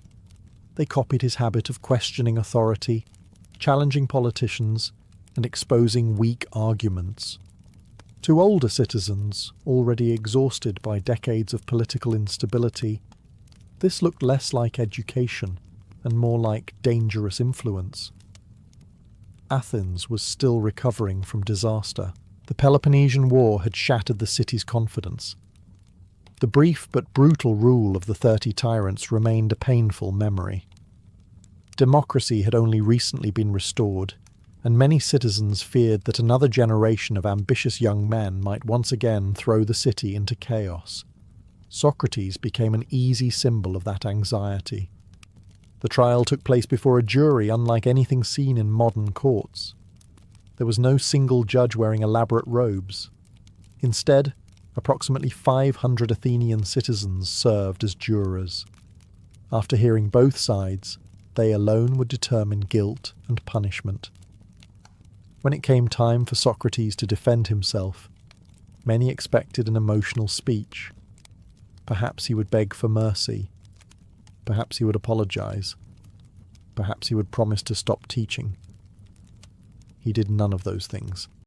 [SPEAKER 1] They copied his habit of questioning authority, challenging politicians, and exposing weak arguments. To older citizens, already exhausted by decades of political instability, this looked less like education and more like dangerous influence. Athens was still recovering from disaster. The Peloponnesian War had shattered the city's confidence. The brief but brutal rule of the 30 tyrants remained a painful memory. Democracy had only recently been restored, and many citizens feared that another generation of ambitious young men might once again throw the city into chaos. Socrates became an easy symbol of that anxiety. The trial took place before a jury unlike anything seen in modern courts. There was no single judge wearing elaborate robes. Instead, approximately 500 Athenian citizens served as jurors. After hearing both sides, they alone would determine guilt and punishment. When it came time for Socrates to defend himself, many expected an emotional speech. Perhaps he would beg for mercy. Perhaps he would apologize. Perhaps he would promise to stop teaching. He did none of those things.